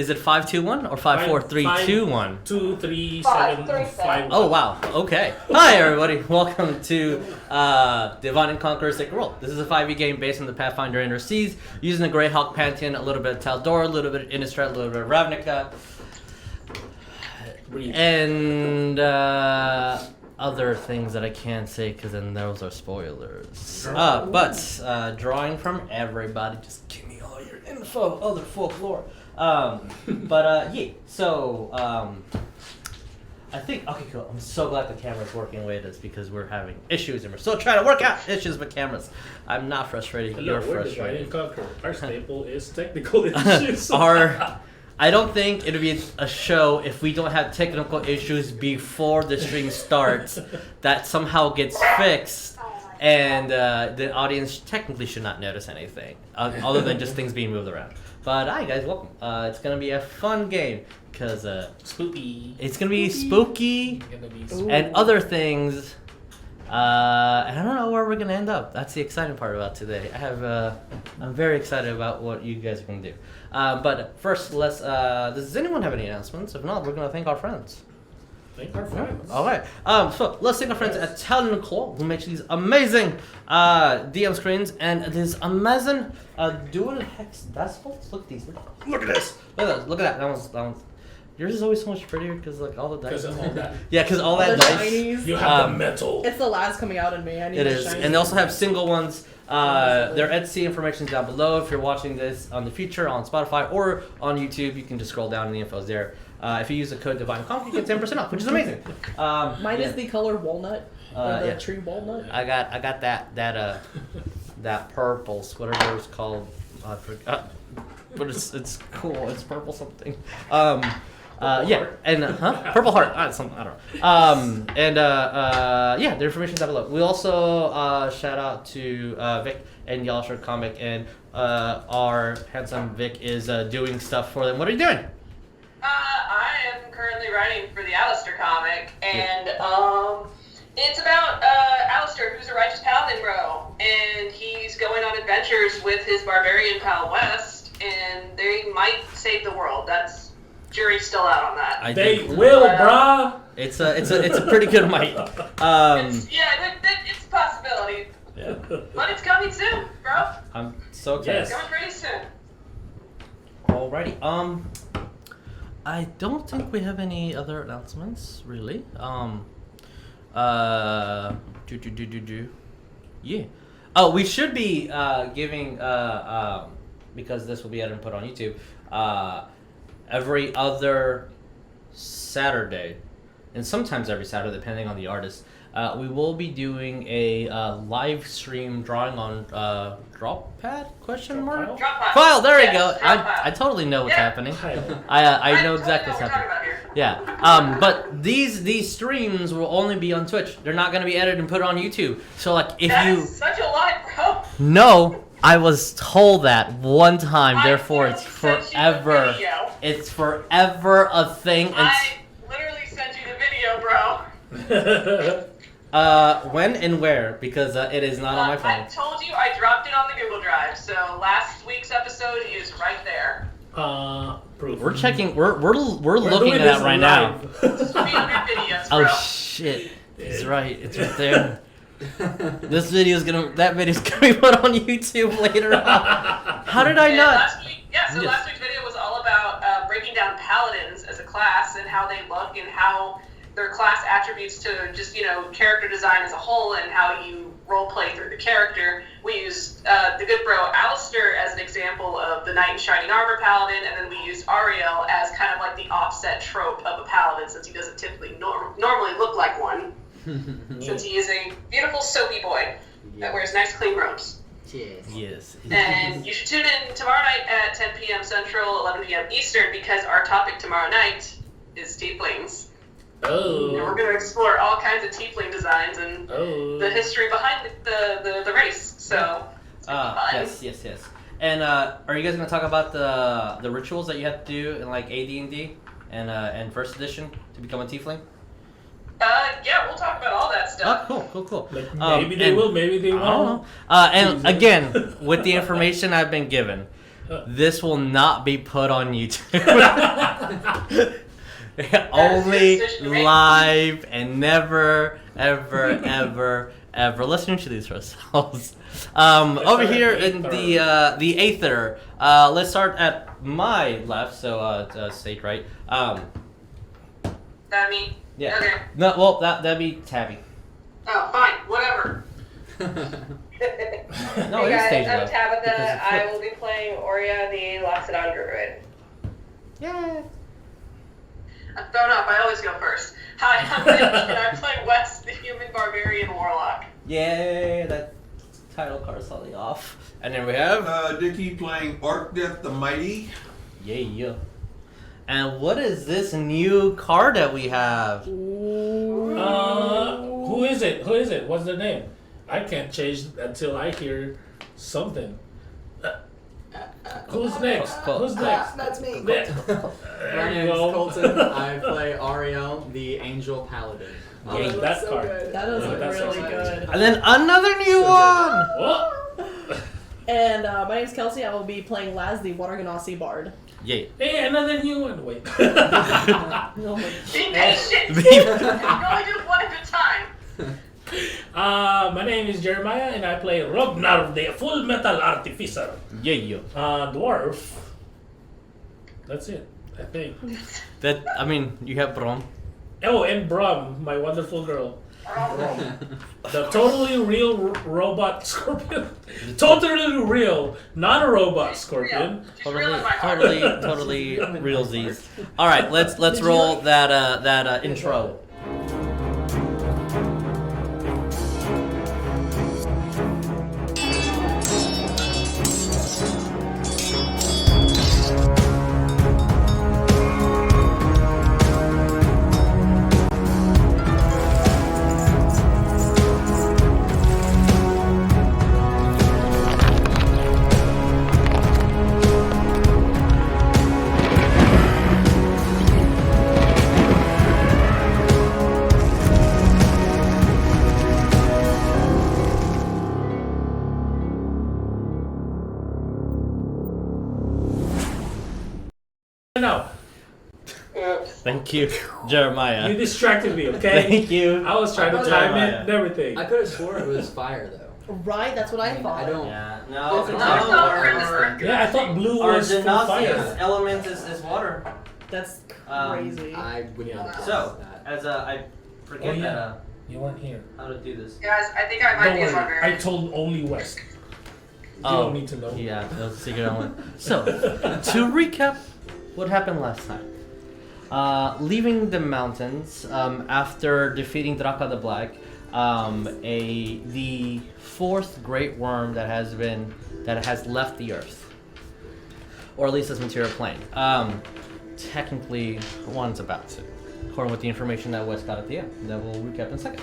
Is it 5-2-1 or 5-4-3-2-1? 2, 3, 7, 5. Oh wow. Okay. Hi everybody. Welcome to Divine and Conqueror Sacred World. This is a 5e game based on the Pathfinder Inner Seas, using the Greyhawk Pantheon, a little bit of Taldor, a little bit of Innistrad, a little bit of Ravnica, and other things that I can't say because then those are spoilers. But drawing from everybody, just give me all your info, other folklore. Yeah. So I think okay, cool. I'm so glad the camera's working the way it is because we're having issues and we're still trying to work out issues with cameras. I'm not frustrated. Hello, You're we're frustrated. Divine and Conqueror. Our staple is technical issues. I don't think it'll be a show if we don't have technical issues before the stream starts that somehow gets fixed, and the audience technically should not notice anything other than just things being moved around. But hi guys, welcome. It's gonna be a fun game because spooky. It's gonna be spooky and other things. And I don't know where we're gonna end up. That's the exciting part about today. I'm very excited about what you guys are gonna do. But first, does anyone have any announcements? If not, we're gonna thank our friends. Thank our friends. All right. So let's thank our friends at Paladin who makes these amazing DM screens and this amazing dual hex decimals. Look at these. Look at this. Look at that. That one's. Yours is always so much prettier because like all the dice. Because of all that. Yeah, because all that dice. Shinies. You have the metal. It's the lads coming out in me. I need It the is, shinies. and they also have single ones. Their Etsy information is down below. If you're watching this on the future on Spotify or on YouTube, you can just scroll down and the info is there. If you use the code Divine Conquer, you get 10% off, which is amazing. Mine is the color walnut. The tree walnut. I got that purples, whatever it's called. I forgot, but it's cool. It's purple something. Purple heart. Something I don't know. Yeah, the information's down below. We also shout out to Vic and Yellow Shirt Comic, and our handsome Vic is doing stuff for them. What are you doing? I am currently writing for the Alistair comic, and it's about Alistair, who's a righteous paladin bro, and he's going on adventures with his barbarian pal West, and they might save the world. Jury's still out on that. They will, brah. It's a pretty good might. It's a possibility. Yeah. But it's coming soon, bro. I'm so excited. It's coming pretty soon. Alrighty. I don't think we have any other announcements, really. Yeah. Oh, we should be giving because this will be edited and put on YouTube. Every other Saturday, and sometimes every Saturday, depending on the artist, we will be doing a live stream drawing on Dropad? Question mark? Dropad. File. There you Yes, go. Dropad. I totally know what's happening. Pile. I know exactly what's what we're happening. talking about here. Yeah. But these streams will only be on Twitch. They're not going to be edited and put on YouTube. So like if That's such a lie, bro. No, I was told that one time. Therefore, it's literally sent you the forever. video. It's forever a thing. And I literally sent you the video, bro. when and where? Because it is not on my I phone. told you I dropped it on the Google Drive, so last week's episode is right there. Proof. We're checking. We're looking doing at this that right now. live. 300 videos, Oh bro. shit! He's right. It's right there. That video's gonna be put on YouTube later on. How did I And not? last week's video was all about breaking down paladins as a class and how they look and how their class attributes to just, character design as a whole and how you role play through the character. We used the good bro Alistair as an example of the knight in shining armor paladin, and then we used Ariell as kind of like the offset trope of a paladin since he doesn't typically normally look like one. Since he is a beautiful soapy boy that wears nice clean robes. Yes. And you should tune in tomorrow night at 10 p.m. Central, 11 p.m. Eastern, because our topic tomorrow night is tieflings. Oh. And we're going to explore all kinds of tiefling designs and the history behind the race. So, it's gonna be fun. Yes. And are you guys gonna talk about the rituals that you have to do in like AD&D and first edition to become a tiefling? Yeah, we'll talk about all that stuff. Oh, cool. Like, maybe they will, maybe they won't. I don't know. And again, with the information I've been given, This will not be put on YouTube. Only live and never, ever. Let's introduce ourselves. Over here in the Aether. Let's start at my left. So stage right. That me? Yeah. Okay. No, well that'd be Tabby. Oh, fine. Whatever. No, Hey it's stage guys, I'm left. Tabatha. because it's I flipped. will be playing Oria, the Loxodon Druid. Yeah. I'm thrown up. I always go first. Hi, I'm Dickie, and I'm playing Wes, the human barbarian warlock. Yay! That title card's slightly off. And then we have Dickie playing Orcdeath the Mighty. yeah. And what is this new card that we have? Who is it? Who is it? What's their name? I can't change until I hear something. Who's next? Who's next? That's me. There My you name is go. Coleton. I play Ariell, the Angel Paladin. Yeah, That that so card. good. That is Yeah, that's really so good. And then another new one! What? And my name's Kelsey. I will be playing Laz, the Water Genasi Bard. Yay. Hey, another new one. Wait. Oh my Be patient. Be- You can only do one at a time. My name is Jeremiah, and I play Rognarv, the Full Metal Artificer. Yeah. Dwarf. That's it, I think. You have Brom. Oh, and Brum, my wonderful girl. The totally real robot scorpion. Totally real, not a robot scorpion. She's real in my heart. Totally realsies. All right, let's roll that intro. No, Thank you, Jeremiah. you distracted me, okay? Thank you. I was trying to time it and everything. I could have swore it was fire though. Right, that's what I thought. I don't. Yeah. No. It's not no. fire. Yeah, I thought blue Our was full Genasi's fire. element is water. That's Um, crazy. I would Yeah. not have So, guessed that. as I forget Oh, yeah. that You weren't here. how to do this. Guys, I think I might Don't be a worry, I barbarian. told only West. You Oh, don't need to know. Yeah, that was a secret element. So, to recap what happened last time. Leaving the mountains after defeating Draka the Black, the fourth great worm that has left the earth, or at least this material plane. Technically, one's about to, according with the information that Wes got at the end. That we'll recap in a second.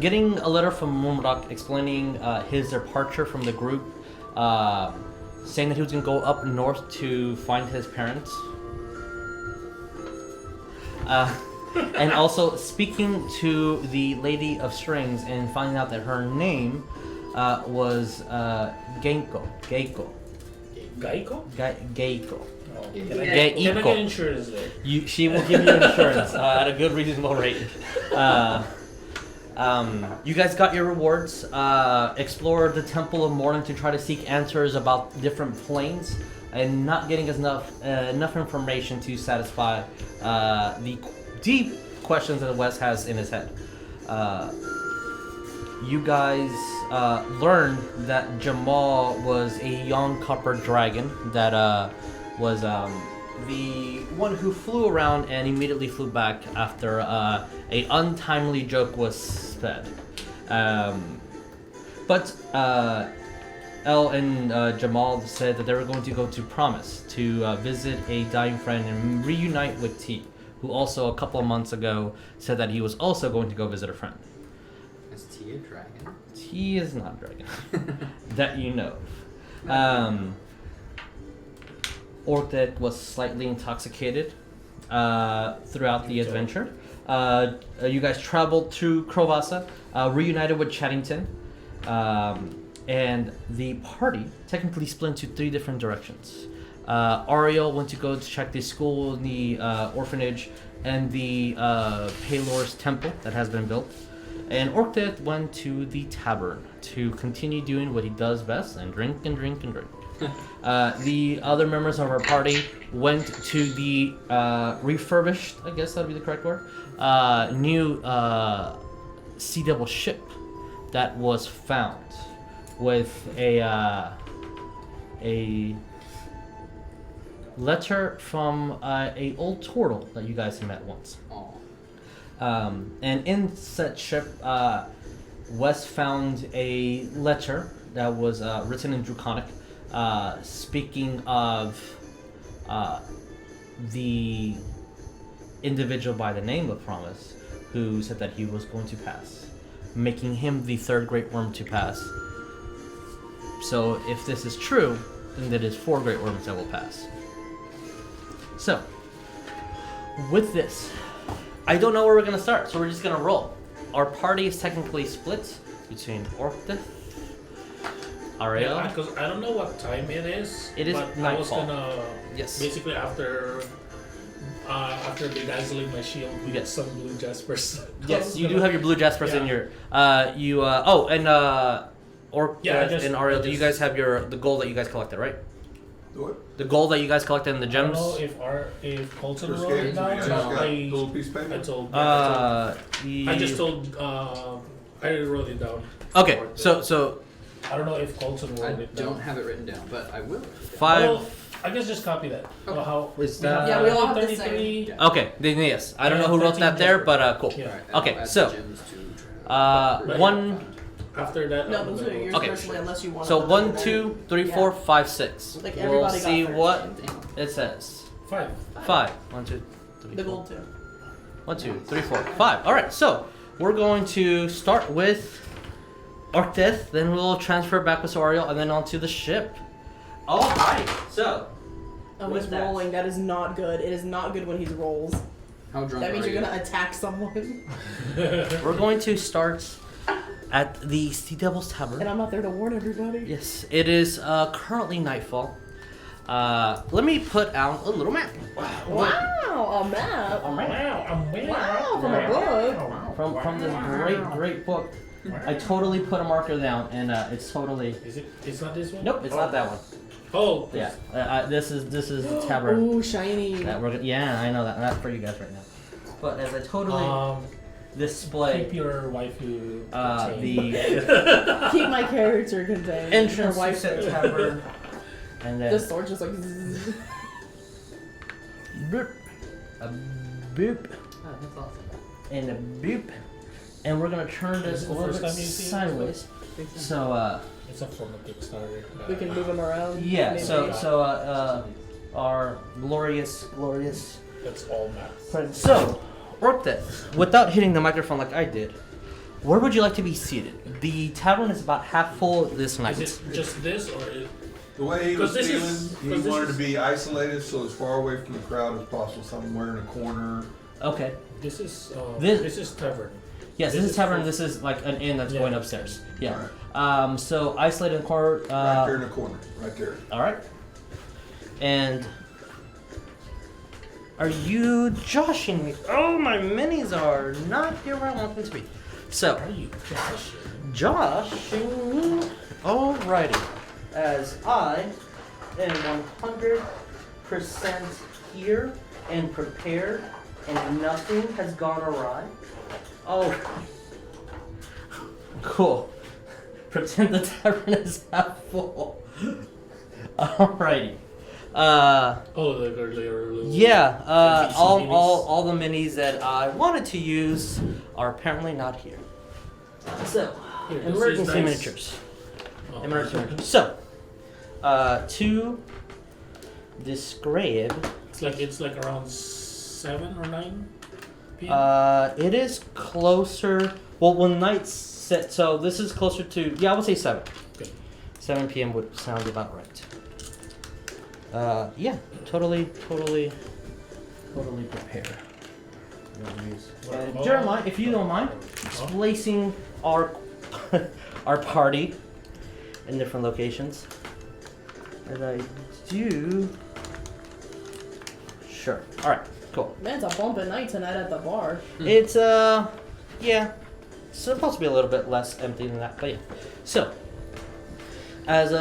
Getting a letter from Mumrock explaining his departure from the group, saying that he was going to go up north to find his parents. And also speaking to the Lady of Strings and finding out that her name was Geiko. Geico? Geiko. Oh. Yeah. Can I Geiko. get insurance there? She will give you insurance at a good reasonable rate. You guys got your rewards. Explore the Temple of Morning to try to seek answers about different planes, and not getting enough information to satisfy the deep questions that Wes has in his head. You guys learned that Jamal was a young copper dragon that was the one who flew around and immediately flew back after a untimely joke was said. But El and Jamal said that they were going to go to Promise to visit a dying friend and reunite with T, who also a couple of months ago said that he was also going to go visit a friend. Is T a dragon? T is not a dragon. That you know of. Orcdeath was slightly intoxicated throughout the adventure. You guys traveled to Krovasa, reunited with Chaddington. and the party technically split into 3 different directions. Ariell went to go to check the school, the orphanage, and the Palor's temple that has been built. And Orcdeath went to the tavern to continue doing what he does best and drink and drink and drink. The other members of our party went to the refurbished, I guess that would be the correct word, new Sea Devil ship that was found with a letter from a old turtle that you guys met once. And in said ship, Wes found a letter that was written in Draconic, speaking of the individual by the name of Promise, who said that he was going to pass, making him the 3rd Great Worm to pass. So if this is true, then that is 4 Great Worms that will pass. So, with this, I don't know where we're going to start, so we're just going to roll. Our party is technically split between Orcdeath, Ariell. Because I don't know what time it is. It is but nightfall. I was gonna basically after bedazzling my shield, we get some blue jaspers. Yes, you do have your blue jaspers in your. Orcdeath and Ariell. Do you guys have the gold that you guys collected, right? What? The gold that you guys collected and the gems. I don't know if Coleton Just wrote it down. little piece of paper? I told. I just told. I wrote it down. Okay, so I don't know if Coleton I wrote it down. don't have it written down, but I will. 5. Well, I guess just copy that. Okay. How Is we have that- Yeah, we all have the 33. same. Okay, then yes. I don't know who wrote that there, but cool. Yeah. Alright, and Okay, I'll add so, the gems to one. After that, No, those are yours Okay. personally, unless you want. So them, 1, and then- 2, 3, yeah. 4, 5, 6. Like We'll everybody got see theirs. what Damn. it says. 5. 5. 1, 2, 3. The 4. gold too. 1, 2, 3, 4, 5. All right, so we're going to start with Orcdeath, then we'll transfer back with Ariell, and then onto the ship. All right, so Oh, With he's that. rolling. That is not good. It is not good when he rolls. How drunk That means are you're you? gonna attack someone. we're going to start at the Sea Devil's Tavern. And I'm not there to warn everybody. Yes, it is currently nightfall. Let me put out a little map. Wow, a map. Wow, from a book. From this great book. I totally put a marker down, and it's totally. Is it? It's not this one. Nope, it's not that one. Oh. Yeah, this is the tavern. Ooh, shiny. That yeah, I know that. Not for you guys right now. But as I totally display Keep your waifu. the Keep my character contained. entrance Her to said tavern, and then The sword just like. Zzz. boop, a boop, Oh, that's awesome. and a boop, and we're gonna turn this Is a it the little first bit time you've seen sideways. So It's up from the Kickstarter. We can move him around. yeah, maybe. so our glorious That's all maps. friend. So Orcdeath, without hitting the microphone like I did, where would you like to be seated? The tavern is about half full this night. Is it just this or? The way he was 'Cause this feeling, is- he 'cause this wanted to is- be isolated, so as far away from the crowd as possible, somewhere in a corner. Okay. This is This- this is tavern. Yes, this This is is tavern. for- This is like an inn that's Yeah. going upstairs. Yeah. Alright. So isolated in the corner. Right there in the corner, right there. All right. And are you joshing me? Oh, my minis are not here where I want them to be. So Are you joshing me. Alrighty. As I am 100% here and prepared, and nothing has gone awry. Oh. Cool. Pretend the tavern is half full. Alrighty. Oh, the earlier. Yeah. NPC minis? All the minis that I wanted to use are apparently not here. So, Here, this is emergency nice. miniatures. Oh. Emergency miniatures. So, to describe, It's like around 7 or 9 p.m. it is closer. Well, when night set, so this is closer to. Yeah, I would say 7. Okay. 7 p.m. would sound about right. Yeah, totally prepared. Well, Jeremiah, if you don't mind, placing our our party in different locations. And I do. Sure. All right. Cool. Man, it's a bumpin' night tonight at the bar. It's yeah. It's supposed to be a little bit less empty than that, but yeah. So, as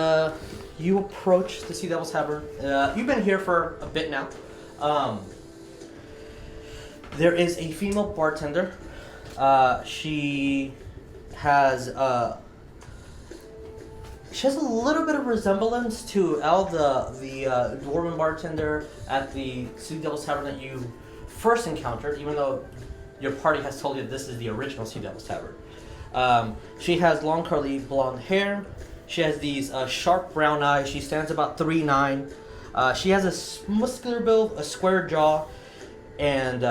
you approach the Sea Devil's Tavern, you've been here for a bit now. There is a female bartender. She has a little bit of resemblance to Elle, the dwarven bartender at the Sea Devil's Tavern that you first encountered, even though your party has told you this is the original Sea Devil's Tavern. She has long curly blonde hair. She has these sharp brown eyes. She stands about 3'9". She has a muscular build, a square jaw, and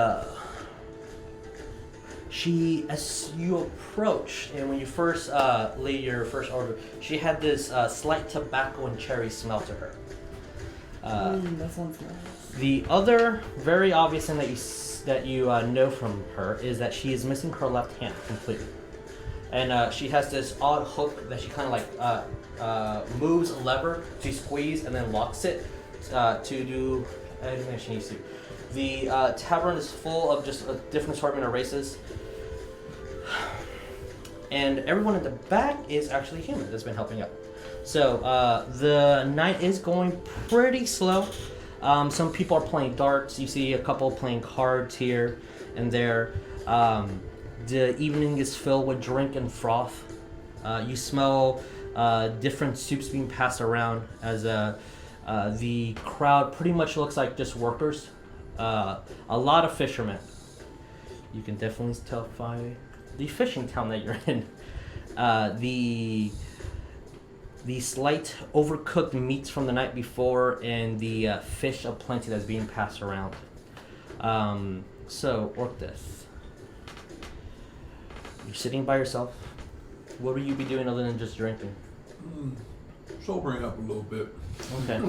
she, as you approach, and when you first laid your first order, she had this slight tobacco and cherry smell to her. That sounds nice. The other very obvious thing that you know from her is that she is missing her left hand completely, and she has this odd hook that she kind of like moves a lever to squeeze and then locks it to do anything she needs to. The tavern is full of just a different assortment of races. And everyone at the back is actually human that's been helping out. So the night is going pretty slow. Some people are playing darts. You see a couple playing cards here and there. The evening is filled with drink and froth. You smell different soups being passed around as the crowd pretty much looks like just workers. A lot of fishermen. You can definitely tell by the fishing town that you're in. The slight overcooked meats from the night before and the fish aplenty that's being passed around. So, Orcdeath. You're sitting by yourself. What will you be doing other than just drinking? Sobering up a little bit. Okay.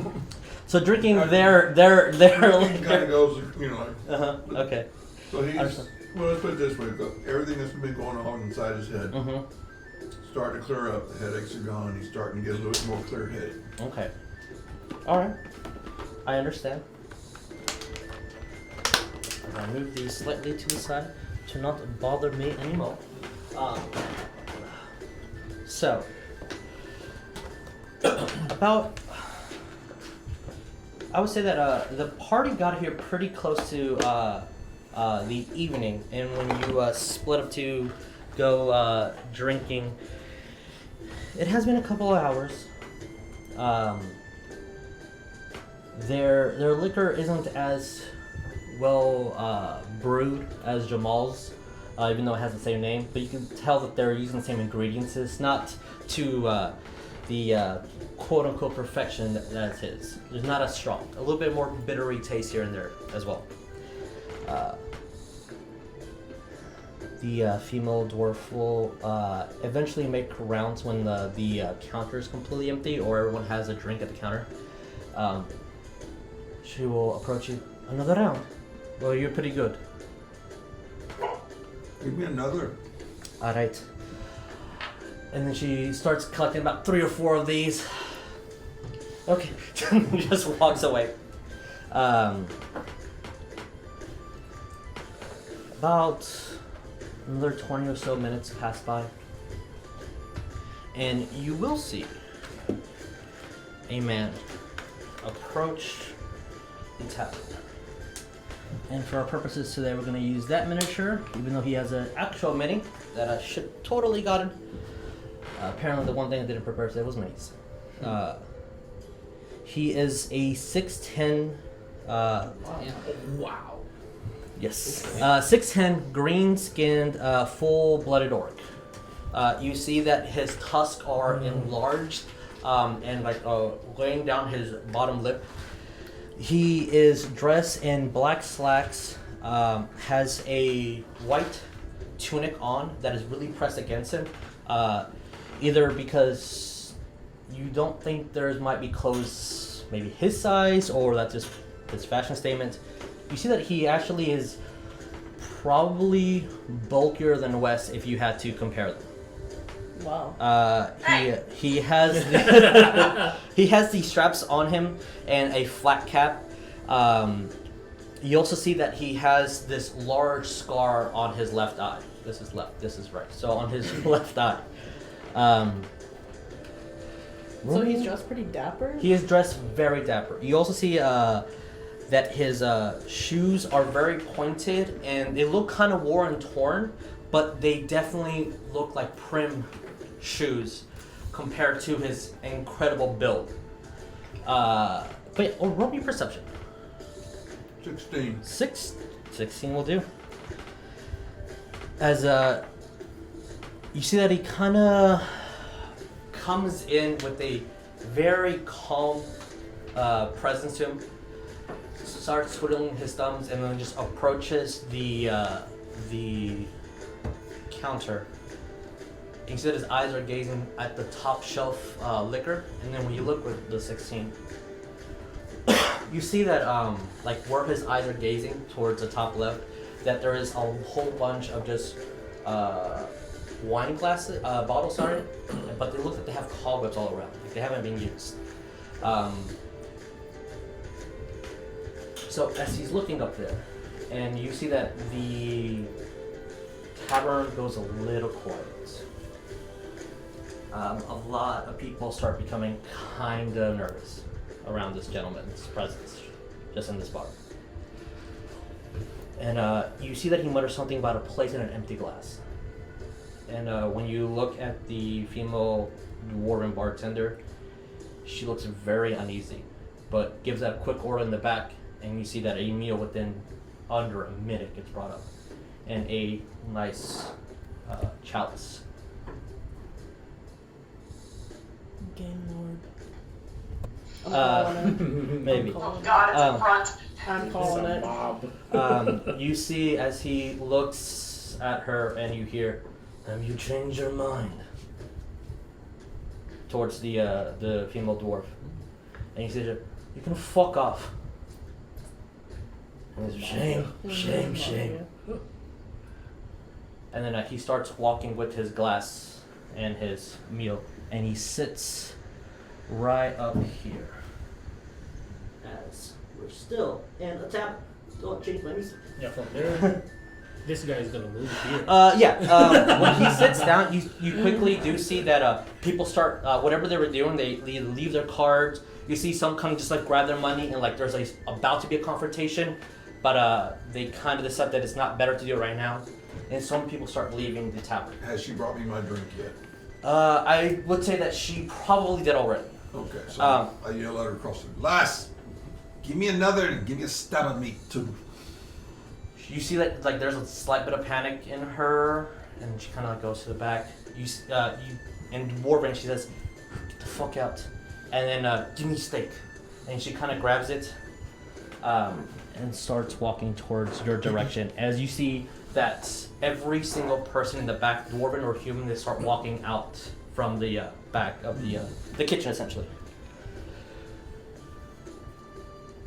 So drinking their liquor. Kind of goes, you know. Like, Okay. so he's, well, let's put it this way. Everything that's been going on inside his head starting to clear up. The headaches are gone. He's starting to get a little bit more clear-headed. Okay. All right. I understand. I'll move these slightly to the side to not bother me anymore. So, I would say that the party got here pretty close to the evening, and when you split up to go drinking, it has been a couple of hours. Their liquor isn't as well brewed as Jamal's, even though it has the same name, but you can tell that they're using the same ingredients. It's not to the quote-unquote perfection that's his. There's not as strong. A little bit more bittery taste here and there as well. The female dwarf will eventually make rounds when the counter is completely empty or everyone has a drink at the counter. She will approach you. Another round. Well, you're pretty good. Give me another. All right. And then she starts collecting about 3 or 4 of these. Okay. Just walks away. About another 20 or so minutes pass by. And you will see a man approach the tavern. And for our purposes today, we're going to use that miniature, even though he has an actual mini that I should totally gotten. Apparently, the one thing I didn't prepare today was minis. He is a 6'10". Wow. Yes. 6'10", green-skinned, full-blooded orc. You see that his tusks are enlarged and like laying down his bottom lip. He is dressed in black slacks, has a white tunic on that is really pressed against him, either because you don't think there might be clothes maybe his size or that's just his fashion statement. You see that he actually is probably bulkier than Wes if you had to compare them. Wow. He has he has the straps on him and a flat cap. You also see that he has this large scar on his left eye. This is left. This is right. So on his left eye. So he's dressed pretty dapper? He is dressed very dapper. You also see that his shoes are very pointed and they look kind of worn and torn, but they definitely look like prim shoes compared to his incredible build. But roll me perception. 16. 16 will do. As you see that he kind of comes in with a very calm presence to him, starts twiddling his thumbs, and then just approaches the counter. You see that his eyes are gazing at the top shelf liquor, and then when you look with the 16, you see that like where his eyes are gazing towards the top left, that there is a whole bunch of just wine glasses, bottles, sorry, but they look like they have cobwebs all around. Like they haven't been used. So as he's looking up there, and you see that the tavern goes a little quiet. A lot of people start becoming kind of nervous around this gentleman's presence, just in this bar. And you see that he mutters something about a plate and an empty glass. And when you look at the female dwarven bartender, she looks very uneasy, but gives that quick order in the back, and you see that a meal within under a minute gets brought up, and a nice chalice. Game Lord. I'm calling it. Maybe. Oh God, it's in front. I'm calling it. Mob. You see as he looks at her, and you hear, "Have you changed your mind?" Towards the female dwarf, and he says, "You can fuck off." And he's, shame. And then he starts walking with his glass and his meal, and he sits right up here. As we're still in a tavern. Don't change my music. Yeah, from there, this guy's gonna move here. When he sits down, you quickly do see that people start, whatever they were doing, they leave their cards. You see some kind of just like grab their money, and like there's about to be a confrontation, but they kind of decide that it's not better to do it right now. And some people start leaving the tavern. Has she brought me my drink yet? I would say that she probably did already. Okay, so I yell at her across the lass, give me another, give me a stab of meat too. You see that like there's a slight bit of panic in her, and she kind of like goes to the back. You in Dwarven, she says, "Get the fuck out," and then give me steak, and she kind of grabs it, and starts walking towards your direction. As you see that every single person in the back, Dwarven or human, they start walking out from the back of the kitchen essentially.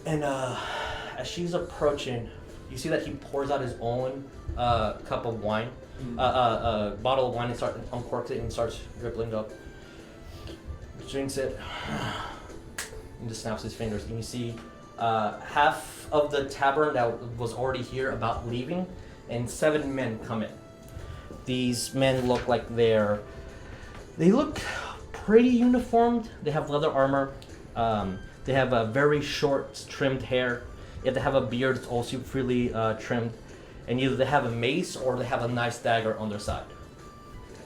And as she's approaching, you see that he pours out his own cup of wine, bottle of wine, and uncorks it and starts dribbling up. Drinks it, and just snaps his fingers. And you see half of the tavern that was already here about leaving, and 7 men come in. These men look like they look pretty uniformed. They have leather armor. They have a very short, trimmed hair. If they have a beard, it's also freely trimmed. And either they have a mace or they have a nice dagger on their side.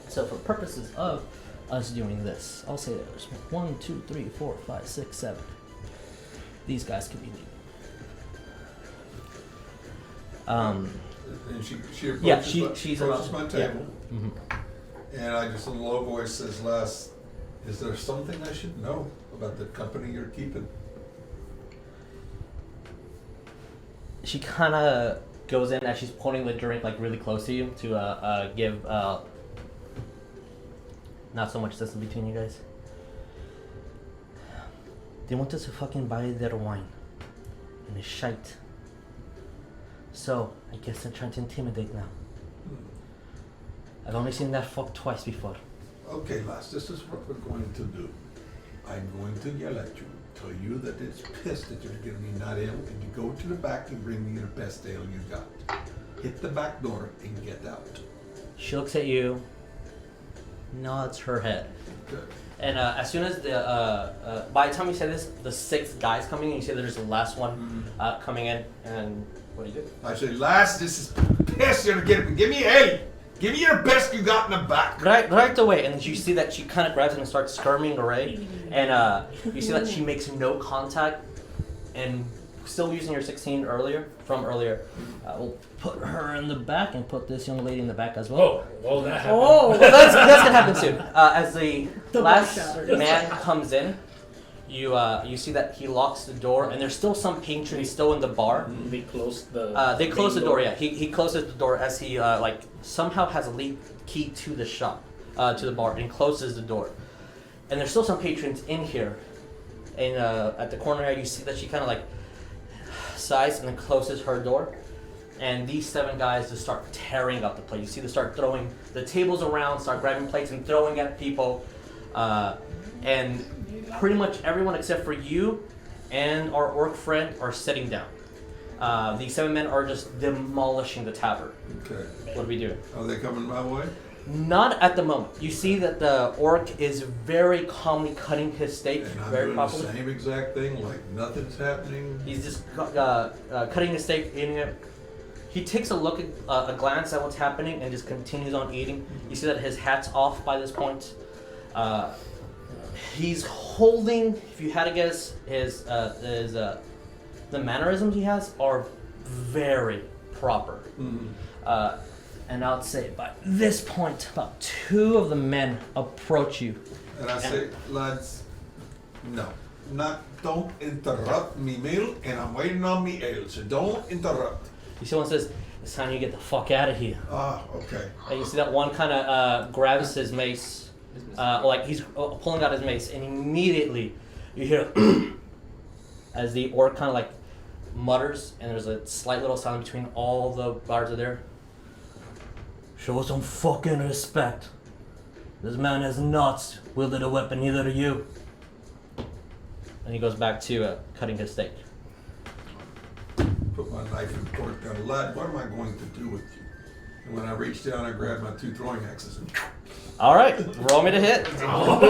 So for purposes of us doing this, I'll say there's 1, 2, 3, 4, 5, 6, 7. These guys could be leaving. And she approaches, Yeah, she's approaches about my to- yeah. table, Mm-hmm. and I just in a low voice says, lass, is there something I should know about the company you're keeping? She kind of goes in as she's pouring the drink like really close to you to give not so much distance between you guys. They want us to fucking buy their wine, and it's shite. So I guess they're trying to intimidate now. I've only seen that fuck twice before. Okay, lass, this is what we're going to do. I'm going to yell at you, tell you that it's pissed that you're giving me not ale, and you go to the back and bring me the best ale you got. Hit the back door and get out. She looks at you, nods her head. Good. And as soon as by the time you say this, the 6 guys coming in, you see there's the last one coming in, and what do you do? I say, lass, this is pissed you're gonna give me ale. Give me your best you got in the back. Right away, and you see that she kind of grabs it and starts skirming away, and you see that she makes no contact, and still using your 16 from earlier, we'll put her in the back and put this young lady in the back as well. Oh, well, that happened. Oh! Well, that's gonna happen soon. As the The last backshatter. man comes in, you see that he locks the door, and there's still some patrons still in the bar. They closed the. They close the main door. Yeah, he closes the door as he like somehow has a lead key to the shop, to the bar, and closes the door. And there's still some patrons in here, and at the corner here you see that she kind of like sighs and then closes her door. And these 7 guys just start tearing up the place. You see them start throwing the tables around, start grabbing plates and throwing at people, and pretty much everyone except for you and our orc friend are sitting down. These 7 men are just demolishing the tavern. Okay. What do we do? Are they coming my way? Not at the moment. You see that the orc is very calmly cutting his steak, And I'm very doing properly. the same exact thing, like nothing's happening. He's just cutting his steak, eating it. He takes a look at a glance at what's happening and just continues on eating. You see that his hat's off by this point. He's holding. If you had to guess, the mannerisms he has are very proper. And I would say by this point, about 2 of the men approach you. And I say, lads, no, don't interrupt me meal, and I'm waiting on me ale, so don't interrupt. You see one says, "It's time you get the fuck out of here." Ah, okay. And you see that one kind of grabs his mace, like he's pulling out his mace, and immediately you hear as the orc kind of like mutters, and there's a slight little sound between all the guards are there. Show some fucking respect. This man has not wielded a weapon, neither do you. And he goes back to cutting his steak. Put my knife in the pork down. Lad, what am I going to do with you? And when I reach down, I grab my 2 throwing axes and All right, roll me to hit. All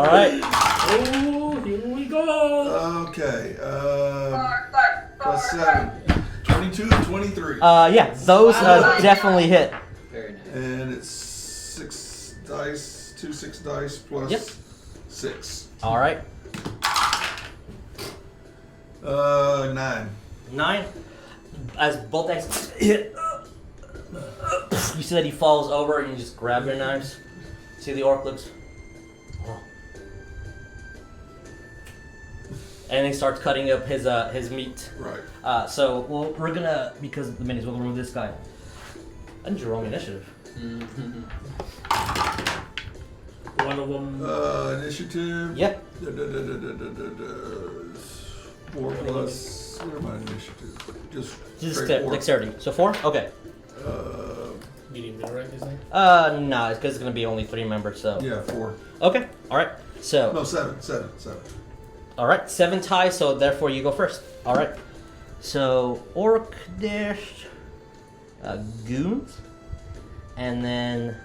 right. Oh, here we go. okay. Plus 7. 22 and 23. Yeah, those definitely hit. Very nice. And it's 6 dice, 2 6 dice plus Yep. 6. All right. 9. 9. As both dice hit, you see that he falls over and you just grab your knives. See the orc looks. Oh. And he starts cutting up his meat. Right. So we're gonna, because the minis, we'll remove this guy. I need you to roll me initiative. One of them. Initiative. Yep. 4 plus. What am I initiative? Just Just dexterity. So 4? Okay. Medium mill, right? Isn't it? No, it's because it's gonna be only 3 members. So. Yeah, 4. Okay. All right. So. No, 7. All right. 7 ties. So therefore you go first. All right. So Orcdeath, goons, and then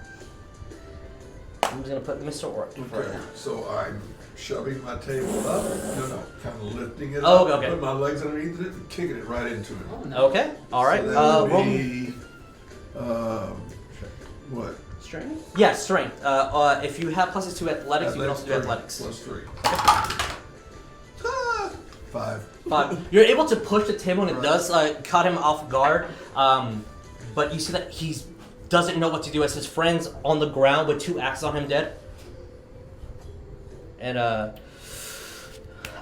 I'm just gonna put Mr. Orc. Okay, so I'm shoving my table up. No, kind of lifting it Oh, up. okay. Putting my legs underneath it and kicking it right into it. Oh, nice. Okay. All right. So that would Roll. be, what? Strength? Yeah, strength. If you have pluses to athletics, you can also do athletics. Plus 3. 5. 5. You're able to push the table, and it does cut him off guard. But you see that he doesn't know what to do as his friend's on the ground with 2 axes on him dead. And I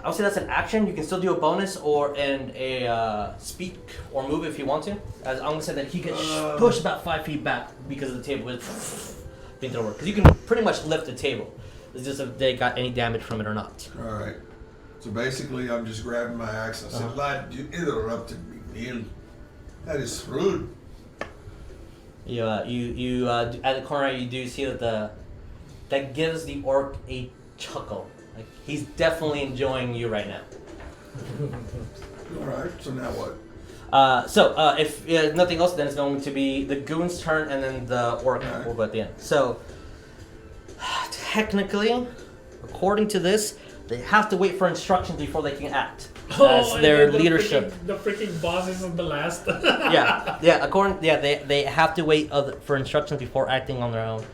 would say that's an action. You can still do a bonus or a speak or move if you want to. As I'm gonna say that he gets pushed about 5 feet back because of the table is being thrown over. Because you can pretty much lift the table. It's just if they got any damage from it or not. Alright. So basically, I'm just grabbing my axe. I said, lad, you interrupted me, Neil. That is rude. You at the corner you do see that that gives the orc a chuckle. Like he's definitely enjoying you right now. All right. So now what? If nothing else, then it's going to be the goon's turn, and then the orc will go at the end. So, technically, according to this, they have to wait for instructions before they can act. That's their and then leadership. The freaking bosses of the last. They have to wait for instructions before acting on their own.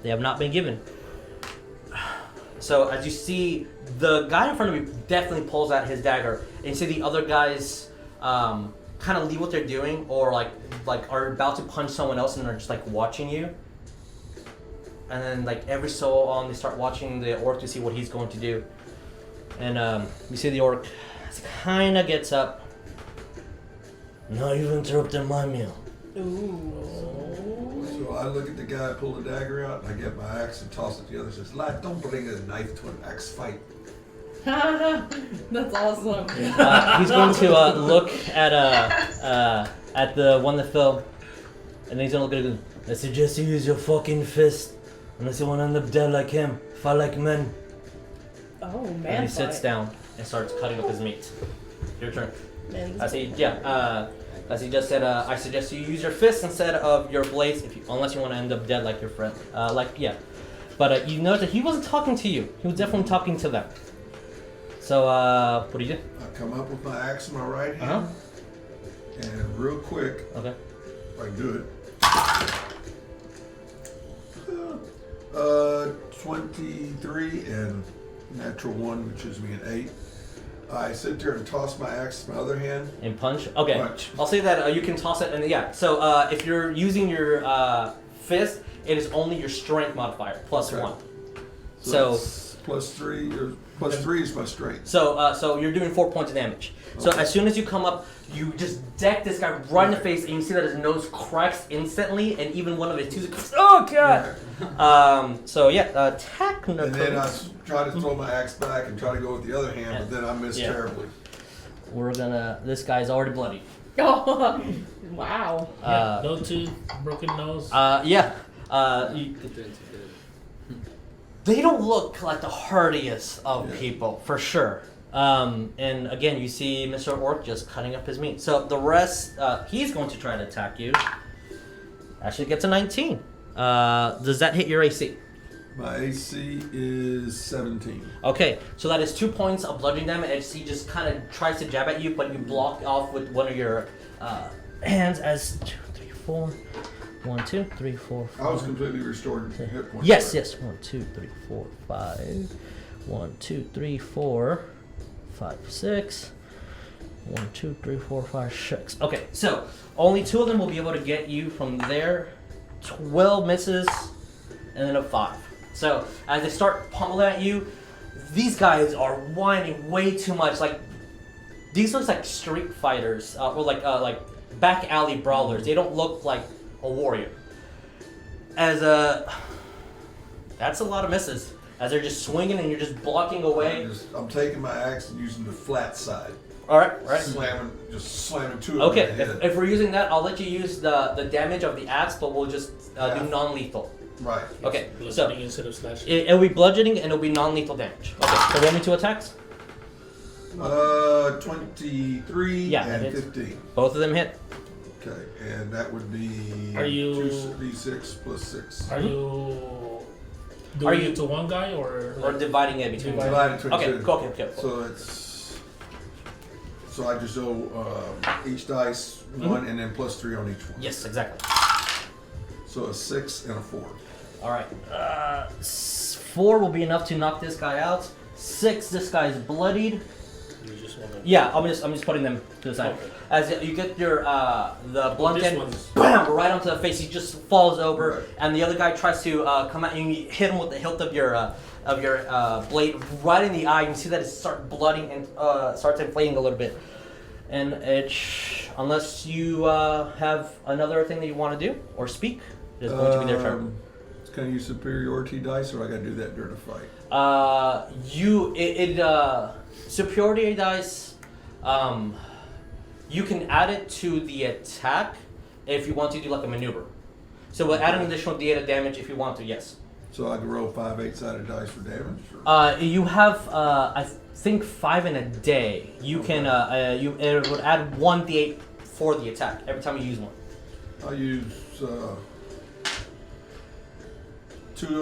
They have not been given. So as you see, the guy in front of you definitely pulls out his dagger, and you see the other guys kind of leave what they're doing, or like are about to punch someone else, and they're just like watching you. And then like every so on, they start watching the orc to see what he's going to do. And you see the orc kind of gets up. Now you've interrupted my meal. So I look at the guy, pull the dagger out, and I get my axe and toss it to the other. Says, "Lad, don't bring a knife to an axe fight." That's awesome. He's going to look at the one that fell, and then he's gonna look at it. I suggest you use your fucking fist, unless you want to end up dead like him. Fight like men. Oh man. And he sits down and starts cutting up his meat. Your turn. As he just said, I suggest you use your fists instead of your blades, unless you want to end up dead like your friend. But you know that he wasn't talking to you. He was definitely talking to them. So what do you do? I come up with my axe in my right hand, and real quick, Okay. if I can do it. 23 and natural 1, which gives me an 8. I sit there and toss my axe with my other hand. And punch? Okay. Punch. I'll say that you can toss it, and so if you're using your fist, it is only your strength modifier, plus Okay. 1. So that's plus 3, or plus 3 is my strength. So you're doing 4 points of damage. So Okay. as soon as you come up, you just deck this guy right in the face, and you see that his nose cracks instantly, and even one of his teeth goes, oh god! Technically. And then I try to throw my axe back and try to go with the other hand, but then I miss terribly. This guy's already bloody. Oh, wow. No tooth, broken nose. They don't look like the hardiest of people, for sure. And again, you see Mr. Orc just cutting up his meat. So the rest, he's going to try to attack you. Actually gets a 19. Does that hit your AC? My AC is 17. Okay, so that is 2 points of bludgeoning damage. As he just kind of tries to jab at you, but you block off with one of your hands as 2, 3, 4. 1, 2, 3, 4, 5. I was completely restored to hit points. Yes. 1, 2, 3, 4, 5. 1, 2, 3, 4, 5, 6. 1, 2, 3, 4, 5, 6. Okay, so only 2 of them will be able to get you from there. 12 misses, and then a 5. So as they start pummeling at you, these guys are whining way too much. Like these look like street fighters, or like back alley brawlers. They don't look like a warrior. That's a lot of misses. As they're just swinging and you're just blocking away. I'm taking my axe and using the flat side. All right. Slamming 2 of them. Okay, in the head. if we're using that, I'll let you use the damage of the axe, but we'll just do non-lethal. Right. Okay, so Bludgeoning instead of slashing. it'll be bludgeoning and it'll be non-lethal damage. Okay, so roll me 2 attacks. 23 and 15. Both of them hit. Okay, and that would be Are you- 2d6 plus 6. Are you doing it to one guy or dividing it between two? Divided between Okay, 2. cool. So I just owe each dice 1 and then plus 3 on each one. Yes, exactly. So a 6 and a 4. All right. 4 will be enough to knock this guy out. 6, this guy's bloodied. you just want to? Yeah, I'm just putting them to the side. Okay. As you get your the blunt This end, one's- bam, right onto the face. He just falls over, Right. and the other guy tries to come out, and you hit him with the hilt of your blade right in the eye. You can see that it starts blooding and starts inflating a little bit. And unless you have another thing that you want to do or speak, it's going to be their turn. Can I use superiority dice, or I gotta do that during a fight? Superiority dice, you can add it to the attack if you want to do like a maneuver. So we'll add an additional d8 of damage if you want to, yes. So I can roll 5 8-sided dice for damage? You have, I think 5 in a day. You can, it would add 1d8 for the attack every time you use one. I'll use 2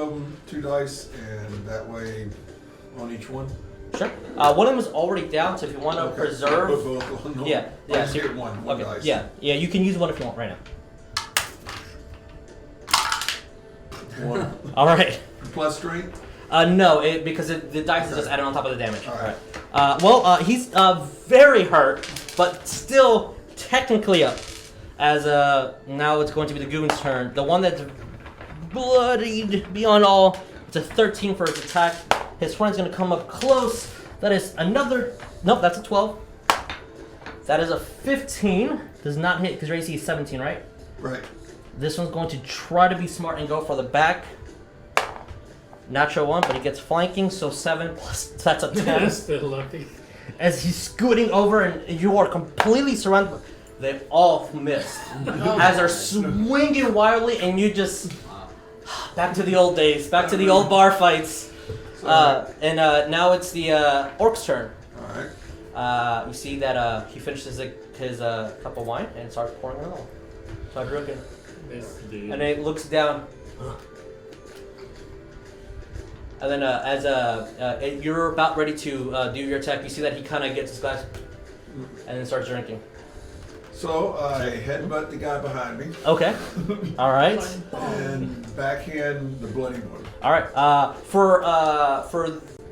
of them, 2 dice, and that way on each one. Sure. One of them is already down, so if you want to preserve, Put both on. yeah, I'll yeah, just so get one dice. yeah, you can use one if you want right now. 1 All right. plus strength. No, because the dice is just added on top of the damage. All right. Well, he's very hurt, but still technically up. As now it's going to be the goon's turn. The one that's bloodied beyond all. It's a 13 for his attack. His friend's going to come up close. That is another. Nope, that's a 12. That is a 15. Does not hit because your AC is 17, right? Right. This one's going to try to be smart and go for the back. Natural 1, but he gets flanking, so 7 plus, that's a 10. Still lucky. As he's scooting over and you are completely surrounded, they all missed. As they're swinging wildly and you just, back to the old days, back to the old bar fights. Now it's the orc's turn. Alright. You see that he finishes his cup of wine and starts pouring it on. So I drink it. And then it looks down. And then as you're about ready to do your attack, you see that he kind of gets his glass and then starts drinking. So I headbutt the guy behind me. Okay. All right. And backhand the bloody one. All right. For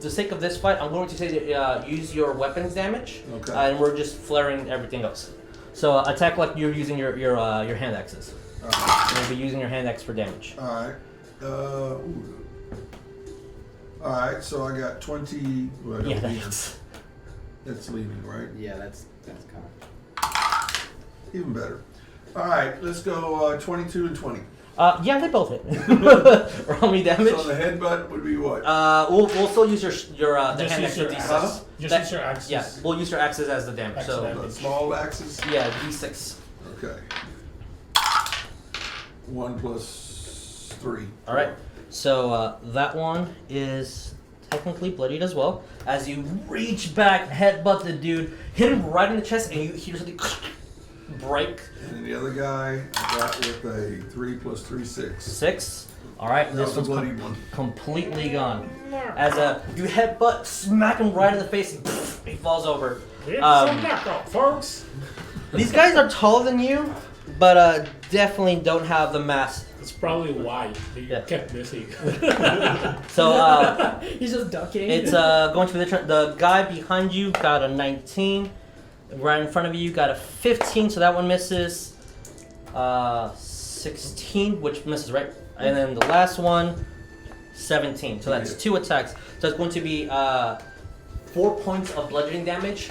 the sake of this fight, I'm going to say that use your weapons damage. Okay. And we're just flaring everything else. So attack like you're using your hand axes. Alright. You'll be using your hand axe for damage. Alright. Alright, so I got 20. Well, Yeah, that's leaving, right? Yeah, that's coming. Even better. Alright, let's go 22 and 20. Yeah, they both hit. Roll me damage. So the headbutt would be what? We'll still use your the Just hand use axe for your d6. axes. Just use your axes. Yeah, we'll use your axes as the damage. Axe So damage. The small axes? yeah, d6. Okay. 1 plus 3. All right. So that one is technically bloodied as well. As you reach back, headbutt the dude, hit him right in the chest, and you hear something break. And then the other guy I got with a 3 plus 3, 6. 6. All right, That this was a one's bloody one. completely gone. As you headbutt, smack him right in the face, and he falls over. It's some knockout, folks. These guys are taller than you, but definitely don't have the mass. It's probably why they Yeah. kept missing. So He's just ducking. it's going to be the guy behind you got a 19. Right in front of you got a 15, so that one misses. 16, which misses, right? And then the last one, 17. So that's 2 attacks. So it's going to be 4 points of bludgeoning damage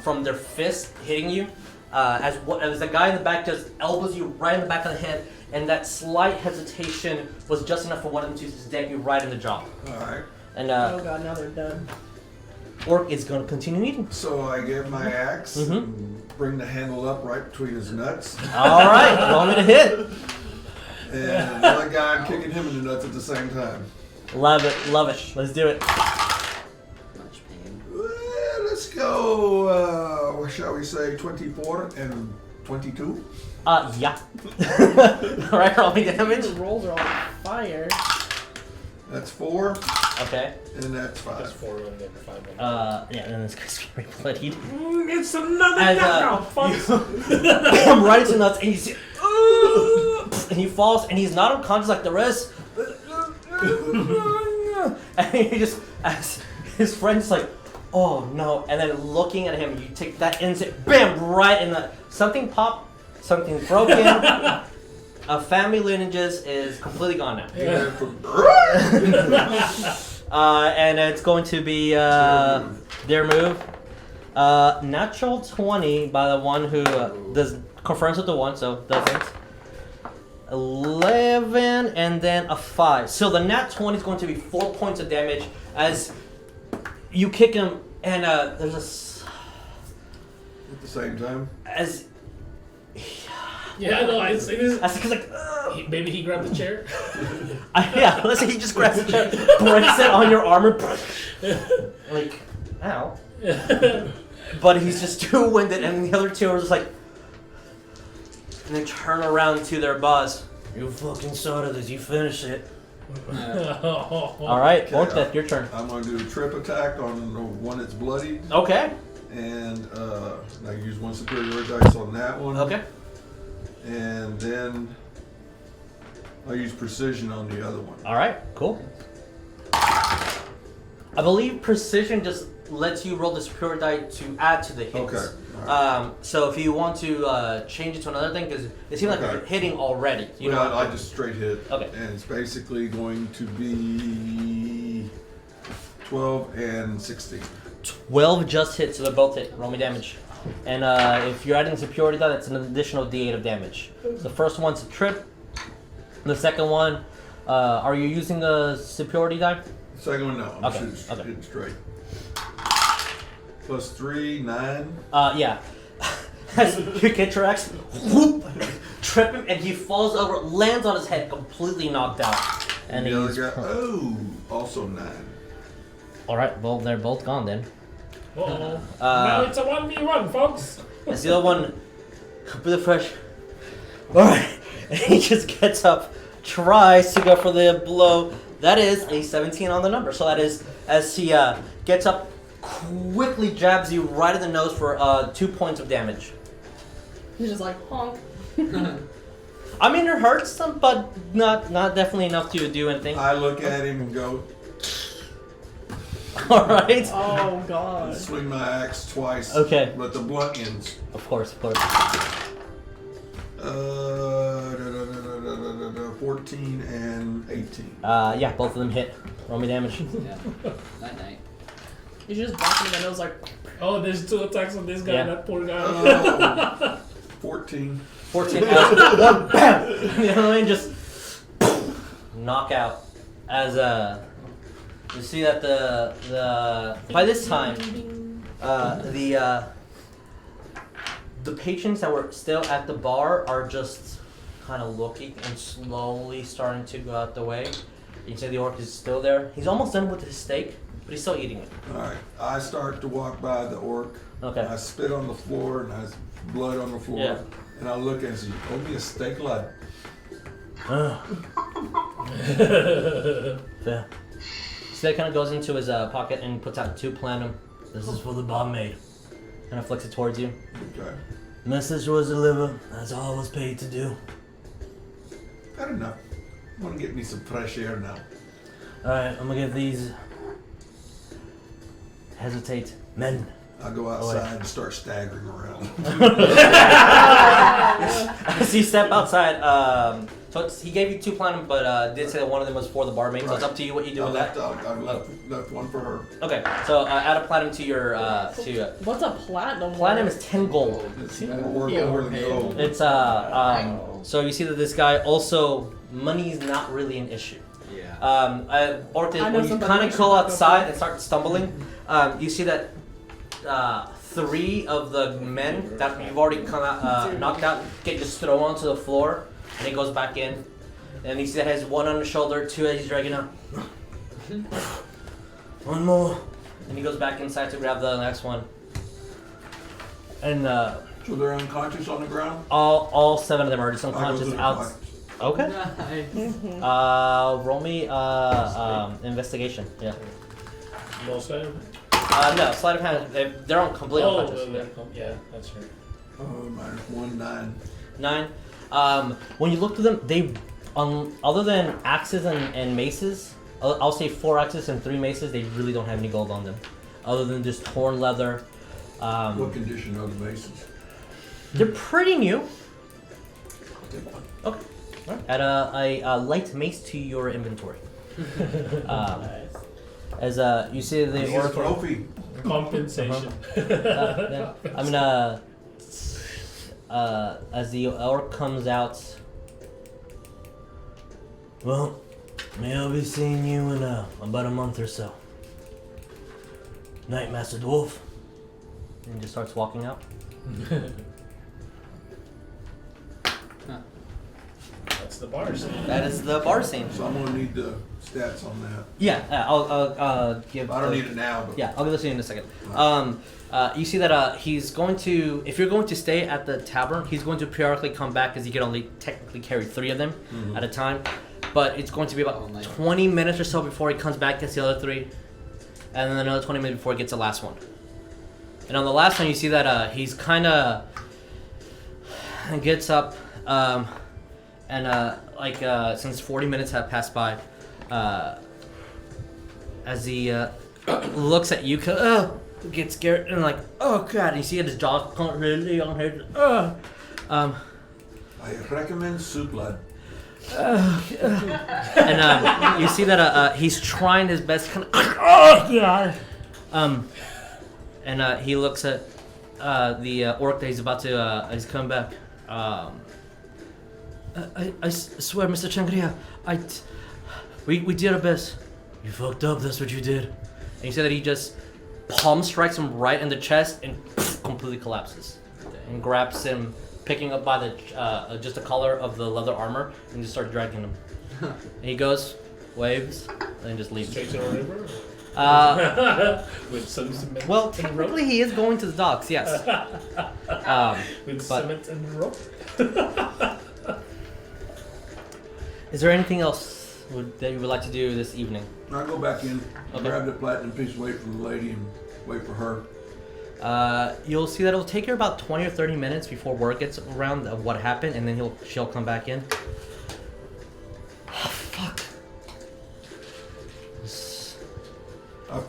from their fist hitting you. As the guy in the back just elbows you right in the back of the head, and that slight hesitation was just enough for one of them to stab you right in the jaw. Alright. And oh god, now they're done. Orc is going to continue eating. So I get my axe Mhm. and bring the handle up right between his nuts. All right, roll me to hit. And another guy, I'm kicking him in the nuts at the same time. Love it, love it. Let's do it. Much pain. Let's go, what shall we say, 24 and 22? Yeah. All right, roll me damage. These rolls are on fire. That's 4, Okay. and that's 5. That's 4 and then 5. Yeah, and this guy's very bloodied. It's another As knockout, folks. I'm right into nuts, and you see, and he falls, and he's not unconscious like the rest. And he just, as his friend's like, oh no, and then looking at him, you take that instant, bam, right in the something pop, something's broken. Family lineages is completely gone now. You went from And it's going to be their move. Natural 20 by the one who does confirms with the 1, so doesn't. 11 and then a 5. So the nat 20 is going to be 4 points of damage as you kick him, and there's a at the same time. as Yeah, I know. I see this. As he's like, "Ugh." Maybe he grabbed the chair. Yeah, let's say he just grabs the chair, breaks it on your armor. Like, ow. But he's just too winded, and the other two are just like, and then turn around to their boss. You fucking started this. You finish it. All right, Okay, Orcdeath, your turn. I'm going to do a trip attack on the one that's bloody, Okay. and I use one superior dice on that one. Okay. And then I use precision on the other one. All right. Cool. I believe precision just lets you roll the superior die to add to the hits. Okay. All So if you want to change it to another thing, because it seems like Okay. you're hitting already. You Well, know. I just straight hit. Okay. And it's basically going to be 12 and 16. 12 just hits, so they're both hit. Roll me damage. And if you're adding superiority die, that's an additional d8 of damage. The first one's a trip. The second one, are you using the superiority die? Second one, no. I'm Okay, shooting okay. hitting straight. Plus 3, 9. Yeah. As you get your axe, whoop, trip him, and he falls over, lands on his head, completely knocked out. And the he's... other guy, oh, also 9. Alright, well, they're both gone then. Uh-oh. Now it's a 1v1, folks. As the other one, completely fresh. Alright, and he just gets up, tries to go for the blow. That is a 17 on the number. So that is, as he gets up, quickly jabs you right in the nose for 2 points of damage. He's just like, honk. I mean, it hurts some, but not definitely enough to do anything. I look at him and go, Alright. Oh, God. swing my axe twice. Okay. But the blunt ends. Of course. 14 and 18. Yeah, both of them hit. Roll me damage. Yeah. Night. You should just bop him in the nose like, Oh, there's 2 attacks on this guy, Yeah. that poor guy. 14. 14. One, bam! The other one just knockout. As you see that the by this time the patrons that were still at the bar are just kind of looking and slowly starting to go out the way. You can see the orc is still there. He's almost done with his steak, but he's still eating it. Alright, I start to walk by the orc. Okay. I spit on the floor and I blood on the floor. Yeah. And I look and say, owe me a steak lad. Yeah. So that kind of goes into his pocket and puts out 2 platinum. This is for the barmaid. Kind of flicks it towards you. Okay. Message was delivered. That's all I was paid to do. Got enough. I want to get me some fresh air now. Alright, I'm gonna give these... Hesitate. Men. I go outside and start staggering around. As you step outside, so he gave you 2 platinum, but did say that one of them was for the barmaid, so it's up to you what you do I with that. left one for her. Okay, so add a platinum to your, what's a platinum? Platinum is 10 gold. It's more than gold. It's, so you see that this guy also, money is not really an issue. Yeah. Orcdeath, I know when you somebody kind who of should go go outside for and start stumbling, you see that 3 of the men that you've already come out, knocked out get just thrown onto the floor, and he goes back in. And you see that he has 1 on his shoulder, 2 that he's dragging out. 1 more. And he goes back inside to grab the next one. And So they're unconscious on the ground? all 7 of them are just I go unconscious through the out. pockets. Okay. Nice. Roll me investigation. Yeah. No side. No, sleight of hand. They're on complete Oh, unconscious. yeah, that's right. Minus 1, 9. 9. When you look through them, they, other than axes and maces, I'll say 4 axes and 3 maces. They really don't have any gold on them, other than just torn leather. What condition are the maces? They're pretty new. I'll take one. Okay. Add a light mace to your inventory. As you see the It's a orc. trophy. Compensation. Yeah. I mean, as the orc comes out. Well, may I be seeing you in about a month or so. Night, Master Dwarf. And just starts walking out. the bar scene. That is the bar scene. So I'm gonna need the stats on that. Yeah, I'll give. I don't need it now, but Yeah, I'll give this to you in a second. You see that he's going to, if you're going to stay at the tavern, he's going to periodically come back because he can only technically carry 3 of them at a time. But it's going to be about 20 minutes or so before he comes back, gets the other 3, and then another 20 minutes before he gets the last one. And on the last one, you see that he's kind of gets up, since 40 minutes have passed by, as he looks at you, gets scared and like, oh god, and you see his jaw really on his, I recommend soup blood. and you see that he's trying his best, kind of, oh god, and he looks at the orc that he's about to, he's coming back. I swear, Mr. Changria, we did our best. You fucked up, that's what you did. And you see that he just palm strikes him right in the chest and completely collapses. And grabs him, picking up by the just the collar of the leather armor, and just starts dragging him. And he goes, waves, and then just leaves. Straight to the river? With some cement. Well, and technically rope? he is going to the docks, yes. With cement and rope? Is there anything else that you would like to do this evening? I'll go back in, Okay. grab the platinum piece away from the lady and wait for her. You'll see that it'll take her about 20 or 30 minutes before word gets around of what happened, and then she'll come back in. Oh, fuck.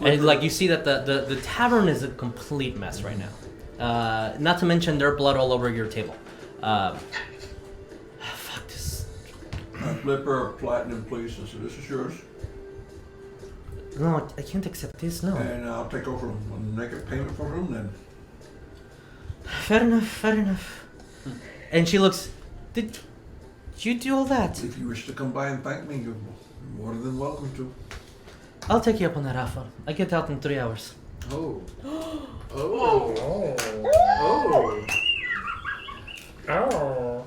And like you see that the tavern is a complete mess right now. Not to mention there's blood all over your table. Fuck this. I flip her a platinum piece and say, this is yours. No, I can't accept this. No. And I'll take over and make a payment for them then. Fair enough. Fair enough. And she looks. Did you do all that? If you wish to come by and thank me, you're more than welcome to. I'll take you up on that offer. I get out in 3 hours. Oh. Oh. Oh.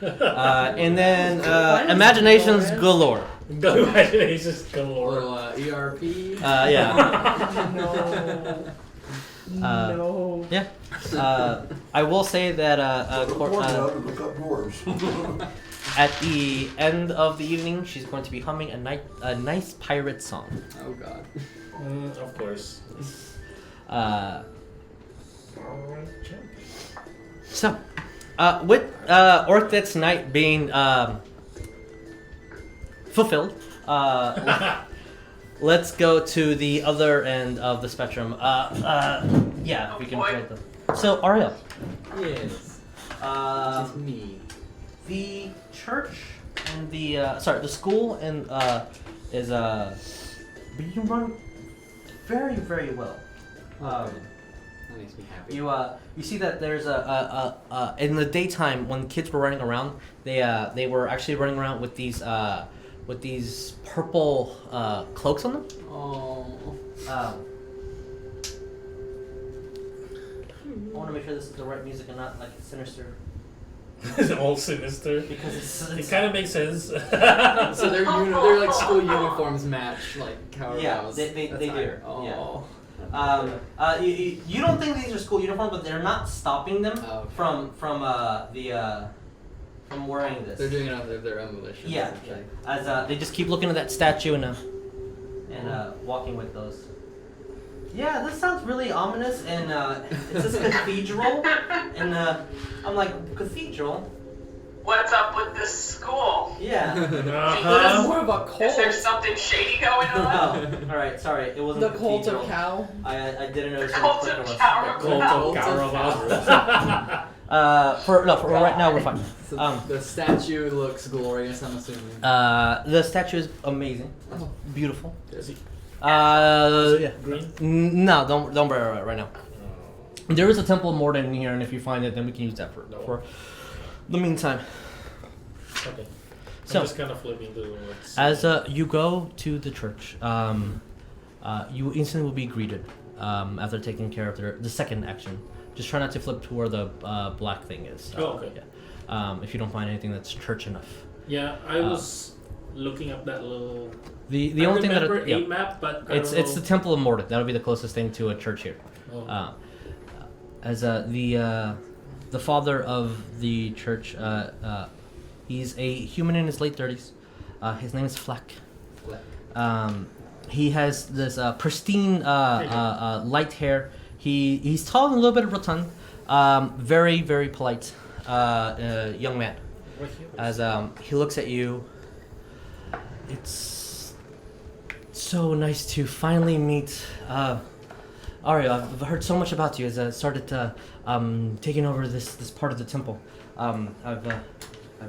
And then imaginations galore. Imaginations galore. Little ERP. Yeah. No. Yeah. I will say that Look up dwarves. at the end of the evening, she's going to be humming a nice pirate song. Oh god. Of course. So, with Orcdeath's night being fulfilled, let's go to the other end of the spectrum. Yeah, we can build them. So, Ariell. Yes. It's me. The church and the school and is being run very, very well. That makes me happy. You see that there's in the daytime when kids were running around, they were actually running around with these purple cloaks on them. Oh. I want to make sure this is the right music and not like sinister. It's all sinister. Because It kind of makes sense. So their like school uniforms match like how Yeah, they do. Oh. Yeah. You don't think these are school uniforms, but they're not stopping them Okay. from wearing this. They're doing it on their own volition. Yeah. essentially. As they just keep looking at that statue and walking with those. Yeah, this sounds really ominous, and it's this cathedral, and I'm like, cathedral? What's up with this school? Yeah. Uh-huh. More of a Is there cult. something shady going on? Oh, all right. Sorry, it wasn't The a cult cathedral. of cow. I didn't notice. Cult it of was Cowra. Cult of Cowra. For right now we're fine. So the statue looks glorious, I'm assuming. The statue is amazing, Oh. beautiful. Is he Yeah. green? No, don't worry about it right now. There is a temple of Morden in here, and if you find it, then we can use that for the meantime. Okay. So- I'm just kind of flipping through what's... As you go to the church, you instantly will be greeted after taking care of the second action. Just try not to flip to where the black thing is. Oh, okay. Yeah. If you don't find anything that's church enough. Yeah, I was looking up that little. The I only thing that remember yeah, a map, but it's the Temple of Mordor. That'll be the closest thing to a church here. Oh. As the father of the church, he's a human in his late 30s. His name is Fleck. He has this pristine light hair. He's tall and a little bit rotund. Very, very polite young man. As he looks at you, it's so nice to finally meet Ariell. I've heard so much about you as I started taking over this part of the temple. I've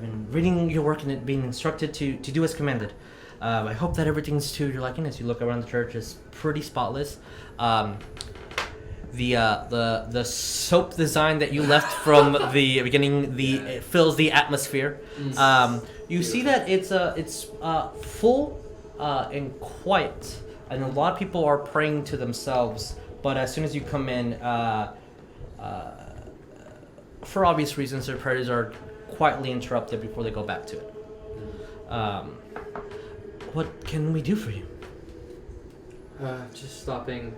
been reading your work and it being instructed to do as commanded. I hope that everything's to your liking. As you look around the church, it's pretty spotless. The soap design that you left from the beginning, it fills the atmosphere. You see that it's full and quiet, and a lot of people are praying to themselves. But as soon as you come in, for obvious reasons, their prayers are quietly interrupted before they go back to it. What can we do for you? Just stopping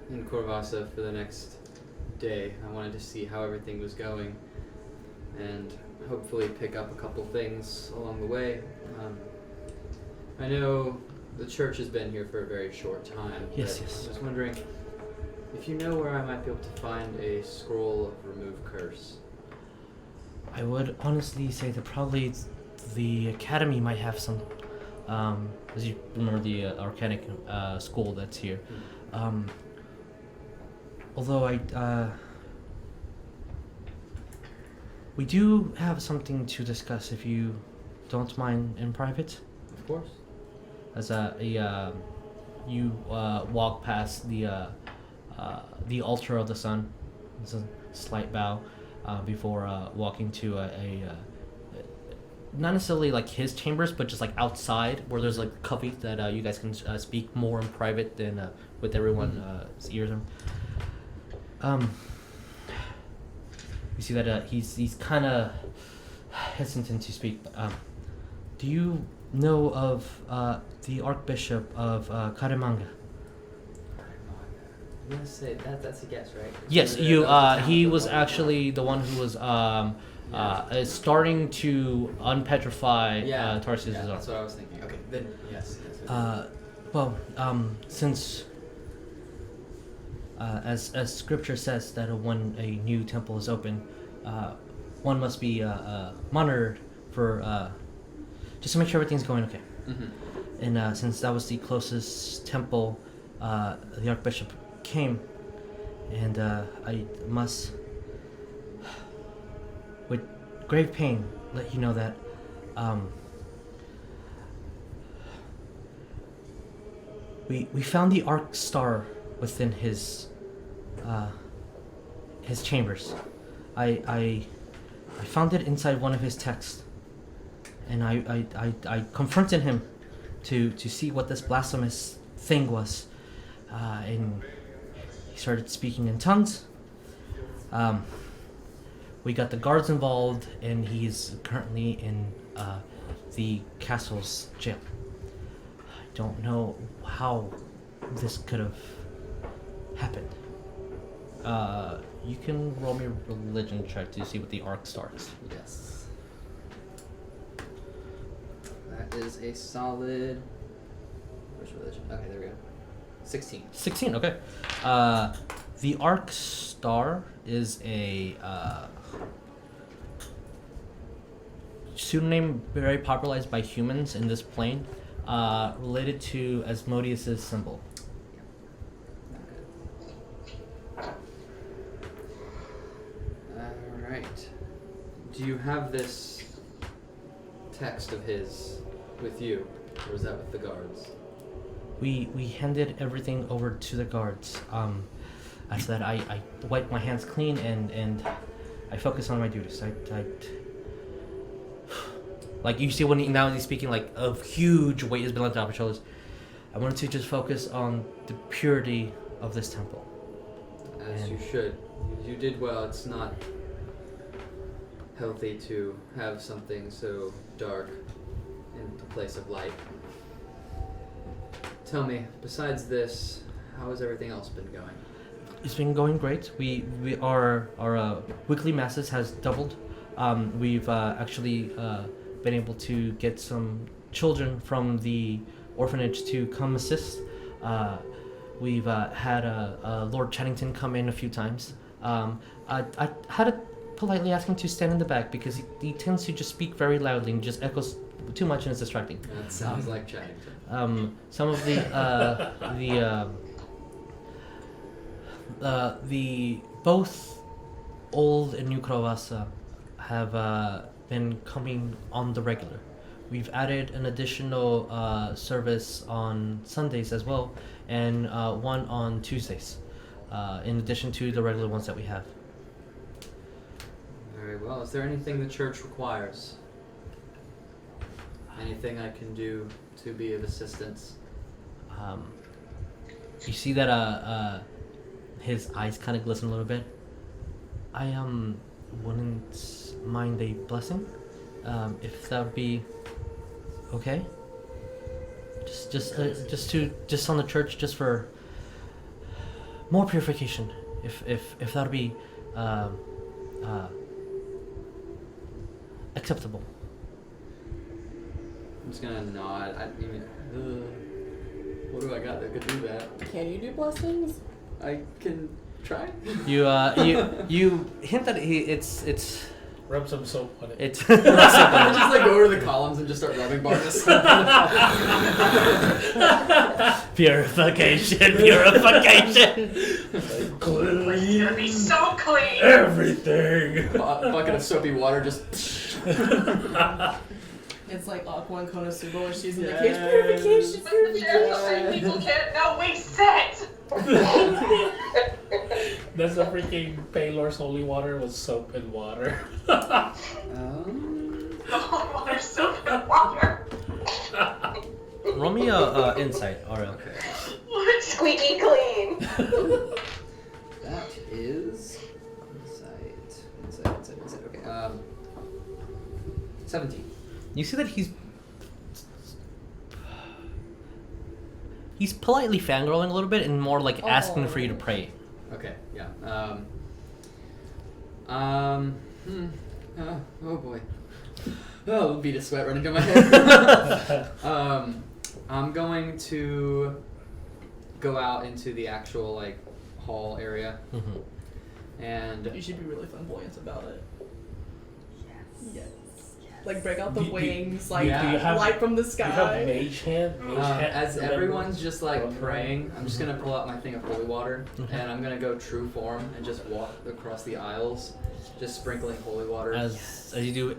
in Corvassa for the next day. I wanted to see how everything was going and hopefully pick up a couple things along the way. I know the church has been here for a very short time. Yes. I was wondering if you know where I might be able to find a scroll of remove curse. I would honestly say that probably the academy might have some. As you remember the arcanic school that's here. Although we do have something to discuss if you don't mind in private. Of course. As you walk past the altar of the sun. It's a slight bow before walking to not necessarily like his chambers, but just like outside where there's like coffee that you guys can speak more in private than with everyone's ears. You see that he's kind of hesitant to speak. Do you know of the Archbishop of Karamanga? I'm gonna say that's a guess, right? Yes, you. He was actually the one who was starting to unpetrify Tarsius. Yeah, that's what I was thinking. Okay, then yes. Since as scripture says that when a new temple is open, one must be monitored for just to make sure everything's going okay. Mm-hmm. And since that was the closest temple, the Archbishop came, and I must, with grave pain, let you know that we found the Arc Star within his chambers. I found it inside one of his texts, and I confronted him to see what this blasphemous thing was, and he started speaking in tongues. We got the guards involved, and he's currently in the castle's jail. I don't know how this could have happened. You can roll me a religion check to see what the arc starts. Yes. That is a solid. Where's religion? Okay, there we go. 16. 16, okay. The arc star is a pseudonym very popularized by humans in this plane, related to Asmodeus' symbol. Alright. Do you have this text of his with you, or is that with the guards? We handed everything over to the guards. After that, I wiped my hands clean and I focused on my duties. I like you see when now he's speaking, like a huge weight has been lifted off his shoulders. I wanted to just focus on the purity of this temple. As you should. You did well. It's not. healthy to have something so dark in the place of light. Tell me, besides this, how has everything else been going? It's been going great. Our weekly masses has doubled. We've actually been able to get some children from the orphanage to come assist. We've had Lord Chaddington come in a few times. I had to politely ask him to stand in the back because he tends to just speak very loudly and just echoes too much and it's distracting. That sounds like Chaddington. Some of the both old and new Krovasa have been coming on the regular. We've added an additional service on Sundays as well, and one on Tuesdays, in addition to the regular ones that we have. Very well. Is there anything the church requires? Anything I can do to be of assistance? You see that his eyes kind of glisten a little bit. I wouldn't mind a blessing, if that would be okay. Just on the church, just for more purification. If that would be acceptable. I'm just gonna nod. What do I got that could do that? Can you do blessings? I can try. You hint that it's Rub some soap on it. it's I just like go over to the columns and just start rubbing bars. purification. It's gonna be so clean. Everything. Bucket of soapy water just. It's like Aqua and Konosuba when she's in the Yes. cage. Purification, But the church saying people can't know we set. That's the freaking Paylor's holy water was soap and water. The holy water, soap, and water. Roll me a insight, Ariell. What? Squeaky clean. That is insight. Okay. 17. You see that he's politely fangirling a little bit and more like asking for you to pray. Okay. Yeah. Oh boy. Oh, bead of sweat running down my head. I'm going to go out into the actual like hall area, and You should be really flamboyant about it. Yes. Like break out the wings, like do you have- light from the You have sky. mage hand. as remember? everyone's just like praying, I'm just gonna pull out my thing of holy water, Okay. and I'm gonna go true form and just walk across the aisles, just sprinkling holy water. As you do,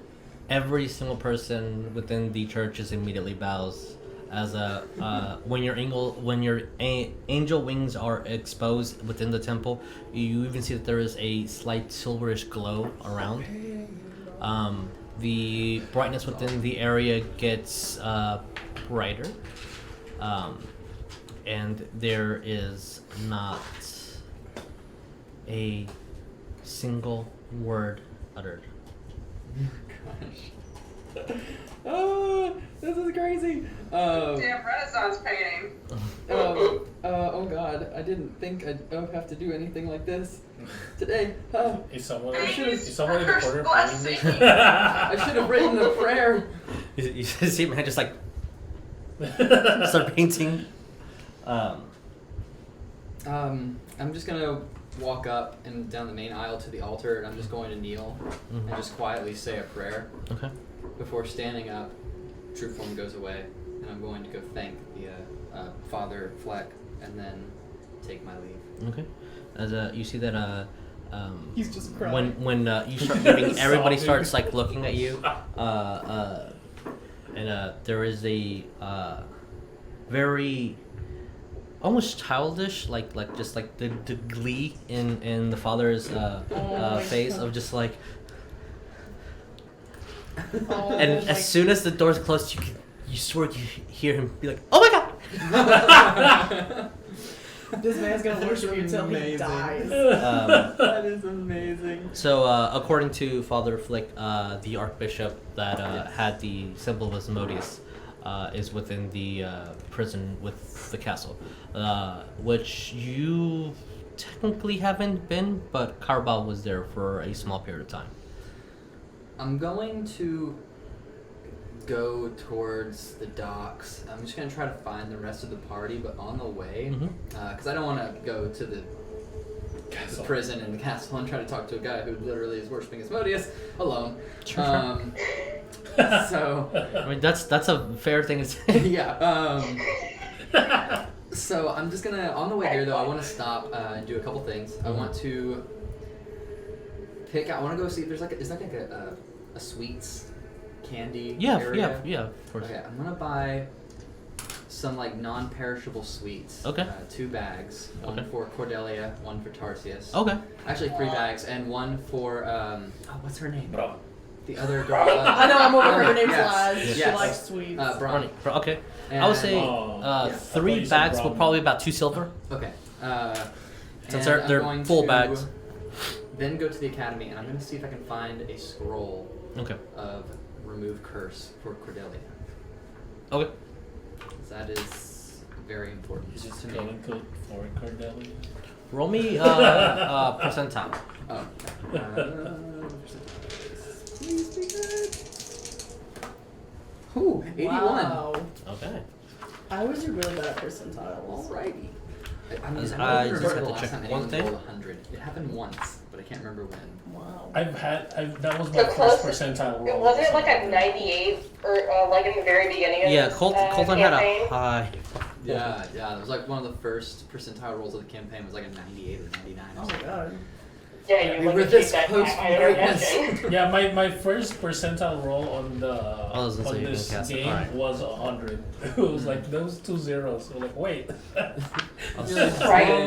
every single person within the church is immediately bows. As when your angel wings are exposed within the temple, you even see that there is a slight silverish glow around. The brightness within the area gets brighter, and there is not a single word uttered. Gosh. Oh, this is crazy. Damn Renaissance painting. Oh God, I didn't think I'd have to do anything like this today. Is someone Please, in the corner blessing. painting this? I should have written a prayer. You see man just like start painting. I'm just gonna walk up and down the main aisle to the altar, and I'm just going to kneel and just quietly say a prayer. Okay. Before standing up, true form goes away, and I'm going to go thank the Father Fleck, and then take my leave. Okay. As you see that He's just crying. when you start leaving, everybody starts like looking at you, and there is a very almost childish, like just like the glee in the father's face of just like. And as soon as the door's closed, you swear you hear him be like, "Oh my god!" This man's gonna worship you until he Amazing. dies. That is amazing. So, according to Father Flick, the Archbishop that had the symbol of Asmodeus is within the prison with the castle, which you technically haven't been, but Carbal was there for a small period of time. I'm going to go towards the docks. I'm just gonna try to find the rest of the party, but on the way, because I don't want to go to the prison and the castle and try to talk to a guy who literally is worshiping Asmodeus alone. Sure. So I mean, that's a fair thing to say. yeah. So I'm just gonna, on the way here though, I want to stop and do a couple things. I want to I want to go see if there's like a sweets candy area. Yeah, of course. Okay, I'm gonna buy some like non-perishable sweets. Okay. 2 bags. One Okay. for Cordelia, one for Tarsius. Okay. Actually 3 bags, and one for what's her name? Bro. The other girl. I know, I'm over her name's yes. Laz. Yes. She likes sweets. Bronny. Okay. And, I would say yeah. 3 bags will probably about 2 silver. Okay. Since and they're I'm going full to bags. Then go to the academy, and I'm going to see if I can find a scroll Okay. of remove curse for Cordelia. Okay. That is very important Is to this me. going to for Cordelia? Roll me percentile. Oh. Please be good. Ooh, 81. Wow. Okay. I always do really bad at percentiles. Alrighty. I mean, As I I don't just remember have the to last check time one anyone thing. rolled 100. It happened once, but I can't remember when. Wow. That was my The first closest- percentile roll. Was it like a 98 or like in the very beginning of Yeah, this, Coleton had a campaign? high. Yeah, it was like one of the first percentile rolls of the campaign was like a 98 or 99 or Oh my something. god. Yeah, We you were wouldn't this keep that close to high greatness. intervention. Yeah, my first percentile roll on the was gonna say on you this didn't cast it. game Alright. was 100. It was like those 2 zeros. So like, wait. Right.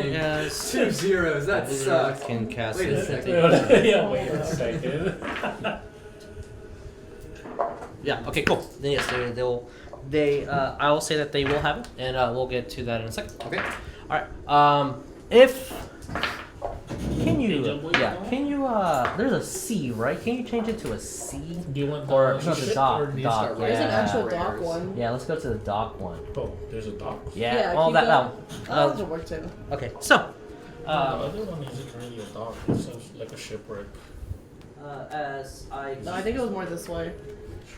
Yes. 2 zeros, that sucks. Can cast Wait a it. second. Yeah, wait a second. Yeah. Okay. Cool. Then yes, I will say that they will have it, and we'll get to that in a second. Okay. All right. Can you there's a C, right? Can you change it to a C? Do you want Or the not the ship dock, or do you dock, start There's an Yeah. actual Raiders. dock one. Yeah, let's go to the dock one. Oh, there's a dock. Yeah. Yeah, All keep that. going. Oh, That would work too. okay. So, The other one isn't really a dock. It sounds like a shipwreck. as I No, I think it was more this way.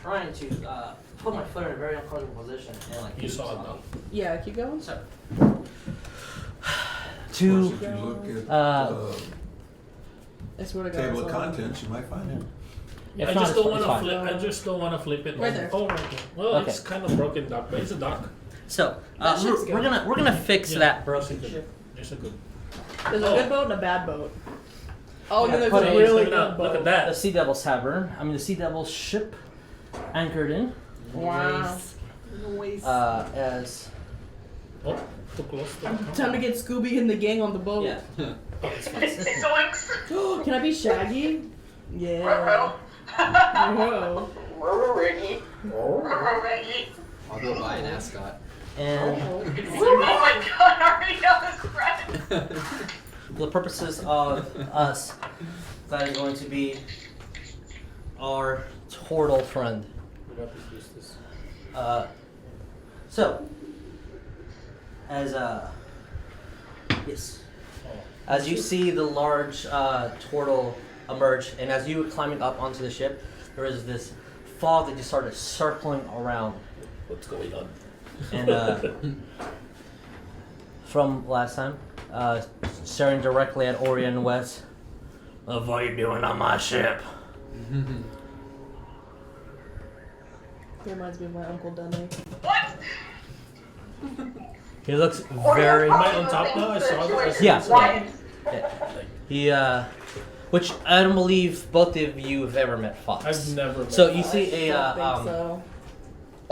trying to put my foot in a very uncomfortable position and like You saw a dock. Yeah, keep going. So, If you look at I swear to God. table it's of all- contents, you might find it. If I not, just it's don't fine, want to it's flip. I just don't want to flip it. Right there. Oh, right there. Well, Okay. it's kind of broken dock, but it's a dock. so That ship's we're good. gonna fix Yeah, that It's a broken good. ship. It's a good. There's a Oh. good boat and a bad boat. Oh, Yeah, no, there's put a it- really look good at boat. The that. Sea Devil's Tavern. I mean the Sea Devil's ship anchored in. Wow. As Oh, too close to the Time to get Scooby and the gang on the boat. yeah. Zoinks. Can I be Shaggy? Yeah. Ruh-roh. Whoa. Riggy. Ruh-roh. I'll go buy an ascot. And Oh my god, Ariell is friend. for the purposes of us, that is going to be our turtle friend. We have to use this. So, as yes, as you see the large turtle emerge, and as you were climbing up onto the ship, there is this fog that just started circling around, What's going on? and from last time, staring directly at Oria and Wes. What are you doing on my ship? It reminds me of my Uncle Denny. What? He looks very. Am I on top now? I saw this. Yeah. What? He which I don't believe both of you have ever met Fox. I've never met So you Fox. see I think so.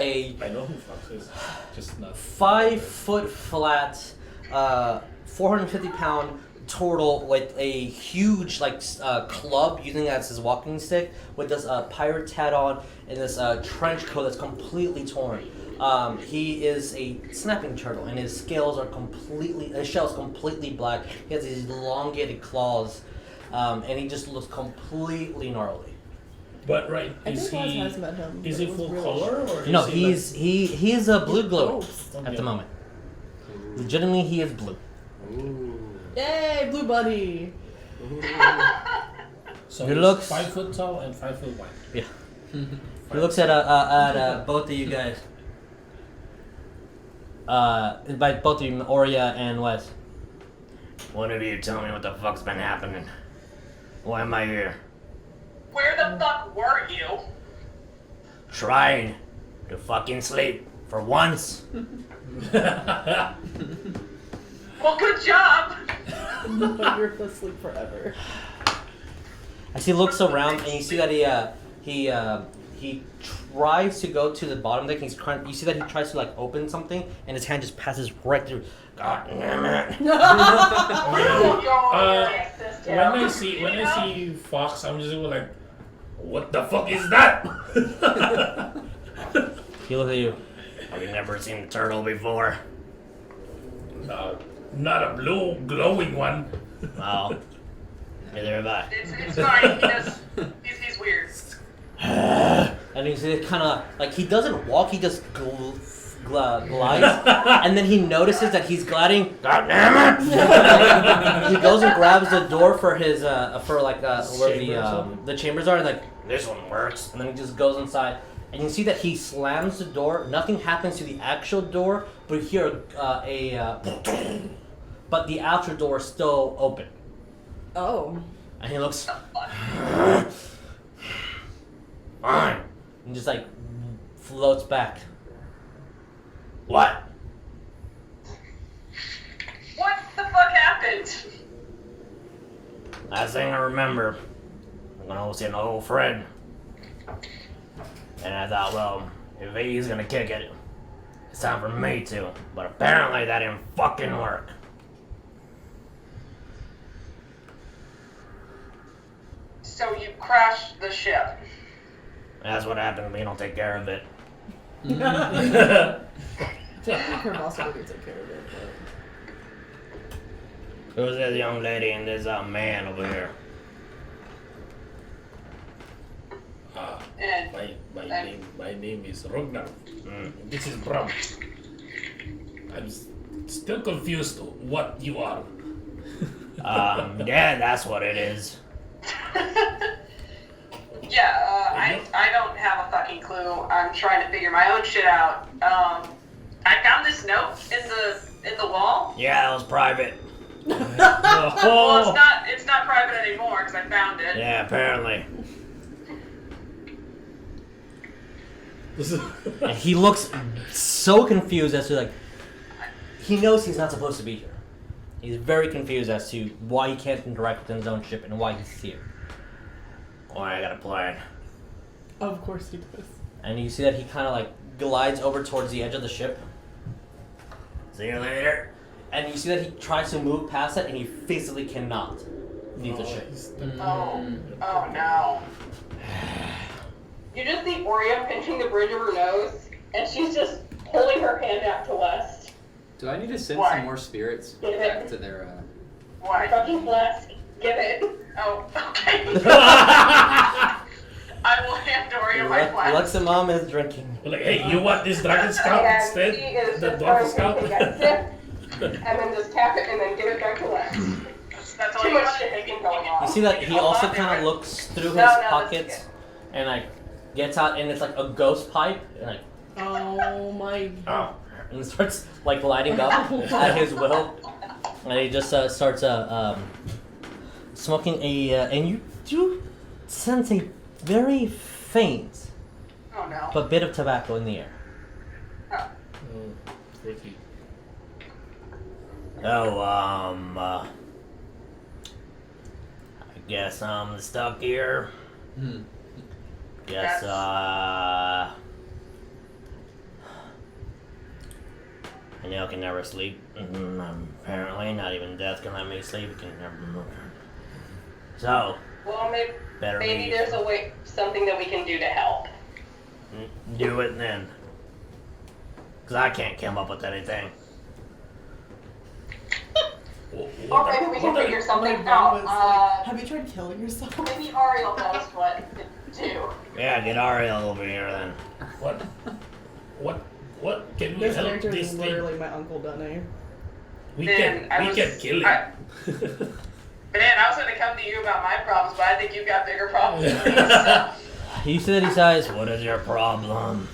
a I know who Fox is. Just not. 5 foot flat, 450-pound turtle with a huge club using that as his walking stick with this pirate hat on and this trench coat that's completely torn. He is a snapping turtle, and his shell's completely black. He has these elongated claws, and he just looks completely gnarly. But right, I is think he Wes has met him. is but he it was full really color or short. No, is he is a blue glowing Ghost. at the moment. Legitimately, he is blue. Ooh. Yay, blue buddy! Ooh. So He he's looks- 5 foot tall and 5 foot wide. Yeah. He looks at both of you guys. By both of you, Oria and Wes. One of you tell me what the fuck's been happening. Why am I here? Where the fuck were you? Trying to fucking sleep for once. Well, good job. You're asleep forever. As he looks around and you see that he tries to go to the bottom deck. You see that he tries to like open something and his hand just passes right through. God damn it! When I see Fox, I'm just like, what the fuck is that? He looks at you. Have you never seen a turtle before? Not a blue glowing one. Well, neither have I. It's fine. He's weird. And you see it kind of like he doesn't walk, he just glides, and then he notices that he's gliding. God damn it! He goes and grabs the door for his where the chambers are, and like this one works. And then he just goes inside, and you see that he slams the door. Nothing happens to the actual door, but you hear but the outer door is still open. Oh. And he looks fine, and just like floats back. What? What the fuck happened? Last thing I remember, I'm gonna see an old friend. And I thought, well, if he's gonna kick it, it's time for me to. But apparently that didn't fucking work. So you crashed the ship. That's what happened when you don't take care of it. Her boss already took care of it, Who's this young lady and this man over here? And My name is Rognarv. Mm. This is Bram. I'm still confused what you are. Yeah, that's what it is. yeah, I don't have a fucking clue. I'm trying to figure my own shit out. I found this note in the wall. Yeah, that was private. Well, it's not private anymore because I found it. Yeah, apparently. And he looks so confused as to like, he knows he's not supposed to be here. He's very confused as to why he can't interact with his own ship and why he's here. Oh, I got a plan. Of course he does. And you see that he kind of like glides over towards the edge of the ship. See you later. And you see that he tries to move past it and he physically cannot leave the ship. Oh no. You just see Oria pinching the bridge of her nose, and she's just holding her hand out to West. Do I need to send Why? some more spirits Give back it. to their? Why? Fucking blessed. Give it. Oh, okay. I will hand Oria my flask. Luxemom is drinking. Like, hey, you want this dragon scout And instead? she is The just dwarf going scout? to take a sip, and then just tap it, and then give it back to West. That's all Too you much want. shaking going on. You see that he also kind of looks through his that's pockets good. and like gets out and it's like a ghost pipe and like Oh my god. and it starts like lighting up at his will, and he just starts smoking and you do sense a very faint Oh no. but bit of tobacco in the air. Freaky. Oh, I guess I'm stuck here. Guess, That's- I know I can never sleep. Apparently, not even death can let me sleep. It can never. So, Well, better maybe leave. there's a way, something that we can do to help. Do it then. Because I can't come up with anything. Or maybe we can figure something out. Have you tried killing yourself? Maybe Ariell knows what to do. Yeah, get Ariell over here then. What? Can we This help character this is thing? literally my Uncle Dunny. We Man, can kill it. Man, I was gonna come to you about my problems, but I think you've got bigger problems than me, so. He said, what is your problem?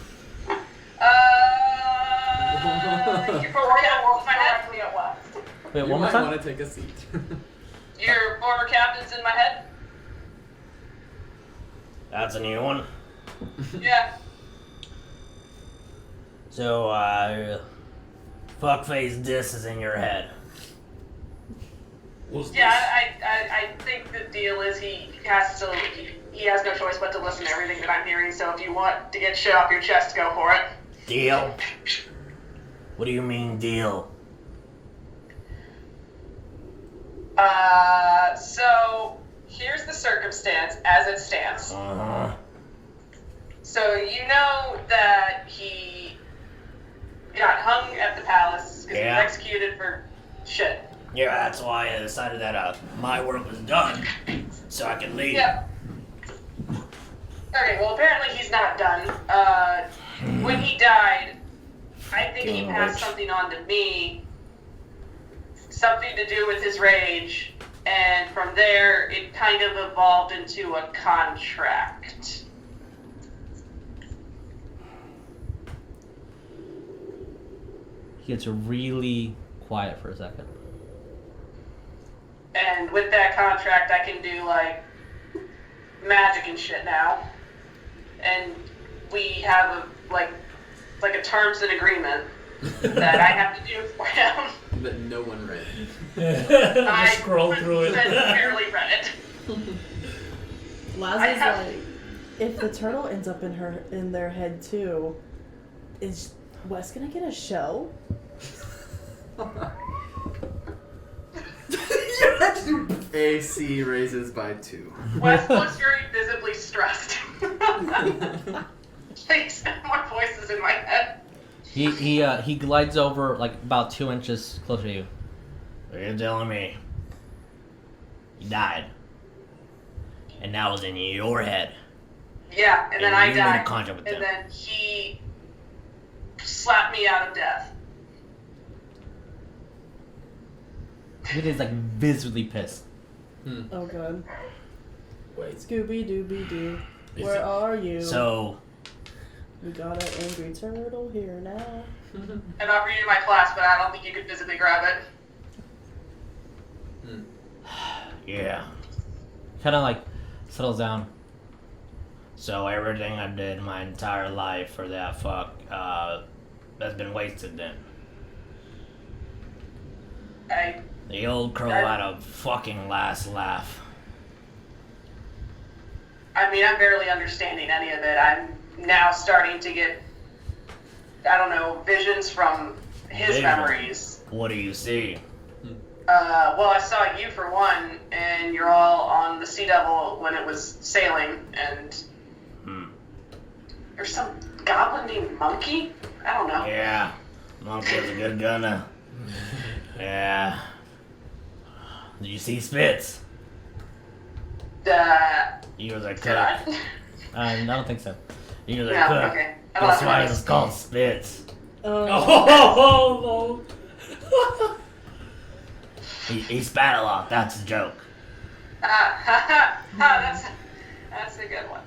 Your former captain's in my head. Directly at West. Wait, You one more might time? want to take a seat. Your former captain's in my head. That's a new one. Yeah. So, fuckface diss is in your head. Who's Yeah, this? I think the deal is he has no choice but to listen to everything that I'm hearing. So if you want to get shit off your chest, go for it. Deal? What do you mean, deal? So here's the circumstance as it stands. Uh-huh. So you know that he got hung at the palace because Yeah. he was executed for shit. Yeah, that's why I decided that my work was done, so I could leave. Yep. Okay, well apparently he's not done. When he died, I think he passed something on to me, something to do with his rage, and from there it kind of evolved into a contract. He gets really quiet for a second. And with that contract, I can do like magic and shit now. And we have a terms and agreement that I have to do for him. That no one read. Just scroll through it. barely read it. Laz I is have- like, if the turtle ends up in their head too, is Wes gonna get a show? AC raises by 2. Wes looks very visibly stressed. Please, more voices in my head. He glides over like about 2 inches closer to you. You're telling me he died, and that was in your head. Yeah, and then And I you made a died. contract with And them. then he slapped me out of death. He is like visibly pissed. Oh god. Wait. Scooby Dooby Doo, Is where it- are you? So We got an angry turtle here now. I'd offer you my class, but I don't think you could physically grab it. yeah, kind of like settles down. So everything I did my entire life for that fuck has been wasted then. The old crow had a fucking last laugh. I mean, I'm barely understanding any of it. I'm now starting to get, I don't know, visions from his Vision? memories. What do you see? Well, I saw you for one, and you're all on the Sea Devil when it was sailing, and there's some goblin named Monkey? I don't know. Yeah, Monk was a good gunner. Yeah. Did you see Spitz? He was a Did cook. I? I don't think so. He was a No, cook. okay. I don't That's have why to he was called Spitz. Oh, He spat a lot. That's the joke. That's a good one.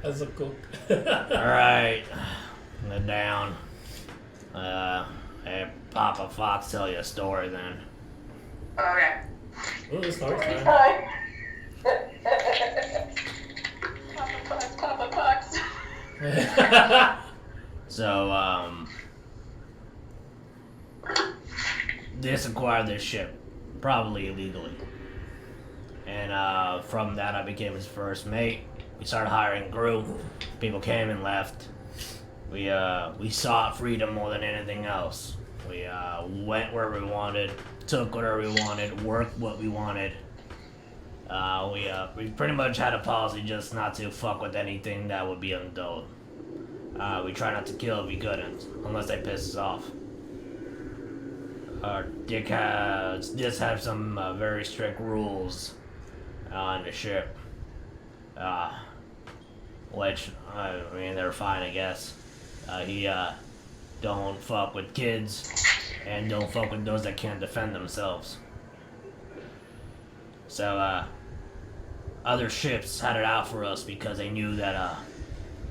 As a cook. Alright. Let down. Hey, Papa Fox tell you a story then. Okay. Oh, it's hard, man. Hi. Papa Fox. So, acquired this ship. Probably illegally. And, from that I became his first mate. We started hiring crew. People came and left. We sought freedom more than anything else. We, went where we wanted, took whatever we wanted, worked what we wanted. We pretty much had a policy just not to fuck with anything that would be an adult. We try not to kill if we couldn't, unless they piss us off. Dick does have some very strict rules on the ship. Which, I mean, they're fine, I guess. He don't fuck with kids, and don't fuck with those that can't defend themselves. So, other ships had it out for us because they knew that,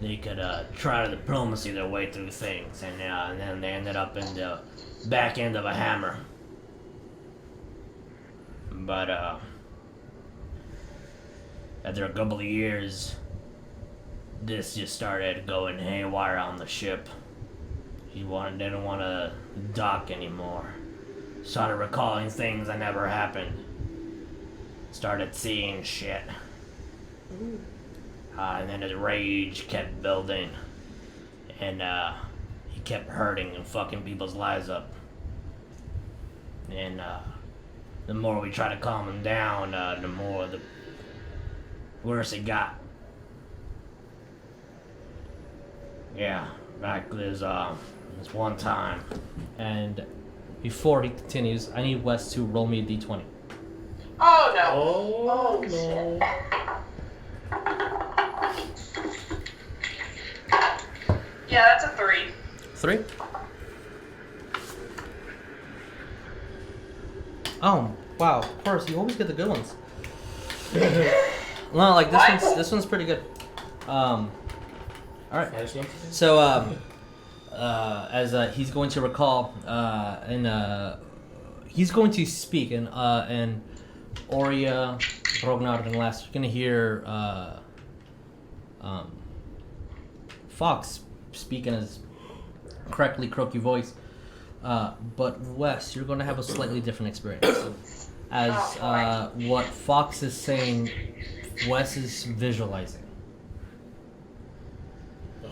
they could, try to diplomacy their way through things, and then they ended up in the back end of a hammer. But, after a couple of years, this just started going haywire on the ship. Didn't want to dock anymore. Started recalling things that never happened. Started seeing shit. And then his rage kept building. And he kept hurting and fucking people's lives up. And the more we tried to calm him down, the worse it got. Yeah, back there's one time. And before he continues, I need Wes to roll me a d20. Oh no. Oh, no. Shit. Yeah, that's a 3. 3? Oh, wow, of course, you always get the good ones. No, like this one's pretty good. Alright. So, as he's going to recall, he's going to speak, and Oria, Rognarv, and last, you're gonna hear Fox speak in his correctly croaky voice. But Wes, you're gonna have a slightly different experience. As what Fox is saying, Wes is visualizing.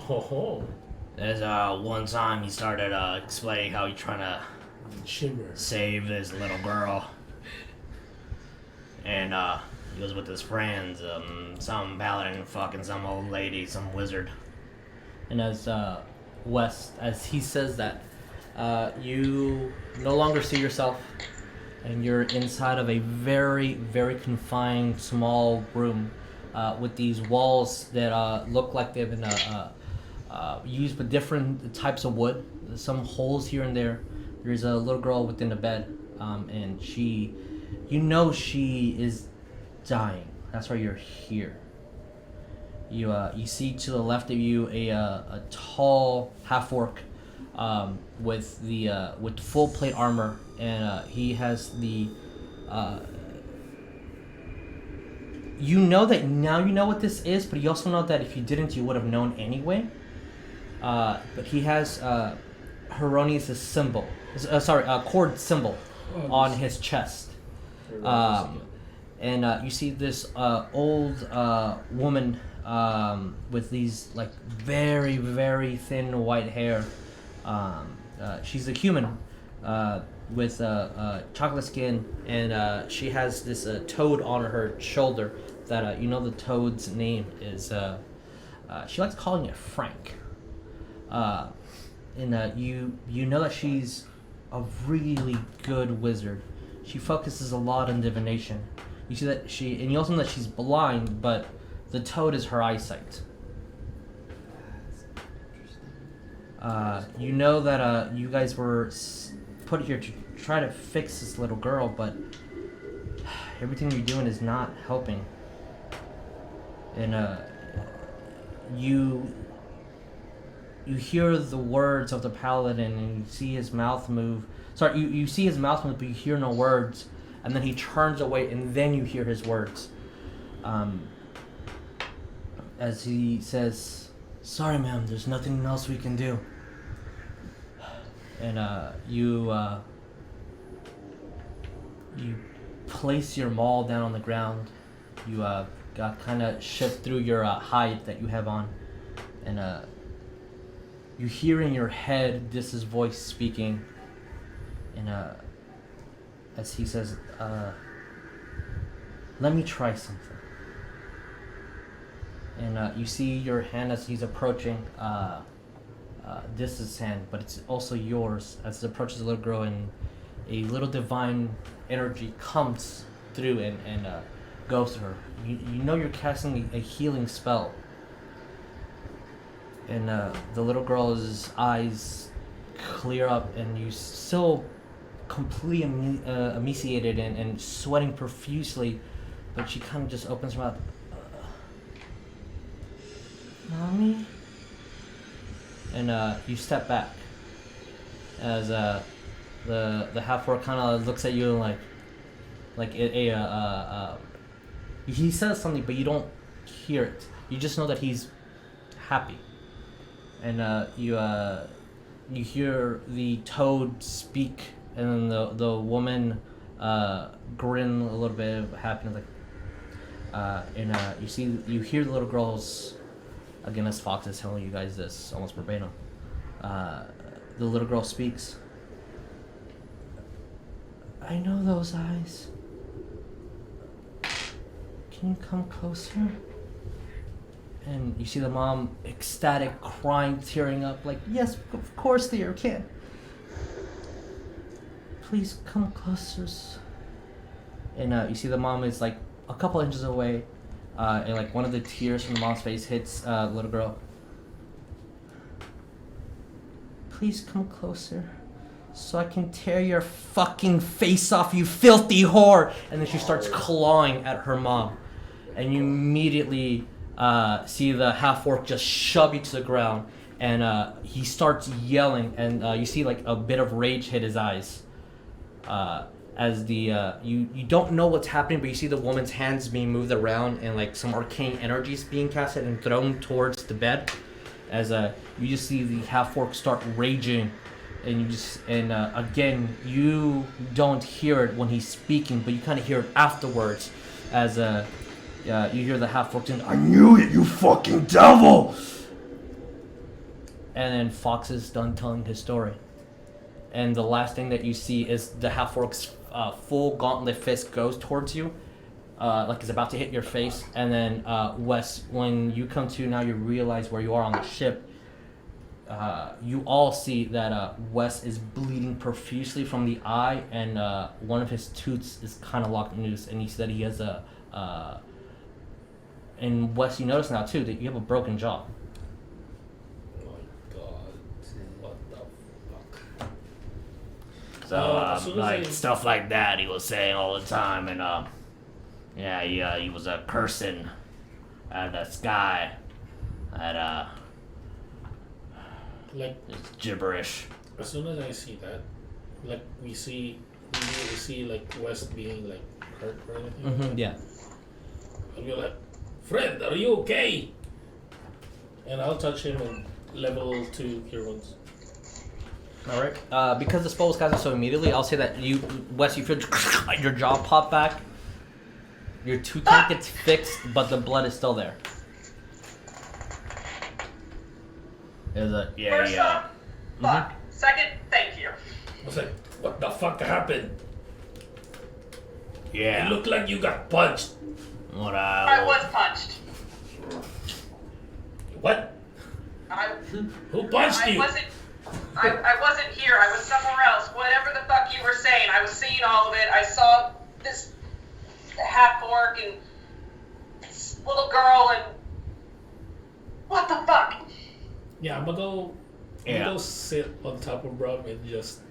Oh. There's one time he started explaining how he's trying to Shimmer. save this little girl. And he was with his friends, some paladin fucking some old lady, some wizard. And as Wes, as he says that, you no longer see yourself, and you're inside of a very, very confined, small room with these walls that look like they've been used with different types of wood. There's some holes here and there. There's a little girl within the bed, and she is dying. That's why you're here. You see to the left of you a tall half orc with full plate armor, and he has the you know that now you know what this is, but you also know that if you didn't, you would have known anyway. But he has Heronius' symbol, cord symbol on his chest. And you see this old woman with these like very, very thin white hair. She's a human with chocolate skin, and she has this toad on her shoulder that you know the toad's name is she likes calling it Frank. And you know that she's a really good wizard. She focuses a lot on divination. You see that and you also know that she's blind, but the toad is her eyesight. You know that you guys were put here to try to fix this little girl, but everything you're doing is not helping. And you hear the words of the paladin, and you see his mouth move. Sorry, you see his mouth move, but you hear no words. And then he turns away, and then you hear his words. As he says, "Sorry, ma'am, there's nothing else we can do." And you place your maul down on the ground. You got kind of shift through your hide that you have on, and you hear in your head this voice speaking, and as he says, "Let me try something." And you see your hand as he's approaching. this is his hand, but it's also yours as it approaches the little girl, and a little divine energy comes through and goes to her. You know you're casting a healing spell. And the little girl's eyes clear up, and you still completely emaciated and sweating profusely, but she kind of just opens her mouth. Mommy? And you step back as the half-orc kind of looks at you like he says something, but you don't hear it. You just know that he's happy. And you hear the toad speak, and then the woman grin a little bit of happiness, you hear the little girls, again as Fox is telling you guys this almost verbatim. The little girl speaks. I know those eyes. Can you come closer? And you see the mom ecstatic, crying, tearing up, like, yes, of course, dear, can. Please come closer. And you see the mom is like a couple inches away, and like one of the tears from the mom's face hits the little girl. Please come closer, so I can tear your fucking face off, you filthy whore! And then she starts clawing at her mom, and you immediately see the half-orc just shove you to the ground, and he starts yelling, and you see like a bit of rage hit his eyes. As the you don't know what's happening, but you see the woman's hands being moved around, and like some arcane energies being casted and thrown towards the bed. As you just see the half-orc start raging, and again you don't hear it when he's speaking, but you kind of hear it afterwards, as you hear the half-orc saying, "I knew it, you fucking devil!" And then Fox is done telling his story. And the last thing that you see is the half-orc's full gauntlet fist goes towards you, like it's about to hit your face. And then Wes, when you come to now, you realize where you are on the ship. You all see that Wes is bleeding profusely from the eye, and one of his tooths is kind of locked loose, and he said he has a... And Wes, you notice now too that you have a broken jaw. So, like, stuff like that he was saying all the time, and, he was cursing at the sky, at, like, it's gibberish. As soon as I see that, like, we see, like, West being, like, hurt or anything. Mm-hmm, like that. yeah. I'll be like, friend, are you okay? And I'll touch him and level 2 cure wounds. All right. Because the spell was casted so immediately, I'll say that Wes, you feel your jaw pop back. Your tooth gets fixed, but the blood is still there. Is it? Yeah, First yeah. off, fuck. Second, thank you. I was like, what the fuck happened? Yeah. It looked like you got punched. What I was punched. What? Who punched you? I wasn't here. I was somewhere else. Whatever the fuck you were saying, I was seeing all of it. I saw this half-orc and this little girl and... What the fuck? Yeah, I'm gonna go sit on top of Brom and just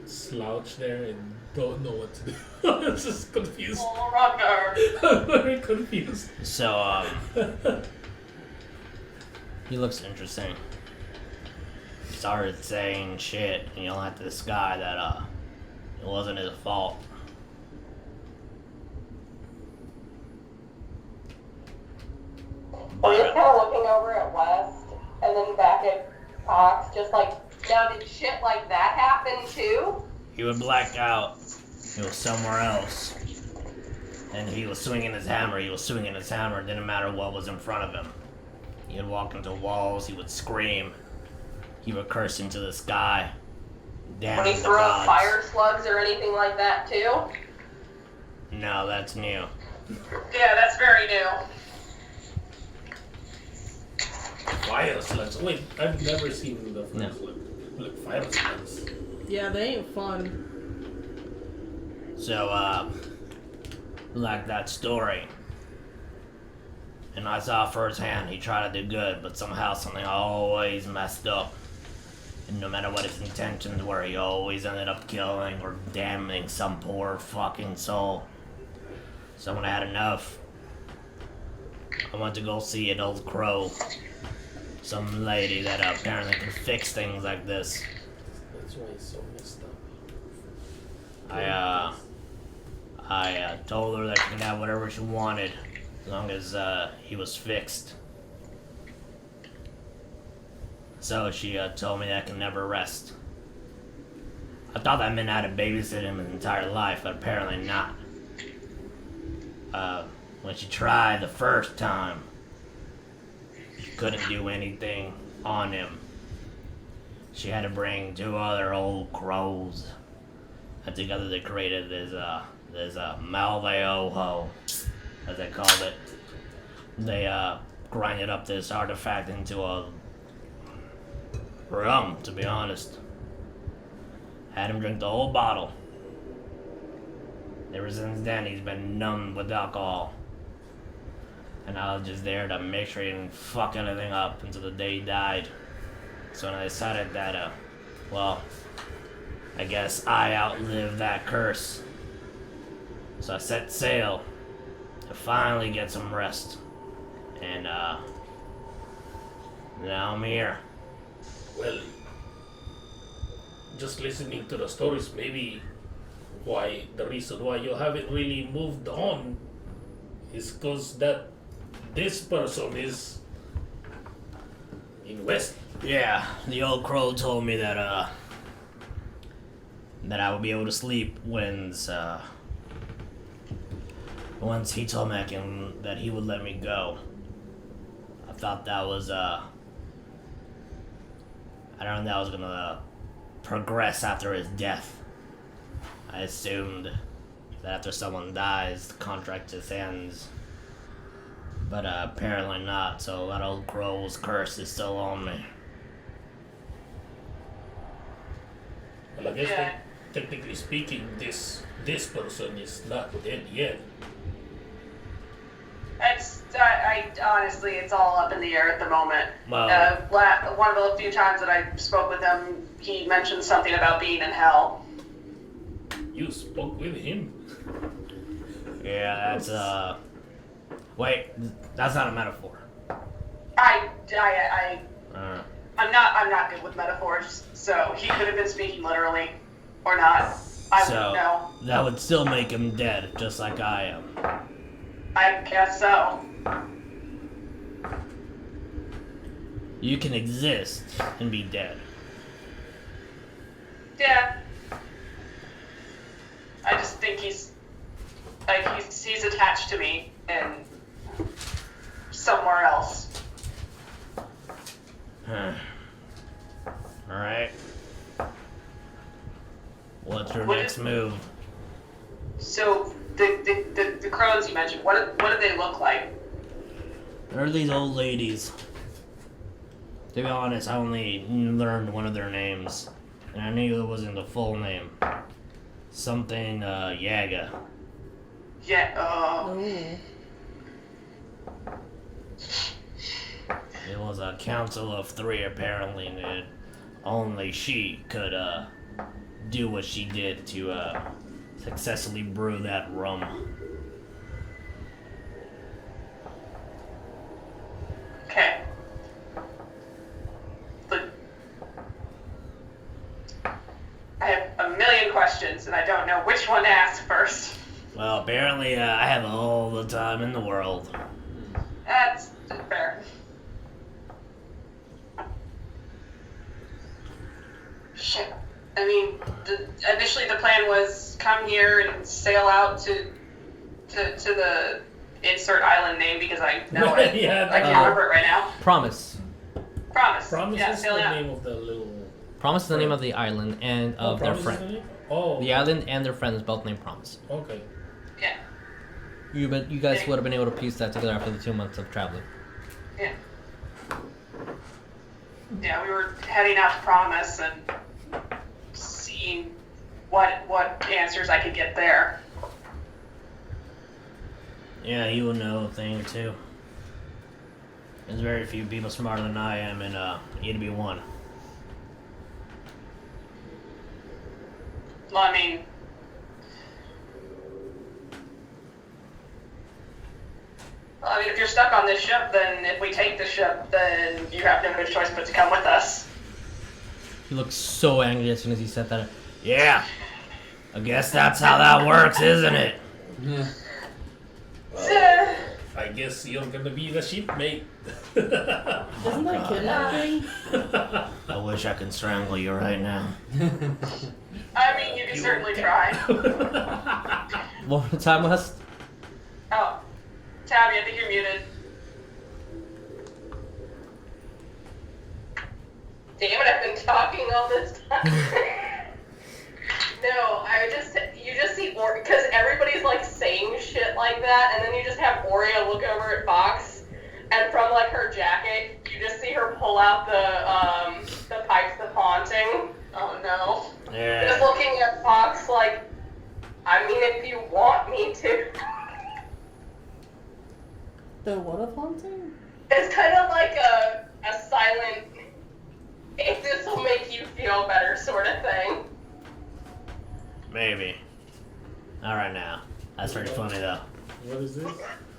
slouch there and don't know what to do. I'm just confused. Oh, Rognarv. I'm very confused. So, he looks interesting. Started saying shit, and you at this guy that, it wasn't his fault. I'm just kind of looking over at West and then back at Fox, just like, now did shit like that happen too? He would black out. He was somewhere else. And he was swinging his hammer. It didn't matter what was in front of him. He would walk into walls. He would scream. He would curse into the sky. Would he throw fire slugs or anything like that too? No, that's new. Yeah, that's very new. Fire slugs. Wait, I've never seen the first like fire slugs. Yeah, they ain't fun. So, like that story. And I saw firsthand he tried to do good, but somehow something always messed up. And no matter what his intentions were, he always ended up killing or damning some poor fucking soul. So when I had enough, I went to go see an old crow. Some lady that apparently could fix things like this. That's why it's so messed up. I told her that she could have whatever she wanted, as long as he was fixed. So she told me that I can never rest. I thought that meant I had to babysit him his entire life, but apparently not. When she tried the first time, she couldn't do anything on him. She had to bring 2 other old crows, and together they created this Malveoho, as they called it. They grinded up this artifact into a rum, to be honest. Had him drink the whole bottle. Ever since then, he's been numbed with alcohol. And I was just there to make sure he didn't fuck anything up until the day he died. So when I decided that, well, I guess I outlived that curse. So I set sail to finally get some rest. And, now I'm here. Well, just listening to the stories, maybe the reason why you haven't really moved on is because that this person is in West. Yeah, the old crow told me that that I would be able to sleep once he told me that he would let me go. I thought that was I don't know if that was gonna progress after his death. I assumed that after someone dies, the contract just ends. But apparently not, so that old crow's curse is still on me. Well, I guess technically speaking, this person is not dead yet. I honestly, it's all up in the air at the moment. Well, one of the few times that I spoke with him, he mentioned something about being in hell. You spoke with him? yeah, that's wait, that's not a metaphor. I'm not good with metaphors, so he could have been speaking literally, or not. I wouldn't know. That would still make him dead, just like I am. I guess so. You can exist and be dead. Yeah. I just think he's attached to me and somewhere else. Alright. What's your next move? So the crows you mentioned, what do they look like? They're these old ladies. To be honest, I only learned one of their names. And I knew it wasn't the full name. Something, Yaga. Yeah, It was a council of 3 apparently, and only she could, do what she did to, successfully brew that rum. okay. But I have a million questions, and I don't know which one to ask first. Well, apparently, I have all the time in the world. That's fair. Shit. I mean, initially the plan was come here and sail out to the insert island name because I know it. Yeah, I can't remember it right now. Promise. Promise. Promise Yeah, is the sailing out. name of the little... Promise is the name of the island and of their Promise is the friend. name? Oh. The island and their friend is both named Promise. Okay. Yeah. You guys would have been able to piece that together after the 2 months of traveling. Yeah. Yeah, we were heading out to Promise and seeing what answers I could get there. Yeah, you will know a thing or two. There's very few people smarter than I am, and you to be one. Well, I mean, if you're stuck on this ship, then if we take the ship, then you have no good choice but to come with us. He looks so angry as soon as he said that. Yeah. I guess that's how that works, isn't it? Yeah. Well, I guess you're gonna be the shipmate. Isn't that kidnapping? I wish I could strangle you right now. I mean, you can certainly try. One more time, West. Oh, Tabby, I think you're muted. Damn it, I've been talking all this time. No, you just see Oria, because everybody's like saying shit like that, and then you just have Oria look over at Fox, and from like her jacket, you just see her pull out the pipes of haunting. Oh no. Yeah. Just looking at Fox like, I mean, if you want me to. The what of haunting? It's kind of like a silent, if this will make you feel better sort of thing. Maybe. Not right now. That's pretty funny though. What is this?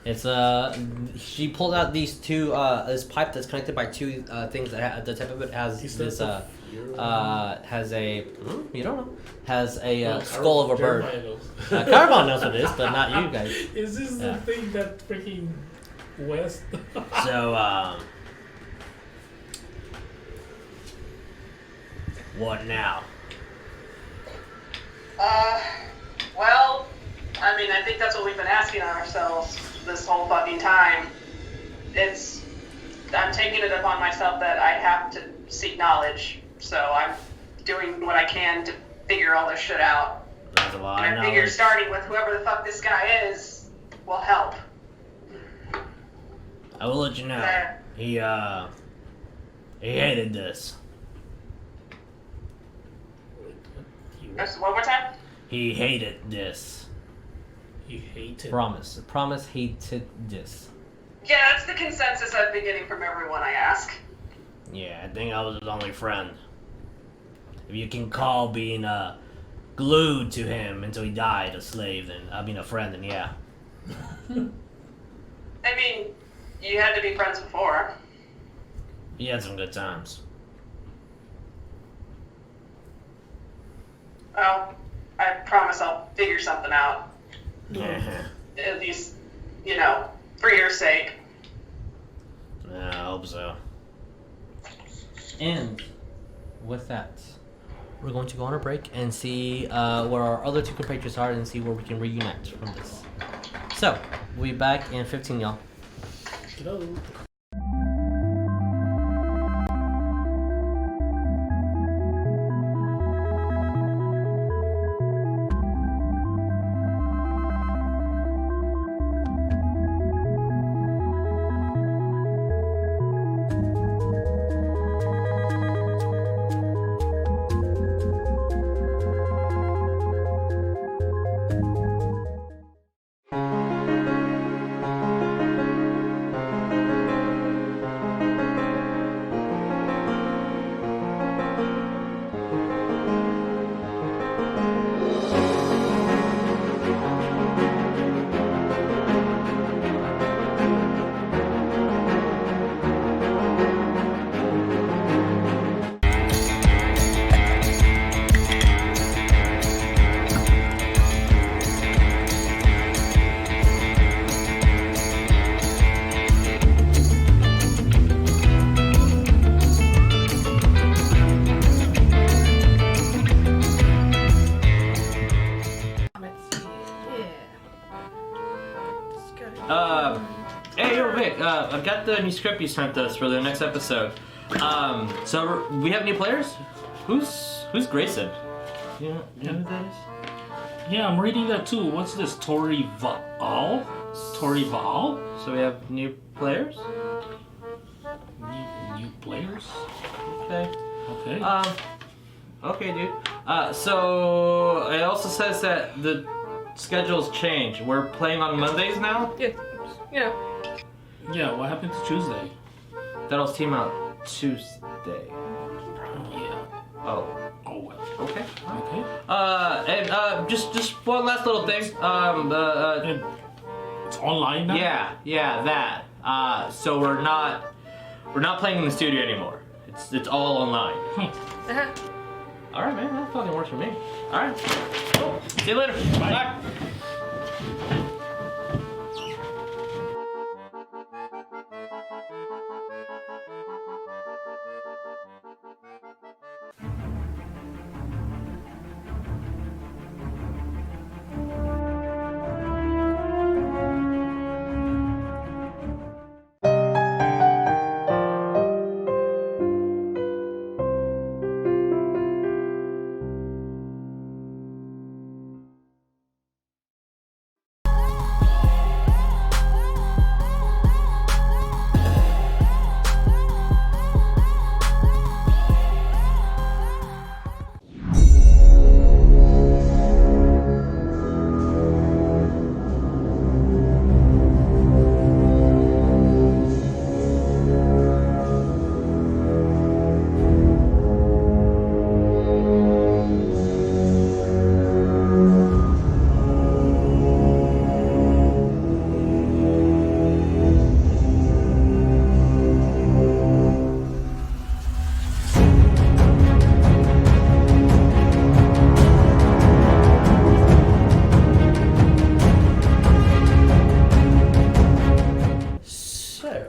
It's she pulled out these two this pipe that's connected by two things that the tip of it has this has a you don't know has a skull of a bird. Caravan knows what it is, but not you guys. Is this the thing that freaking West? So what now? Well, I mean, I think that's what we've been asking ourselves this whole fucking time. I'm taking it upon myself that I have to seek knowledge, so I'm doing what I can to figure all this shit out. That's a lot And of I figure knowledge. starting with whoever the fuck this guy is will help. I will let you know. He hated this. One more time? He hated this. He hated. Promise hated this. Yeah, that's the consensus I've been getting from everyone I ask. Yeah, I think I was his only friend. If you can call being glued to him until he died a slave, then a friend, then yeah. I mean, you had to be friends before. He had some good times. Well, I promise I'll figure something out. Yeah. At least, for your sake. I hope so. And with that, we're going to go on a break and see where our other two compatriots are and see where we can reunite from this. So, we'll be back in 15, y'all. Hello. Hey, real quick, I've got the new script you sent us for the next episode. So we have new players. Who's Grayson? You know who that is? Yeah, I'm reading that too. What's this? Tori Vaal? So we have new players. New players? Okay. Okay. Okay, dude. So it also says that the schedule's changed. We're playing on Mondays now. Yeah. You know. Yeah, what happened to Tuesday? That'll team out Tuesday. Yeah. Oh. Oh, well. Okay. Okay. And just one last little thing. It's online now? Yeah, that. So we're not playing in the studio anymore. It's all online. Uh-huh. All right, man. That fucking works for me. All right. Cool. See you later. Bye.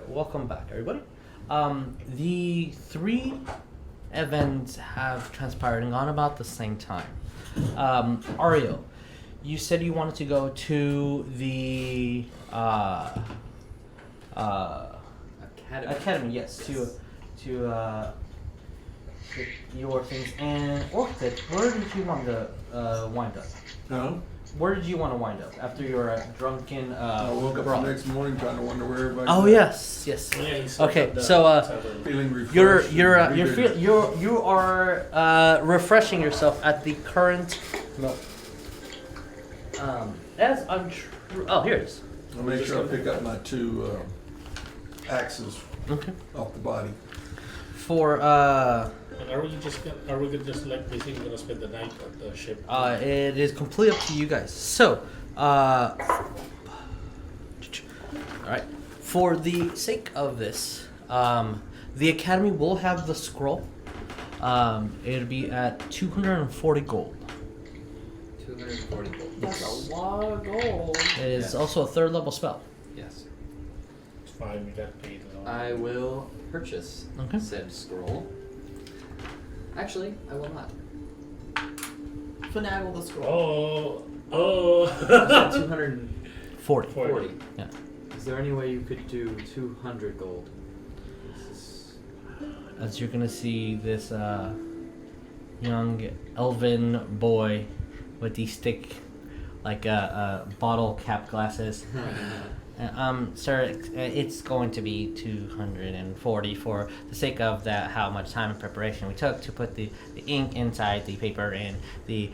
Welcome back, everybody. The three events have transpired and gone about the same time. Ariell, you said you wanted to go to the academy. Yes, to your things. And Orcdeath, where did you want to wind up? No. Where did you want to wind up after your drunken I woke up brawl? the next morning trying to wonder where everybody Oh was. yes. Yeah, he said Okay, that so Feeling refreshed. you are refreshing yourself at the current. No. As untrue. Oh, here it is. I'll make sure I pick up my two axes Okay. off the body. For And are we just like basically gonna spend the night at the ship? it is completely up to you guys. So, all right. For the sake of this, the academy will have the scroll. It'll be at 240 gold. 240 gold. That's a lot of gold. It is Yes. also a third level spell. Yes. It's fine, we got paid. I will purchase Okay. said scroll. Actually, I will not. Finagle the scroll. Oh. 240. 40. Yeah. Is there any way you could do 200 gold? This is... As you're gonna see this young elven boy with these thick, like bottle cap glasses. Sir, it's going to be 240 for the sake of that. How much time and preparation we took to put the ink inside the paper and the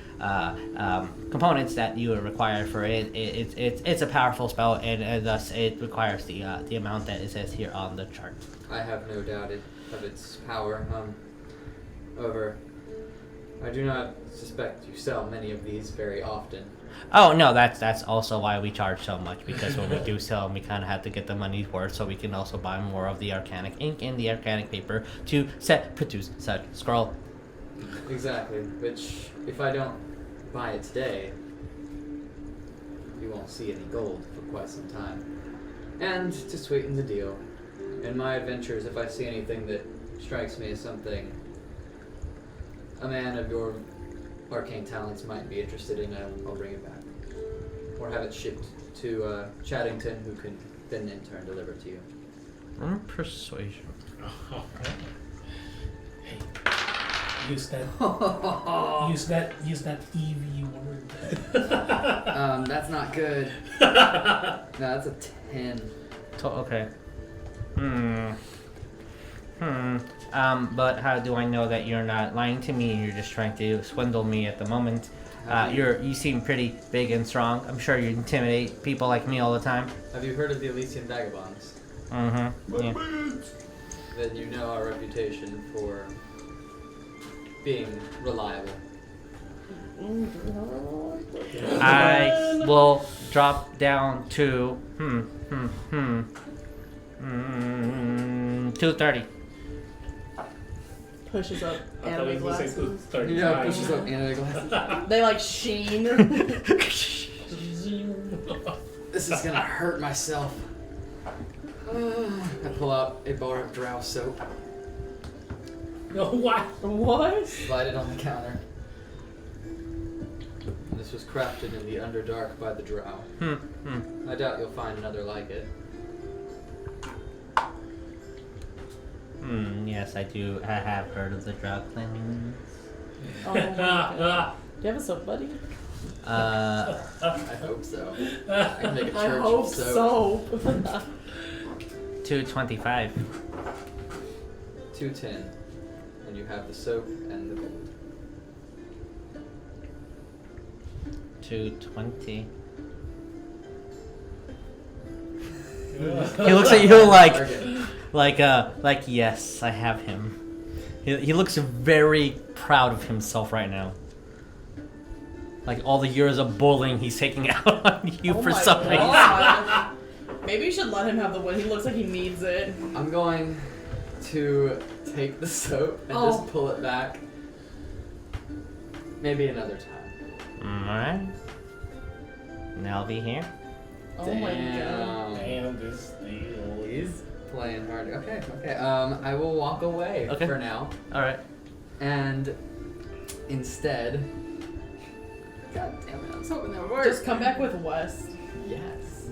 components that you would require for it. It's a powerful spell, and thus it requires the amount that it says here on the chart. I have no doubt of its power. However, I do not suspect you sell many of these very often. Oh no, that's also why we charge so much, because when we do sell them, we kind of have to get the money's worth, so we can also buy more of the arcanic ink and the arcanic paper to produce such scroll. Exactly, which, if I don't buy it today, you won't see any gold for quite some time. And to sweeten the deal, in my adventures, if I see anything that strikes me as something a man of your arcane talents might be interested in, I'll bring it back. Or have it shipped to Chaddington, who can then in turn deliver to you. Persuasion. Hey, use that EV word. That's not good. No, that's a 10. Okay. But how do I know that you're not lying to me and you're just trying to swindle me at the moment? You seem pretty big and strong. I'm sure you intimidate people like me all the time. Have you heard of the Elysian Vagabonds? Mm-hmm. Yeah. Then you know our reputation for being reliable. I will drop down to 230. Pushes up I thought anime he was gonna say glasses. 35. Yeah, pushes up anime glasses. They like sheen. This is gonna hurt myself. I pull out a bar of drow soap, No, what? What? slide it on the counter. This was crafted in the Underdark by the drow. I doubt you'll find another like it. Yes, I do. I have heard of the drought cleanliness. Oh my God. Do you have a soap buddy? I hope so. I can make a church I hope of soap. so. 225. 210. And you have the soap and the gold. 220. He looks at you like yes, I have him. He looks very proud of himself right now. Like all the years of bullying he's taking out on you Oh for my some reason. God. Maybe you should let him have the win. He looks like he needs it. I'm going to take the soap and just pull it back. Maybe another time. Alright. Now I'll be here. Oh my God. Damn, this deal is. Playing hard. Okay. I will walk away for now. Alright. And instead, God damn it! I was hoping that would work. Just come back with West. Yes.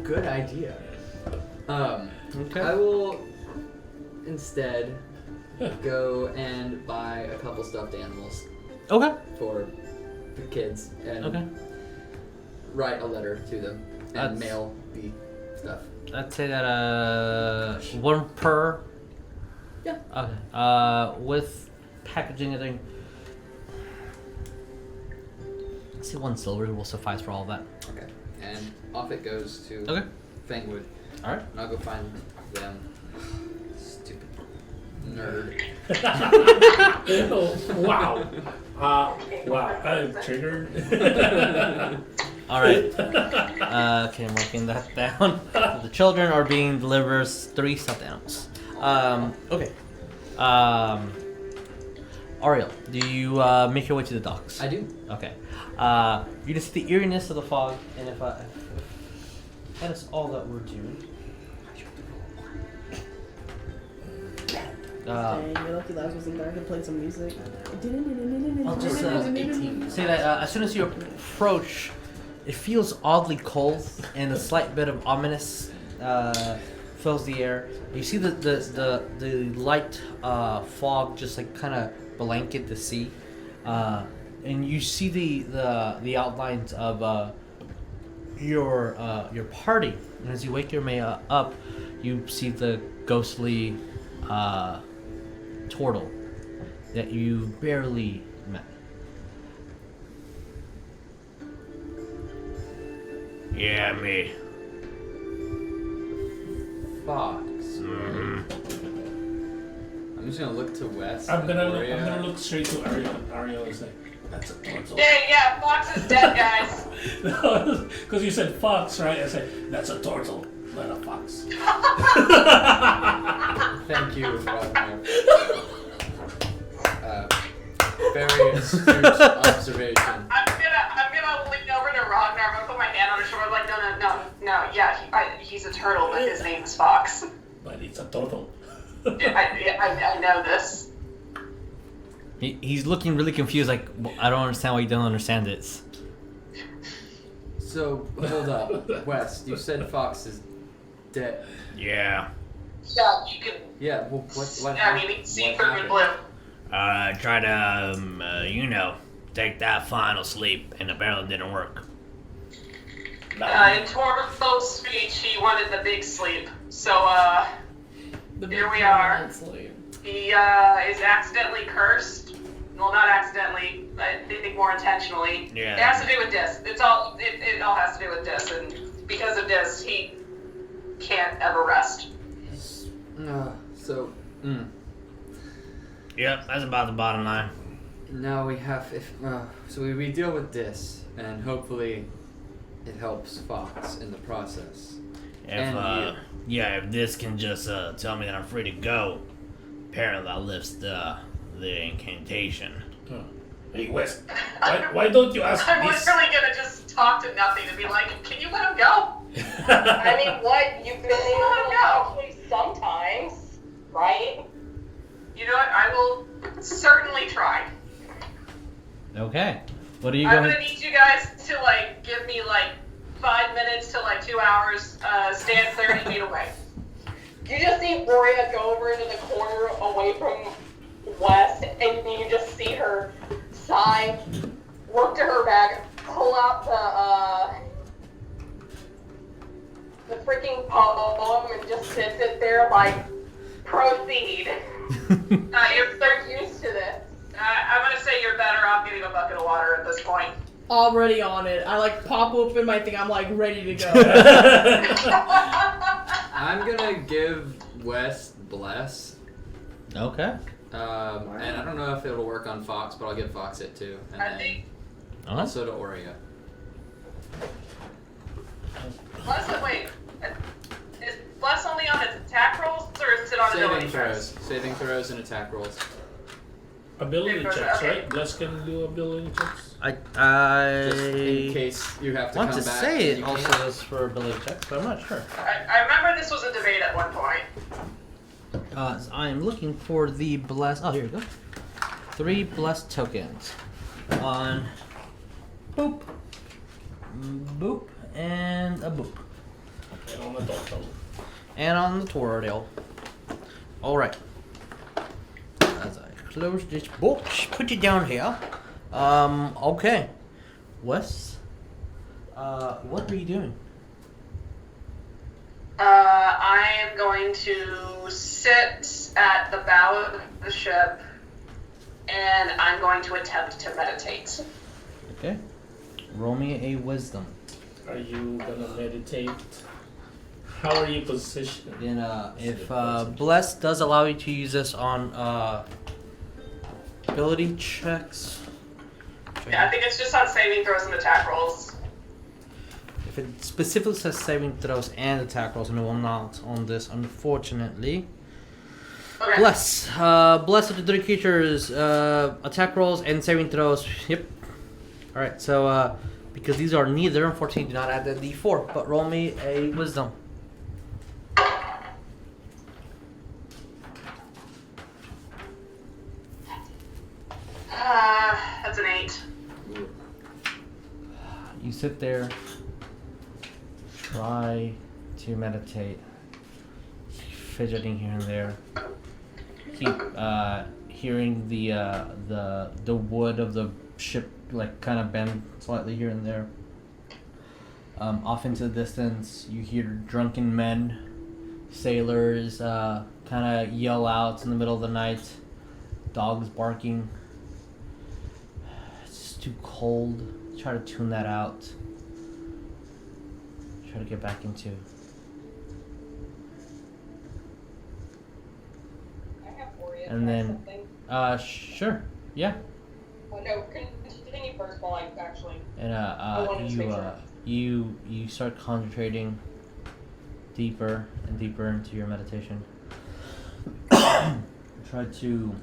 Good idea. Okay. I will instead go and buy a couple stuffed animals Okay. for the kids and Okay. write a letter to them and That's- mail the stuff. I'd say that one per. Yeah. Okay. With packaging, I think. I'd say 1 silver will suffice for all of that. Okay. And off it goes to Okay. Fangwood. All right. And I'll go find them. Stupid nerd. Oh, wow. Wow. I'm triggered. All right. Okay, I'm marking that down. The children are being delivered 3 stuffed animals. Okay. Ariell, do you make your way to the docks? I do. Okay. You can see the eeriness of the fog, and if that is all that we're doing. Dang, you're lucky Laz wasn't there. I could play some music. I'll just 18. say that as soon as you approach, it feels oddly cold, and a slight bit of ominous fills the air. You see the light fog just like kind of blanket the sea, and you see the outlines of your party. And as you wake your Maya up, you see the ghostly turtle that you barely met. Yeah, me. Fox. I'm just gonna look to West. I'm gonna Oria. look straight to Ariell. Ariell is like, that's a turtle. Yeah, Fox is dead, guys. Because you said fox, right? I said, that's a turtle, not a fox. Thank you, Rognarv. Very astute observation. I'm gonna lean over to Rognarv and put my hand on his shoulder, like, no. Yeah, he's a turtle, but his name is Fox. But it's a turtle. I know this. He's looking really confused, like, well, I don't understand why you don't understand this. So, hold up. West, you said Fox is dead. Yeah. Yeah, you can. Yeah, well, what I mean, he's seen through blue. Try to, take that final sleep, and apparently didn't work. In Torval's speech, he wanted the big sleep. So, The Here we big are. immensely. He is accidentally cursed. Well, not accidentally, but I think more intentionally. Yeah. It has to do with Dis. It all has to do with Dis, and because of Dis, he can't ever rest. Yep, that's about the bottom line. Now we have so we deal with this, and hopefully it helps Fox in the process. If this can just tell me that I'm free to go, apparently that lifts the incantation. Hey, Wes, why don't you ask I'm this? literally gonna just talk to nothing and be like, can you let him go? I mean, what? You've been able to No. actually sometimes, right? You know what? I will certainly try. Okay. What are you I'm going gonna need you guys to like give me like 5 minutes to like 2 hours. Stand 30 feet away. You just see Oria go over into the corner away from Wes, and you just see her sigh, work to her bag, pull out the freaking poem, and just sits it there like, proceed. They're used to this. I'm gonna say you're better off getting a bucket of water at this point. Already on it. I like pop open my thing. I'm like ready to go. I'm gonna give Wes Bless. Okay. And I don't know if it'll work on Fox, but I'll give Fox it too. And I then think. also to Oria. Wait. Is Bless only on its attack rolls, or is it on ability checks? Saving throws and attack rolls. Ability Okay. checks, right? Bless can do ability checks. Just in case you have to want come to back. say and it you also can't. is for ability checks, but I'm not sure. I remember this was a debate at one point. I am looking for the bless. Oh, here we go. 3 blessed tokens on boop, boop, and a boop, And on the total. and on the Torradale. All right. As I close this book, put it down here. Okay. Wes, what are you doing? I am going to sit at the bow of the ship, and I'm going to attempt to meditate. Okay. Roll me a wisdom. Are you gonna meditate? How are you positioned? Then, if bless does allow you to use this on ability checks. Yeah, I think it's just on saving throws and attack rolls. If it specifically says saving throws and attack rolls, and it will not on this, unfortunately. Okay. Bless. Bless of the 3 creatures, attack rolls and saving throws. Yep. Alright, so, because these are neither, unfortunately, do not add the d4, but roll me a wisdom. That's an 8. You sit there, try to meditate, fidgeting here and there. Keep hearing the wood of the ship like kind of bend slightly here and there. Off into the distance, you hear drunken men, sailors, kind of yell out in the middle of the night. Dogs barking. It's just too cold. Try to tune that out. Try to get back into. I have Oria And try then, something. Sure, yeah. Well, no, continue first while I actually. And wanted to make sure. you start concentrating deeper and deeper into your meditation. Try to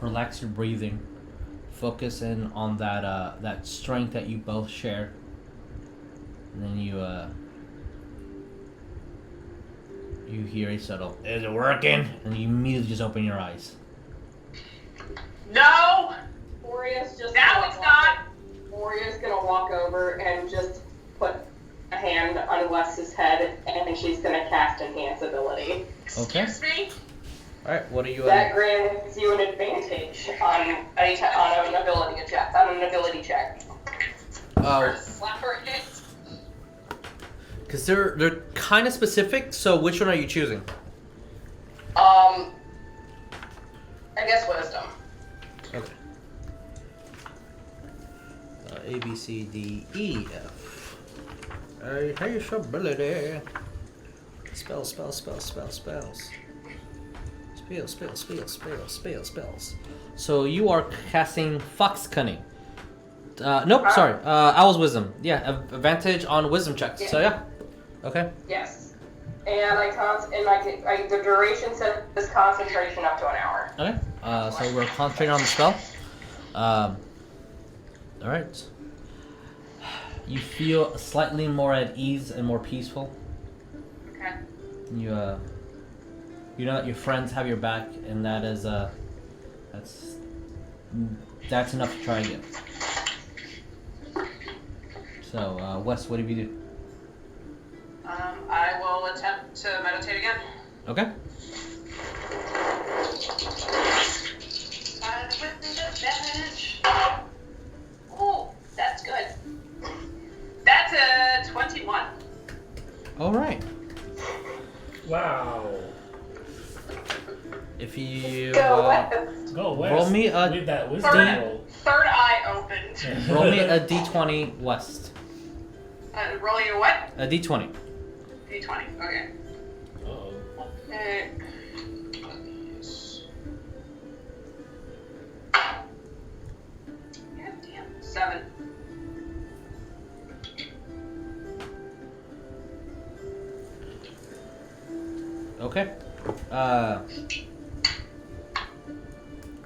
relax your breathing. Focus in on that strength that you both share. And then you hear a subtle, "Is it working?" And you immediately just open your eyes. No! Oria's just. Now gonna it's walk- not! Oria's gonna walk over and just put a hand on Wes's head, and she's gonna cast Enhance ability. Okay. Excuse me? Alright, what are you That grants you an advantage on an ability check. On an ability check. Slap her hit. Because they're kind of specific, so which one are you choosing? C, D, E, F. Ability. Spells. Spells. So you are casting Fox Cunning. Nope, sorry. Owl's Wisdom. Yeah, advantage on wisdom checks. Yeah. So yeah. Okay. Yes. And the duration says concentration up to an hour. Okay. So we're concentrating on the spell. Alright. You feel slightly more at ease and more peaceful. Okay. You know that your friends have your back, and that is that's enough to try again. So, Wes, what do you do? I will attempt to meditate again. Okay. With advantage. Oh, that's good. That's a 21. Alright. Wow. If you Go West. Go West. roll me a with that wisdom roll. Third eye opened. roll me a D20 West. Rolling a what? A D20. D20. Okay. Uh-oh. Okay. God damn. 7. Okay.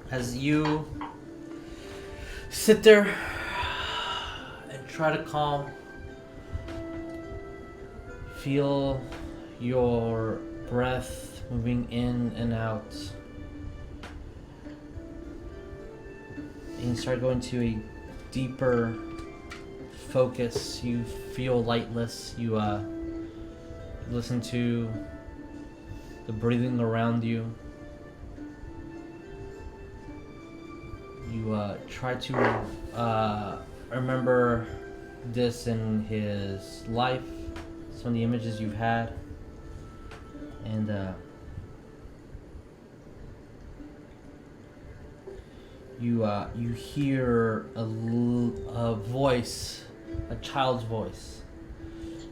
As you sit there and try to calm, feel your breath moving in and out, and you start going to a deeper focus. You feel lightless. You listen to the breathing around you. You try to remember this in his life, some of the images you've had, and you hear a voice, a child's voice,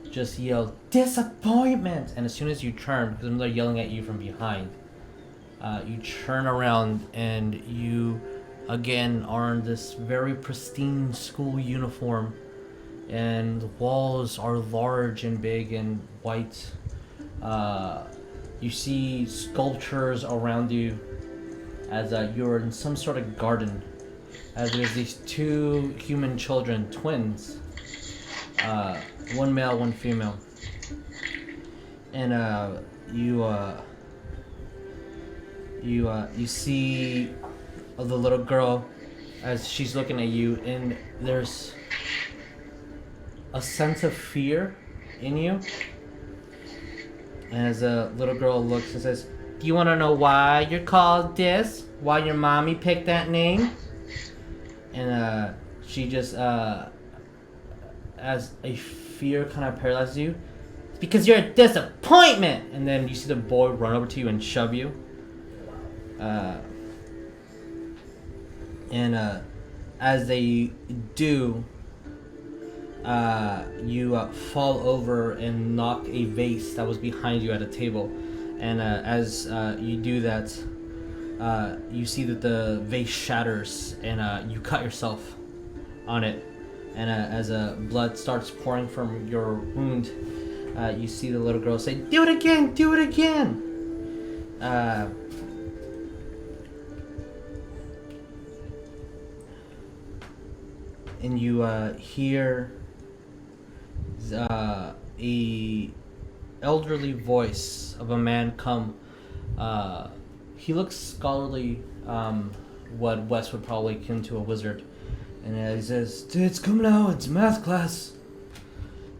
just yell, "Disappointment!" And as soon as you turn, because they're yelling at you from behind, you turn around and you again are in this very pristine school uniform, and the walls are large and big and white. You see sculptures around you as you're in some sort of garden, as there's these two human children, twins, one male, one female, and you see the little girl as she's looking at you, and there's a sense of fear in you. And as the little girl looks and says, "Do you want to know why you're called this? Why your mommy picked that name?" And she just, as a fear kind of paralyzes you, "It's because you're a disappointment!" And then you see the boy run over to you and shove you. And as they do, you fall over and knock a vase that was behind you at a table. And as you do that, you see that the vase shatters, and you cut yourself on it. And as blood starts pouring from your wound, you see the little girl say, "Do it again! Do it again!" And you hear a elderly voice of a man come. He looks scholarly, what Wes would probably akin to a wizard, and he says, "It's coming out. It's math class."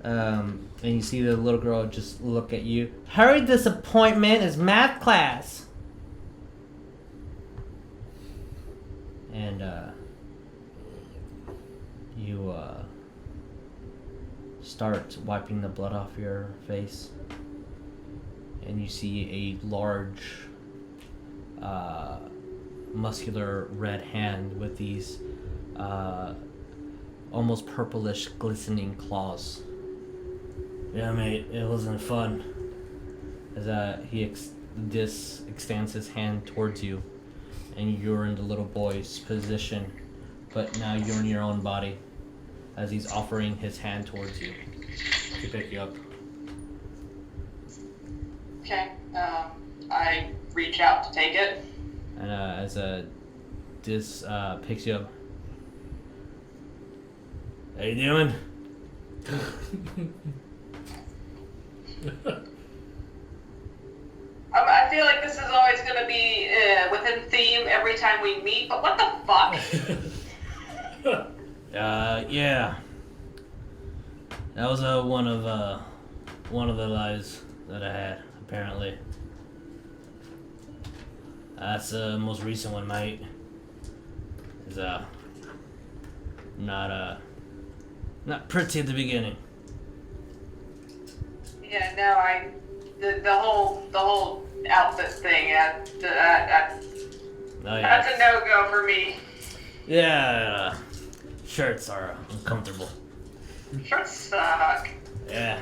And you see the little girl just look at you. "Hurry, disappointment! It's math class." And you start wiping the blood off your face, and you see a large muscular red hand with these almost purplish, glistening claws. Yeah, mate, it wasn't fun. As this extends his hand towards you, and you're in the little boy's position, but now you're in your own body, as he's offering his hand towards you to pick you up. Okay. I reach out to take it. And as this picks you up, How you doing? I feel like this is always going to be within theme every time we meet, but what the fuck? Yeah. That was one of the lives that I had, apparently. That's the most recent one, mate. Is not pretty at the beginning. Yeah, no, the whole outfit thing, Oh that's a yeah. no-go for me. Yeah. Shirts are uncomfortable. Shirts suck. Yeah.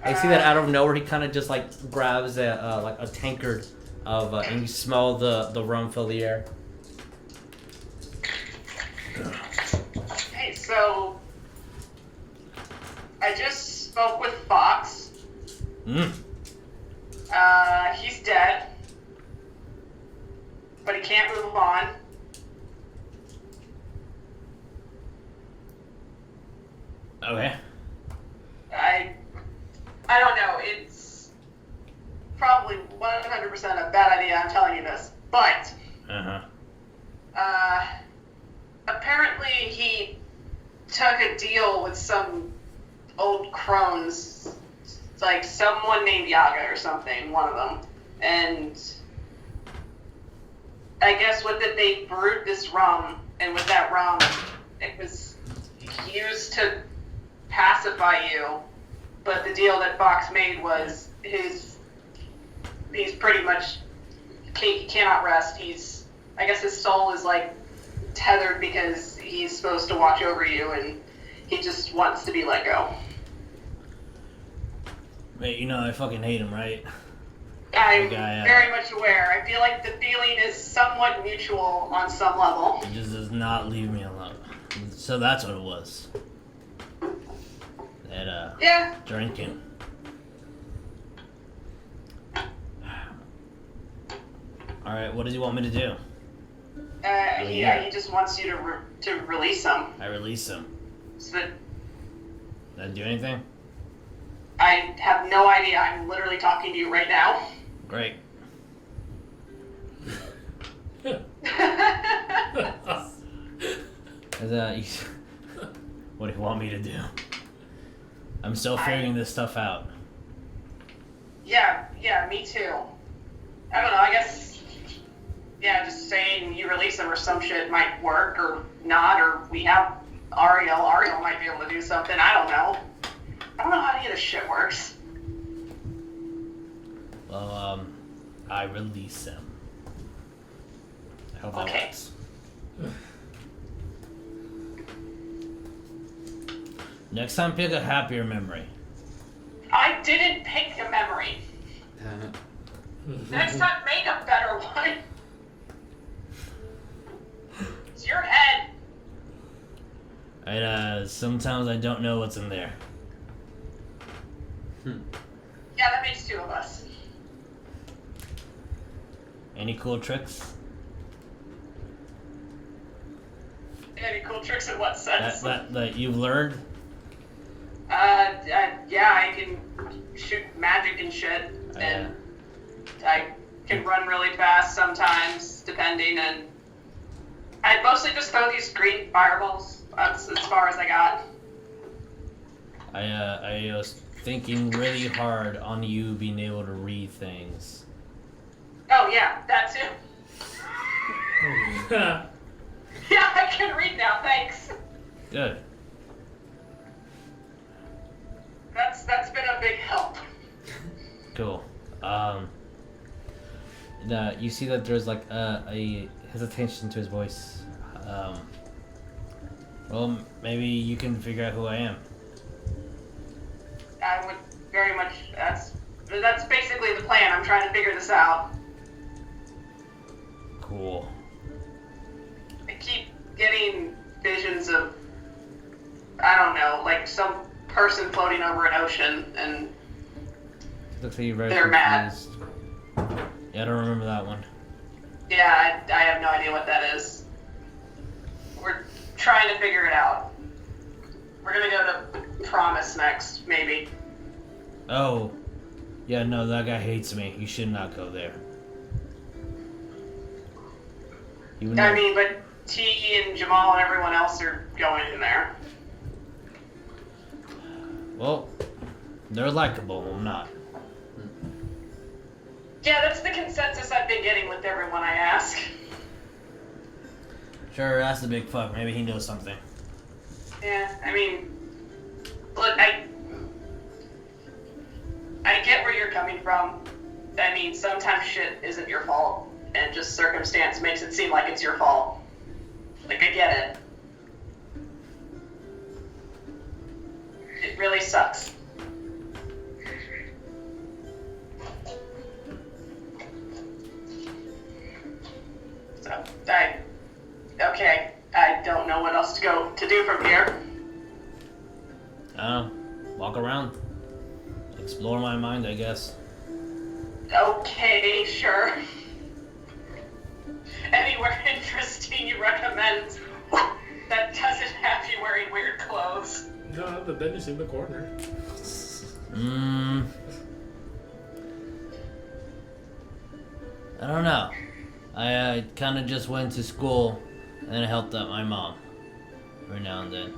I see that out of nowhere he kind of just like grabs a tankard of and you smell the rum fill the air. Hey, so I just spoke with Fox. He's dead, but he can't move on. Okay. I don't know. It's probably 100% a bad idea. I'm telling you this, but apparently he took a deal with some old crones, like someone named Yaga or something, one of them, and I guess with it they brewed this rum, and with that rum, it was used to pacify you. But the deal that Fox made was he's pretty much he cannot rest. I guess his soul is like tethered because he's supposed to watch over you, and he just wants to be let go. Mate, you know I fucking hate him, right? I'm very much aware. I feel like the feeling is somewhat mutual on some level. He just does not leave me alone. So that's what it was. That Yeah. drinking. Alright, what does he want me to do? He just wants you to release him. I release him. So that Did I do anything? I have no idea. I'm literally talking to you right now. Great. What do you want me to do? I'm still figuring this stuff out. Yeah, me too. I don't know, I guess, just saying you release him or some shit might work or not, or we have Ariell. Ariell might be able to do something, I don't know. I don't know how any of this shit works. Well, I release him. I hope that Okay. works. Next time, pick a happier memory. I didn't pick a memory. Next time, make a better one. It's your head. Sometimes I don't know what's in there. Yeah, that makes two of us. Any cool tricks? Any cool tricks in what sense? That you've learned? Yeah, I can shoot magic and shit, and I can run really fast sometimes, depending, and I mostly just throw these green fireballs. That's as far as I got. I was thinking really hard on you being able to read things. Oh yeah, that too. Yeah, I can read now, thanks. Good. That's been a big help. Cool. You see that there's like a hesitation to his voice. Well, maybe you can figure out who I am. I would very much. That's basically the plan. I'm trying to figure this out. Cool. I keep getting visions of, I don't know, like some person floating over an ocean, and Looks like you're very they're mad. confused. Yeah, I don't remember that one. Yeah, I have no idea what that is. We're trying to figure it out. We're gonna go to Promise next, maybe. Oh. Yeah, no, that guy hates me. You should not go there. You know, I mean, but T and Jamal and everyone else are going in there. well, they're likable. I'm not. Yeah, that's the consensus I've been getting with everyone I ask. Sure, ask the big fuck. Maybe he knows something. Yeah, I mean, look, I get where you're coming from. I mean, sometimes shit isn't your fault, and just circumstance makes it seem like it's your fault. Like, I get it. It really sucks. So, okay, I don't know what else to do from here. Walk around. Explore my mind, I guess. Okay, sure. Anywhere interesting you recommend that doesn't have you wearing weird clothes? No, the bed is in the corner. I don't know. I kind of just went to school and helped out my mom every now and then.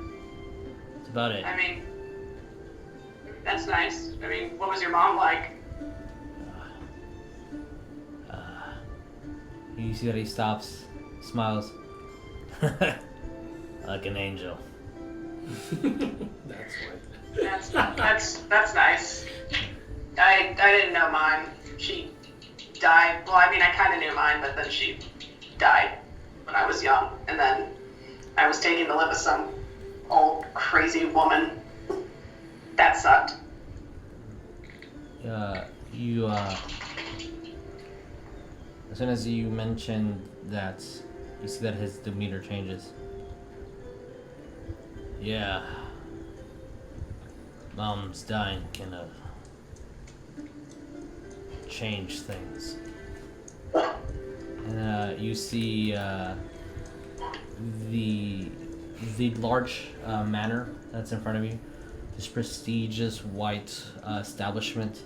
That's about it. I mean, that's nice. I mean, what was your mom like? You see that he stops, smiles. Like an angel. That's why. That's nice. I didn't know mine. She died. Well, I mean, I kind of knew mine, but then she died when I was young, and then I was taken to live with some old crazy woman. That sucked. As soon as you mention that, you see that his demeanor changes. Yeah. Mom's dying can change things. And you see the large manor that's in front of you. This prestigious white establishment.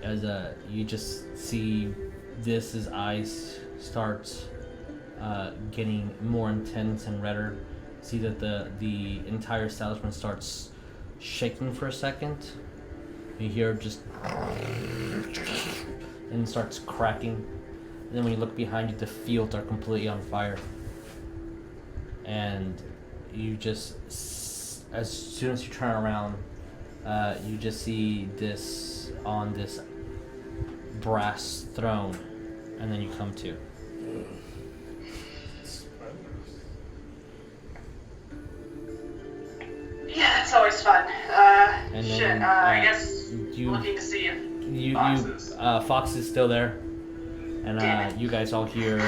As you just see his eyes start getting more intense and redder. See that the entire establishment starts shaking for a second. You hear just and it starts cracking. And then when you look behind you, the fields are completely on fire. And you just, as soon as you turn around, you just see this on this brass throne, and then you come to. Yeah, that's always fun. And shit. then, I guess you- looking to see if Fox is still there, and Damn it. you guys all hear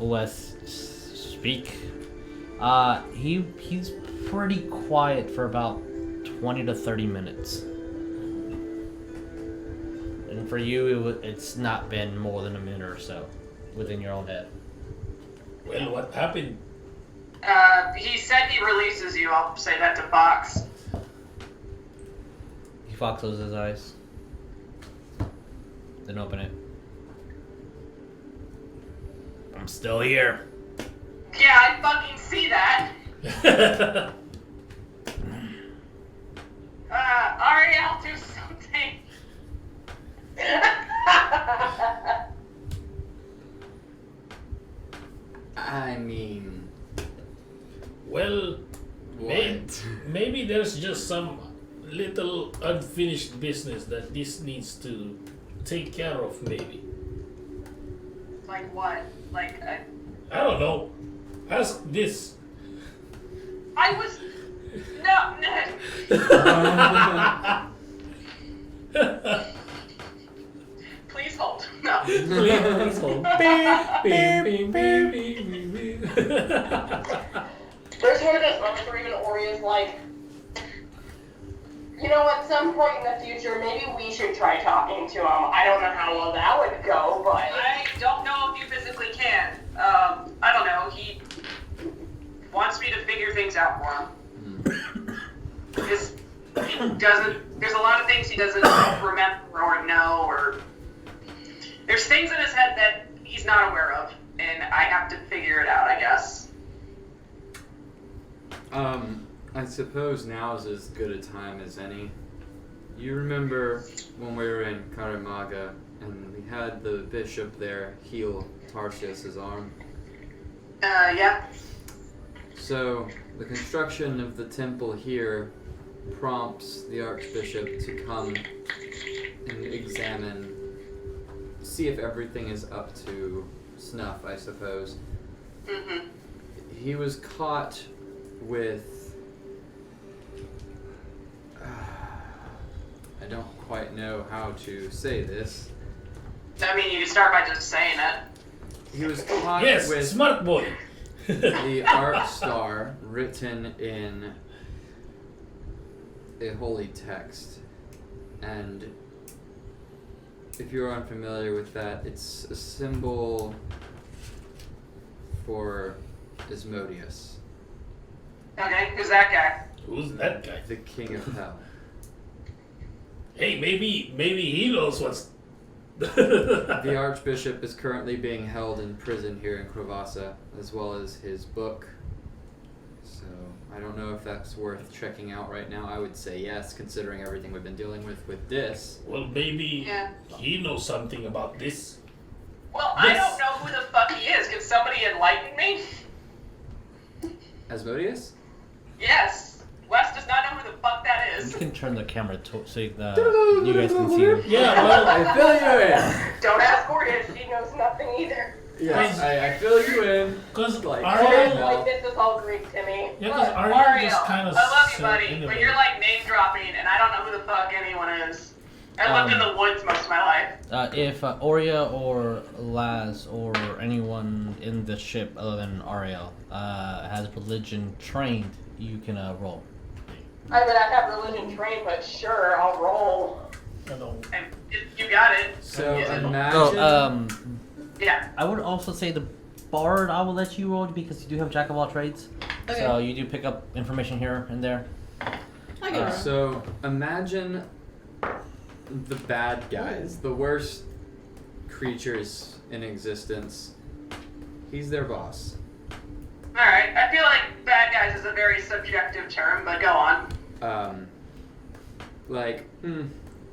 Wes speak. He's pretty quiet for about 20 to 30 minutes. And for you, it's not been more than a minute or so within your own head. Well, what happened? He said he releases you. I'll say that to Fox. Fox closes his eyes, then open it. I'm still here. Yeah, I fucking see that. Ariell, do something. I mean, Well, what? maybe there's just some little unfinished business that this needs to take care of, maybe. Like what? Like I don't know. Ask this. I was no. Please hold. No. Please hold. There's one of those moments where even Oria's like, you know, at some point in the future, maybe we should try talking to him. I don't know how well that would go, but... I don't know if you physically can. I don't know. He wants me to figure things out for him. Because he doesn't... There's a lot of things he doesn't remember or know, or... There's things in his head that he's not aware of, and I have to figure it out, I guess. I suppose now is as good a time as any. You remember when we were in Karamaga and we had the bishop there heal Tarsius's arm? Yeah. So, the construction of the temple here prompts the archbishop to come and examine, see if everything is up to snuff, I suppose. Mm-hmm. He was caught with... I don't quite know how to say this. I mean, you can start by just saying it. He was caught Yes, with smart boy. the Arc Star written in a holy text. And if you're unfamiliar with that, it's a symbol for Asmodeus, Okay, who's that guy? Who's that guy? the king of hell. Hey, maybe he knows what's. The Archbishop is currently being held in prison here in Krovasa, as well as his book. So, I don't know if that's worth checking out right now. I would say yes, considering everything we've been dealing with this. Well, maybe Yeah. he knows something about this. Well, I don't know who the fuck he is. Can somebody enlighten me? Asmodeus? Yes. Wes does not know who the fuck that You is. can turn the camera so you guys can see him. Yeah, well, I fill you in! Don't ask Oria, she knows nothing either. Yes, I fill you in. because Like, Ariell, no. Like, this is all Greek to me. yeah, because Ariell Ariell, just kind of. I love you, buddy, but you're like name dropping, and I don't know who the fuck anyone is. I lived in the woods most of my life. If Oria or Laz or anyone in the ship other than Ariell has religion trained, you can roll. I mean, I have religion trained, but sure, I'll roll. And you got it. So, Yeah. imagine... Yeah. I would also say the Bard I will let you roll because you do have Jack of all trades. Okay. So you do pick up information here and there. I can roll. So, imagine the bad guys, the worst creatures in existence. He's their boss. Alright, I feel like bad guys is a very subjective term, but go on.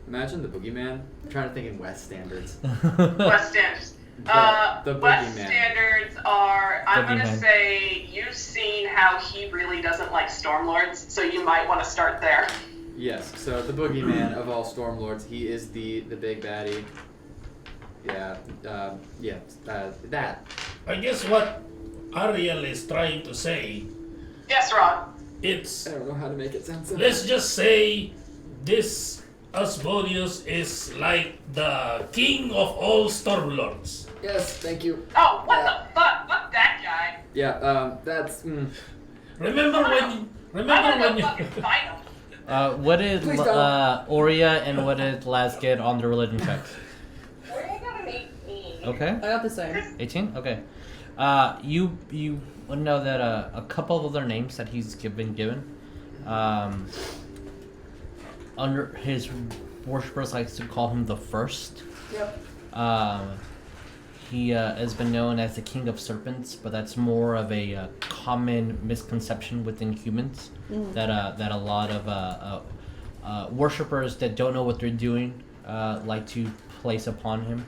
Imagine the boogeyman. I'm trying to think in West standards. West standards. The West boogeyman. standards are, I'm gonna Boogeyman. say, you've seen how he really doesn't like Stormlords, so you might want to start there. Yes, so the boogeyman of all Stormlords, he is the big baddie. Yeah, that. I guess what Ariell is trying to say, Yes, Ron. it's I don't know how to make it sound simple. let's just say this Asmodeus is like the king of all Stormlords. Yes, thank you. Oh, what the fuck? Fuck that guy. Yeah, that's... Remember when I'm gonna go you fucking fight him. What did Please don't. Oria and what did Laz get on the religion checks? Oria got an 18. Okay. I got the same. 18? Okay. You know that a couple of other names that he's been given, under his worshippers likes to call him the First. Yep. He has been known as the King of Serpents, but that's more of a common misconception within humans that a lot of worshippers that don't know what they're doing like to place upon him.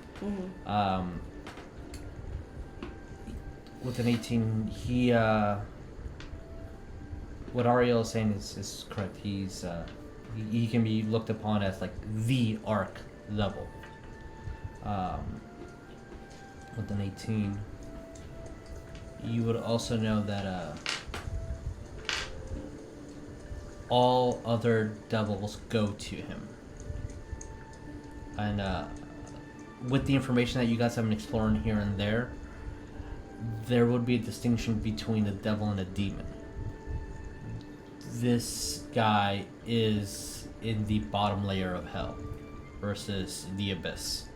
With an 18, he what Ariell is saying is correct. He's he can be looked upon as like the arc level. With an 18, you would also know that all other devils go to him. And with the information that you guys have been exploring here and there would be a distinction between a devil and a demon. This guy is in the bottom layer of hell versus the abyss,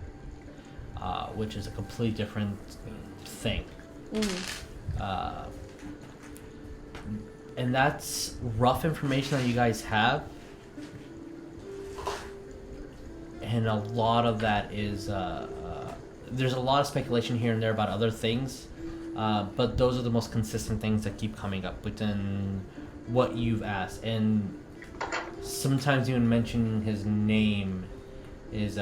which is a completely different thing. And that's rough information that you guys have, and a lot of that is there's a lot of speculation here and there about other things, but those are the most consistent things that keep coming up within what you've asked. And sometimes even mentioning his name is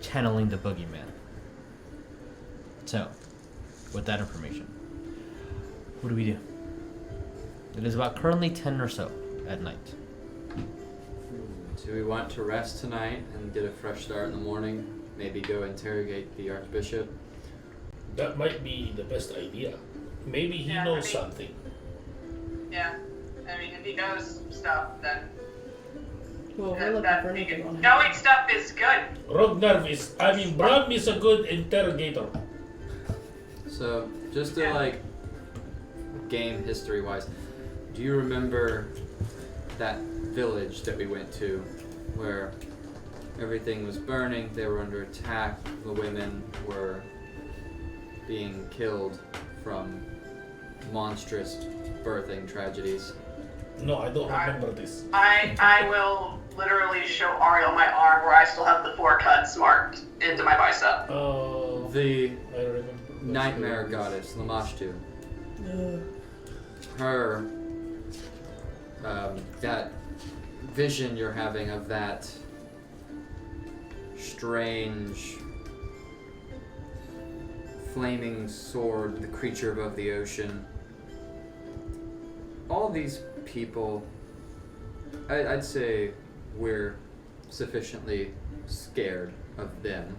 channeling the boogeyman. So, with that information, what do we do? It is about currently 10 or so at night. Do we want to rest tonight and get a fresh start in the morning? Maybe go interrogate the Archbishop? That might be the best idea. Maybe he knows something. Yeah. I mean, if he knows stuff, then Well, we're looking for anything on him. knowing stuff is good. Rognarv Bram is a good interrogator. So, just to game history-wise, do you remember that village that we went to where everything was burning, they were under attack, the women were being killed from monstrous birthing tragedies? No, I don't remember this. I will literally show Ariell my arm where I still have the 4 cuts marked into my bicep. Oh, The I remember. nightmare goddess, Lamashtu, her, that vision you're having of that strange flaming sword, the creature above the ocean. All these people, I'd say we're sufficiently scared of them.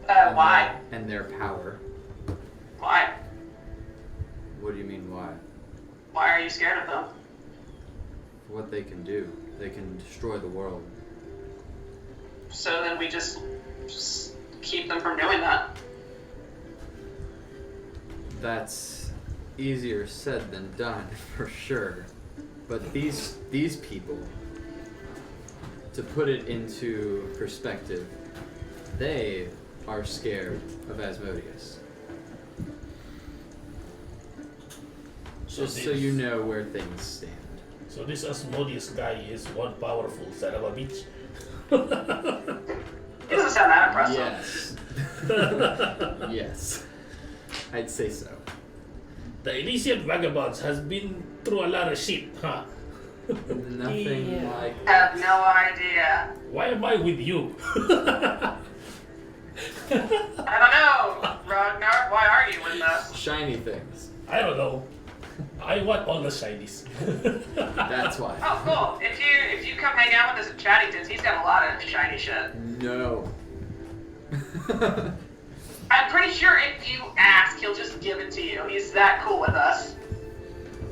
Why? And their power. Why? What do you mean, why? Why are you scared of them? What they can do. They can destroy the world. So then we just keep them from doing that. That's easier said than done, for sure. But these people, to put it into perspective, they are scared of Asmodeus. Just so you know where things stand. So this Asmodeus guy is one powerful son of a bitch. It doesn't sound that impressive. Yes. Yes. I'd say so. The Elysian Vagabonds has been through a lot of shit, huh? Nothing like I have no idea. Why am I with you? I don't know, Rognarv. Why are you with us? shiny things. I don't know. I want all the shinies. That's why. Oh, cool. If you come hang out with us at Chattington's, he's got a lot of shiny shit. No. I'm pretty sure if you ask, he'll just give it to you. He's that cool with us.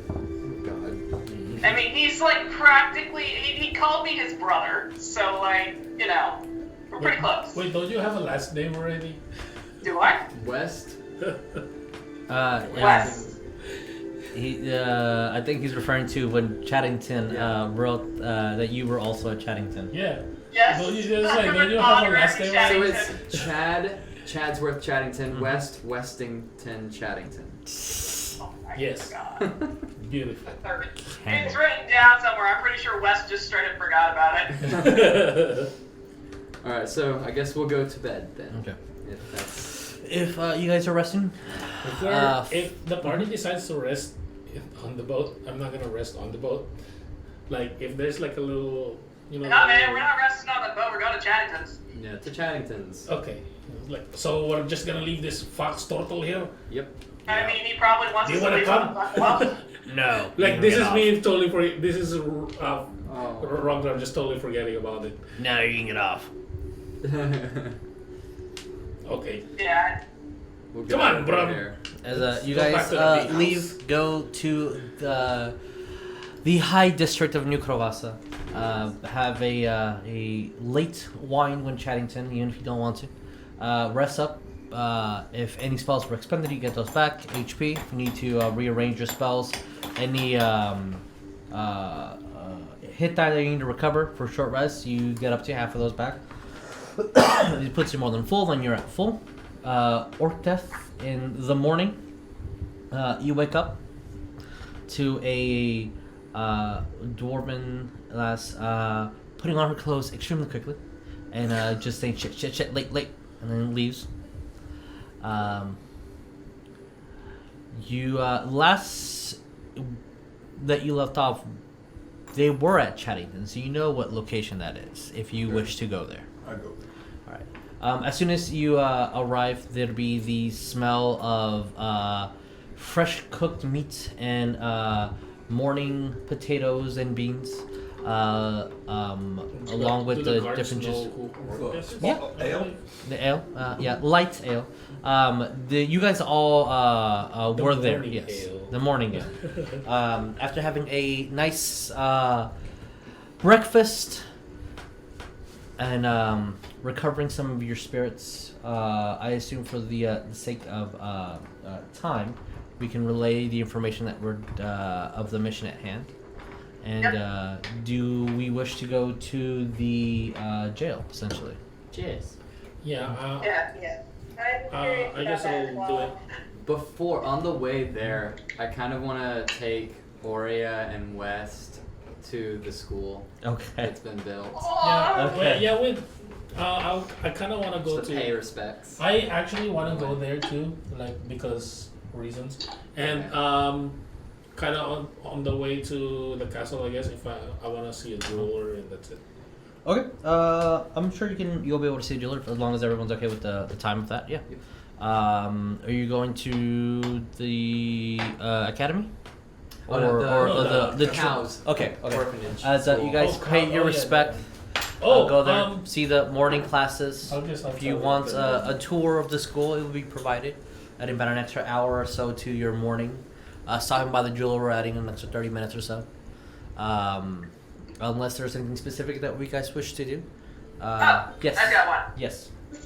God. I mean, he's like practically. He called me his brother, so like, you know, we're pretty close. Wait, don't you have a last name already? Do I? West? Wes. I think he's referring to when Chattington wrote that you were also at Chattington. Yeah. Yes. Don't you just like, don't you have a last name So already? it's Chadsworth Chattington, West, Westington Chattington. Oh my Yes. God. Beautiful. It's written down somewhere. I'm pretty sure Wes just straight up forgot about it. Alright, so I guess we'll go to bed then. Okay. If that's... If you guys are resting, If the party decides to rest on the boat, I'm not gonna rest on the boat. Like, if there's like a little, you know. No, man, we're not resting on the boat. We're going to Chattington's. Yeah, to Chattington's. Okay. Like, so we're just gonna leave this fox turtle here? Yep. I mean, he probably wants Do us you to wanna leave come? on the well, no. Like, this is me totally this is Oh. Rognarv just totally forgetting about it. Now you can get off. Okay. Yeah. We'll Come get on, over bro. there. As you Go back guys to the big house. leave, go to the high district of New Krovasa. Have a late wine when Chaddington, even if you don't want to. Rest up. If any spells were expended, you get those back. HP. If you need to rearrange your spells, any hit die that you need to recover for short rest, you get up to half of those back. If it puts you more than full, then you're at full. Orcdeath in the morning. You wake up to a dwarven lass putting on her clothes extremely quickly and just saying shit, late, and then leaves. You last that you left off, they were at Chaddington, so you know what location that is if you wish to go there. I go there. All right. As soon as you arrive, there'll be the smell of fresh cooked meat and morning potatoes and beans, along with the different juices. Yeah. Ale? The ale, yeah, light ale. You guys all The were there, morning yes. ale. The morning ale. After having a nice breakfast and recovering some of your spirits, I assume for the sake of time, we can relay the information that we're of the mission at hand. And do we wish to go to the jail, essentially? Cheers. Yeah. Yeah. I'm curious I about guess that I'll as well. do it. Before, on the way there, I kind of want to take Oria and West to the school Okay. that's been built. Yeah. Okay. Yeah. I kind of want to go Just to pay to. respects. I actually want to go there too, like because reasons, and kind of on the way to the castle. I guess if I want to see a jeweler and that's it. Okay. I'm sure you'll be able to see a jeweler as long as everyone's okay with the time of that. Yeah. Yep. Are you going to the academy? Oh, no, the tr- cows. Okay. Orphanage. As you guys Oh, pay your yeah, respect, Oh, go there, see the morning classes. I'll just If you want a tour of the school, it will be provided. Adding about an extra hour or so to your morning. Stopping by the jeweler, we're adding an extra 30 minutes or so. Unless there's anything specific that we guys wish to do. Yes. I've got one. Yes. Who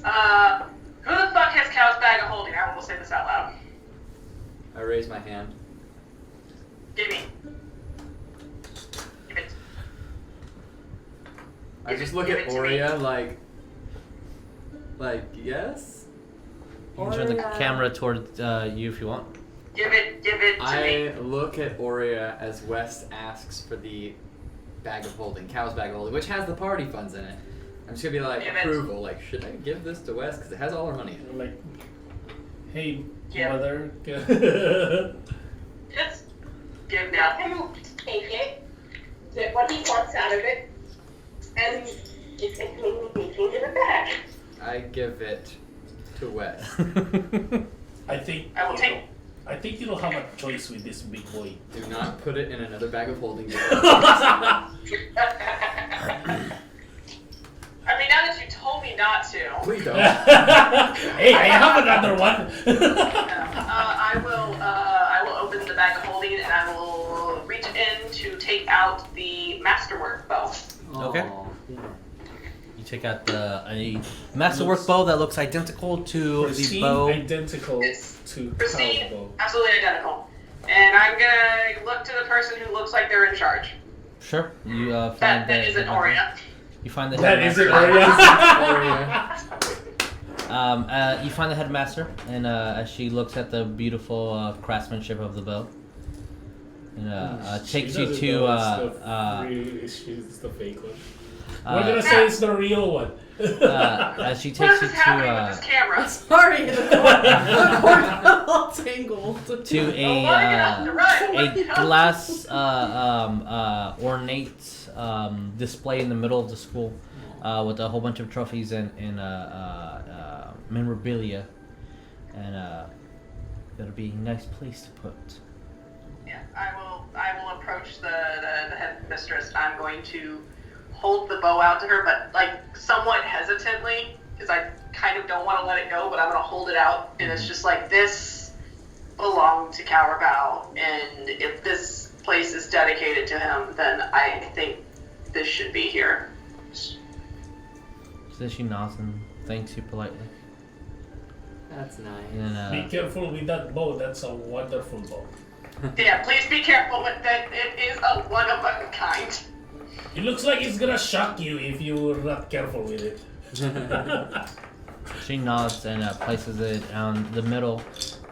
the fuck has Cow's bag of holding? I will say this out loud. I raise my hand. Give me. Give it. I just look Give at it to me. Oria like yes. You can turn the Oria. camera toward you if you want. Give it to me. I look at Oria as West asks for the bag of holding, Cow's bag of holding, which has the party funds in it. I'm just gonna be like Give it. approval, like should I give this to West because it has all our money in it. Like, hey, Yeah. mother. Just give Have now. him take it, get what he wants out of it, and it's making in the bag. I give it to West. I think I will take. I think you don't have a choice with this big boy. Do not put it in another bag of holding. I mean, now that you told me not to, Please don't. Hey, I have another one. I will open the bag of holding and I will reach in to take out the masterwork bow. Okay. Aw. You take out a masterwork bow that looks identical to the Pristine, bow. identical It's to pristine, Cow's bow. absolutely identical. And I'm gonna look to the person who looks like they're in charge. Sure. You find That isn't Oria. You find the That headmaster. isn't Oria. Oria. You find the headmaster, and as she looks at the beautiful craftsmanship of the bow, and takes you to She's the fake one. uh, We're gonna say it's the real one. as she What takes you is happening with this to camera? Sorry, the cord got all tangled. to a glass ornate display in the middle of the school with a whole bunch of trophies and memorabilia, and that'll be a nice place to put. Yeah, I will approach the headmistress. I'm going to hold the bow out to her, but like somewhat hesitantly, because I kind of don't want to let it go, but I'm going to hold it out. And it's just like, this belonged to Cowarbao, and if this place is dedicated to him, then I think this should be here. So she nods and thanks you politely. That's nice. And then, Be careful with that bow. That's a wonderful bow. Yeah, please be careful with that. It is a one of a kind. It looks like it's gonna shock you if you're not careful with it. she nods and places it on the middle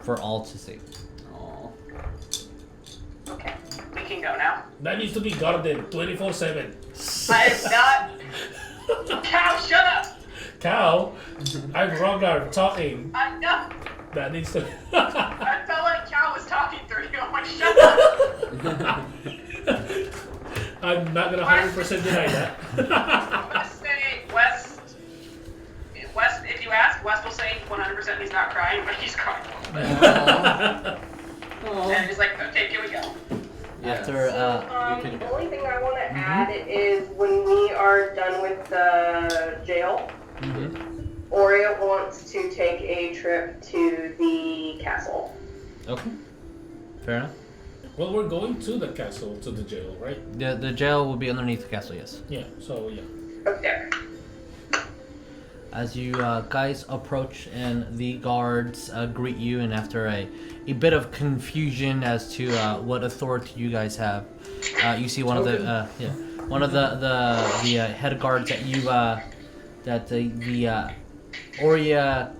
for all to see. Aw. Okay, we can go now. That needs to be guarded 24/7. I'm not. Cow, shut up! Cow, I'm Rognarv talking. I'm not. That needs to. I felt like Cow was talking through you. I'm like, shut up! I'm not gonna 100% deny that. I'm gonna say West. West, if you ask, West will say 100% he's not crying, but he's crying. And he's like, okay, here we go. Yes. After The only thing I want to add is when we are done with the jail, Oria wants to take a trip to the castle. Okay. Fair enough. Well, we're going to the castle, to the jail, right? The jail will be underneath the castle, yes. Yeah, so yeah. Okay. As you guys approach and the guards greet you, and after a bit of confusion as to what authority you guys have, you see one of the head guards that you that the Oria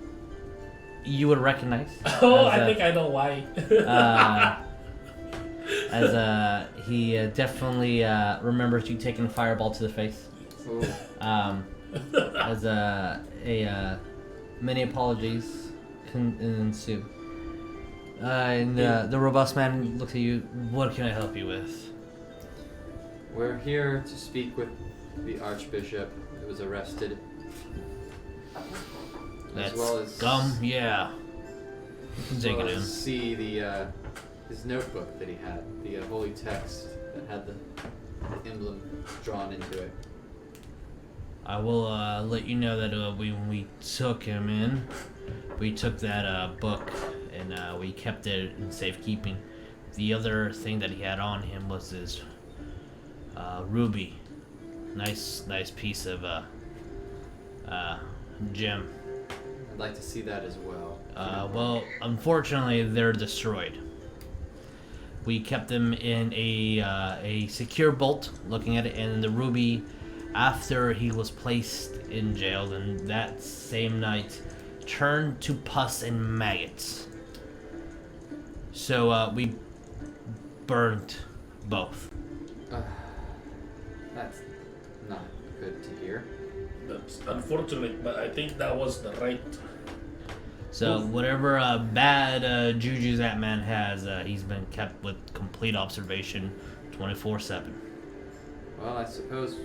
you would recognize. Oh, as, I think I know why. As he definitely remembers you taking a fireball to the face. As many apologies can ensue. And the robust man looks at you. What can I help you with? We're here to speak with the Archbishop who was arrested. That's as well as yeah. You can take it in. See the his notebook that he had, the holy text that had the emblem drawn into it. I will let you know that when we took him in, we took that book and we kept it in safekeeping. The other thing that he had on him was his ruby. Nice piece of gem. I'd like to see that as well. Well, unfortunately, they're destroyed. We kept them in a secure vault, looking at it, and the ruby, after he was placed in jail, and that same night, turned to pus and maggots. So we burned both. That's not good to hear. That's unfortunate, but I think that was the right. So whatever bad juju that man has, he's been kept with complete observation 24/7. Well, I suppose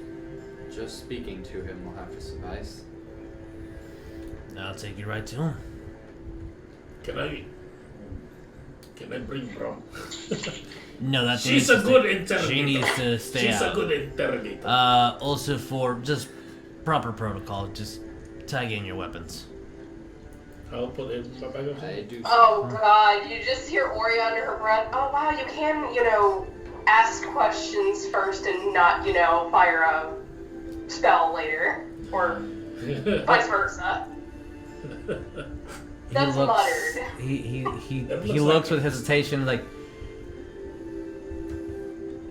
just speaking to him will have to suffice. I'll take you right to him. Can I bring Brom? No, that's She's a good interrogator. She needs to stay She's out. a good interrogator. Also for just proper protocol, just tag in your weapons. I'll put it in my bag of I do. Oh god, you just hear Oria under her breath. Oh wow, you can, ask questions first and not, fire a spell later. Or vice versa. That's muttered. He looks looks like with hesitation, like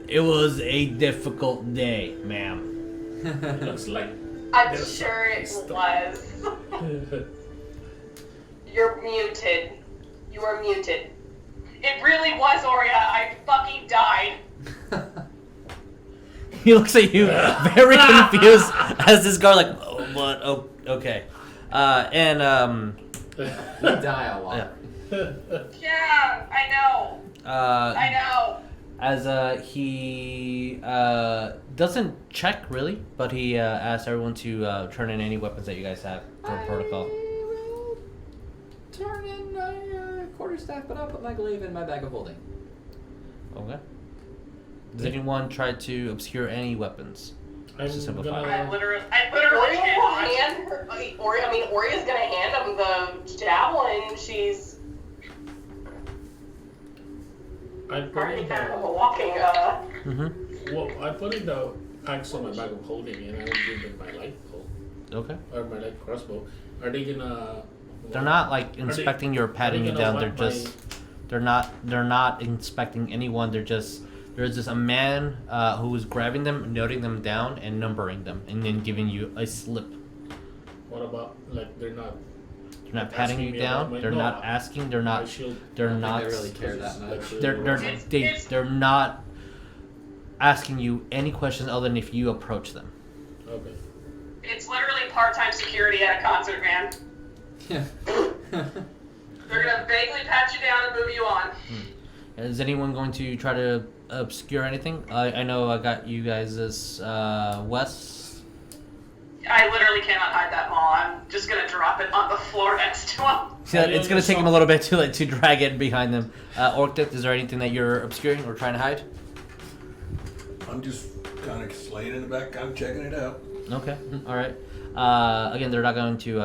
it was a difficult day, ma'am. It looks like I'm there's sure it some- was. You're muted. You are muted. It really was, Oria. I fucking died. He looks at you very confused as this guard, like, oh, what? Oh, okay. We die a lot. Yeah, I know. I know. As he doesn't check really, but he asks everyone to turn in any weapons that you guys have for protocol. Will turn in my quarterstaff, but I'll put my glaive in my bag of holding. Okay. Does anyone try to obscure any weapons? I'm to simplify. gonna. I literally Oria can't. will hand her. Oria's gonna hand him the javelin. She's I'm already putting kind of the. walking. Mm-hmm. Well, I'm putting the axe on my bag of holding, and I will give them my light bow Okay. or my light crossbow. Are they gonna? They're not like inspecting you or patting you gonna down. They're want just they're not inspecting anyone. They're just there's just a man who is grabbing them, noting them down, and numbering them, and then giving you a slip. What about like they're not? They're not patting asking you me down. about my- They're no, not asking. They're My not. shield. They're I don't not. think they really care that much. They're not asking you any questions other than if you approach them. Okay. It's literally part-time security at a concert, man. Yeah. They're gonna vaguely pat you down and move you on. Is anyone going to try to obscure anything? I know I got you guys as Wes. I literally cannot hide that maul. I'm just gonna drop it on the floor next to him. See, it's going to take him a little bit to drag it behind them. Orcdeath, is there anything that you're obscuring or trying to hide? I'm just kind of laying in the back, kind of checking it out. Okay, all right. Again, they're not going to.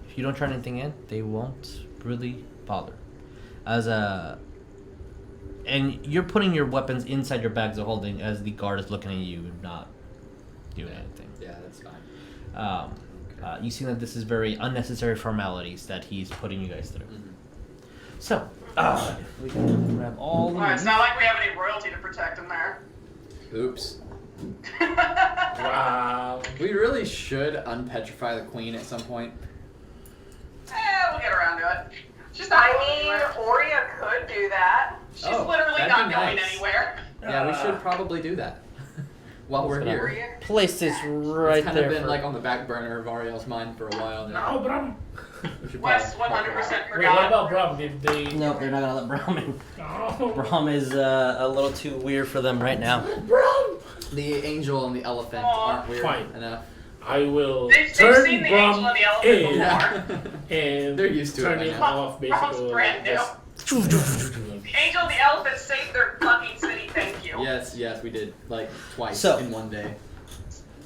If you don't turn anything in, they won't really bother. And you're putting your weapons inside your bags of holding as the guard is looking at you, not doing anything. Yeah, that's fine. You see that this is very unnecessary formalities that he's putting you guys through. Mm-hmm. So, we can grab all. Well, it's not like we have any royalty to protect in there. Oops. Wow. We really should unpetrify the queen at some point. We'll get around to it. She's not I going mean, anywhere. Oria could do that. She's Oh, literally that'd not be going nice. anywhere. Yeah, we should probably do that while we're here. Oria. Place this right It's kind there. of been for- like on the back burner of Ariell's mind for a while now. No, Bram. We should Wes probably 100% Wait, what forgot. about Bram? Did they? No, they're not gonna let Braum in. No. Braum is a little too weird for them right now. Bram. The angel and the elephant Aw. aren't weird Fine. enough. I will They've turn seen the Bram angel and the elephant in before. and They're used to it turn by it now. off Brahm's basically. brand new. Just- The angel and the elephant saved their fucking city, thank you. Yes, we did. Like twice So- in one day.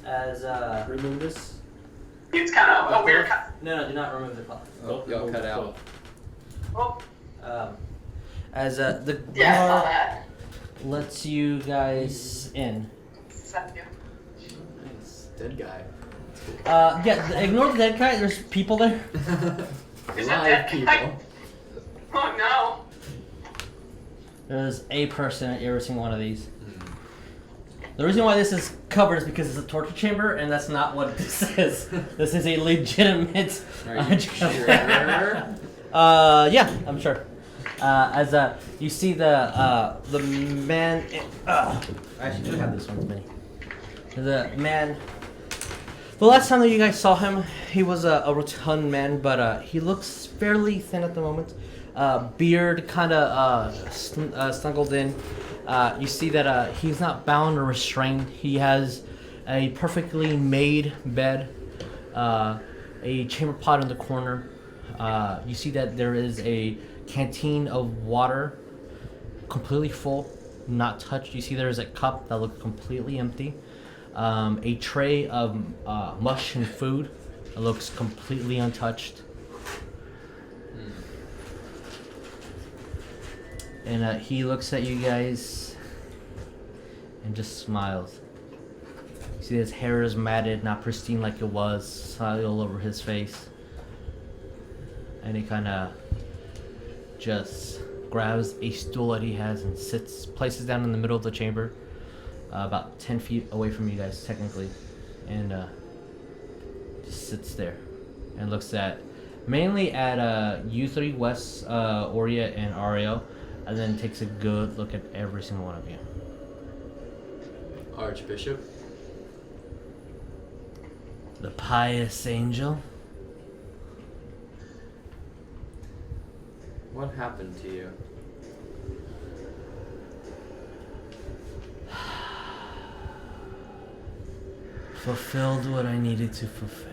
As Remove this. It's kind of a weird no, do not remove the cloth. Oh, y'all remove cut the out. cloth. As the Yeah, I saw guard that. lets you guys in. Thank you. Nice. Dead guy. Ignore the dead guy. There's people there. Is it Live dead people. guy? Oh no. There's a person at every single one of these. The reason why this is covered is because it's a torture chamber, and that's not what this is. This is a legitimate. Are you sure? Yeah, I'm sure. As you see the man. I actually do have this one with me. The man. The last time that you guys saw him, he was a rotund man, but he looks fairly thin at the moment. Beard kind of snuggled in. You see that he's not bound or restrained. He has a perfectly made bed, a chamber pot in the corner. You see that there is a canteen of water, completely full, not touched. You see there's a cup that looks completely empty. A tray of mush and food that looks completely untouched. And he looks at you guys and just smiles. You see his hair is matted, not pristine like it was, slightly all over his face. And he kind of just grabs a stool that he has and places down in the middle of the chamber, about 10 feet away from you guys, technically. And just sits there and looks mainly at you three, Wes, Oria, and Ariell. And then takes a good look at every single one of you. Archbishop. The pious angel. What happened to you? Fulfilled what I needed to fulfill.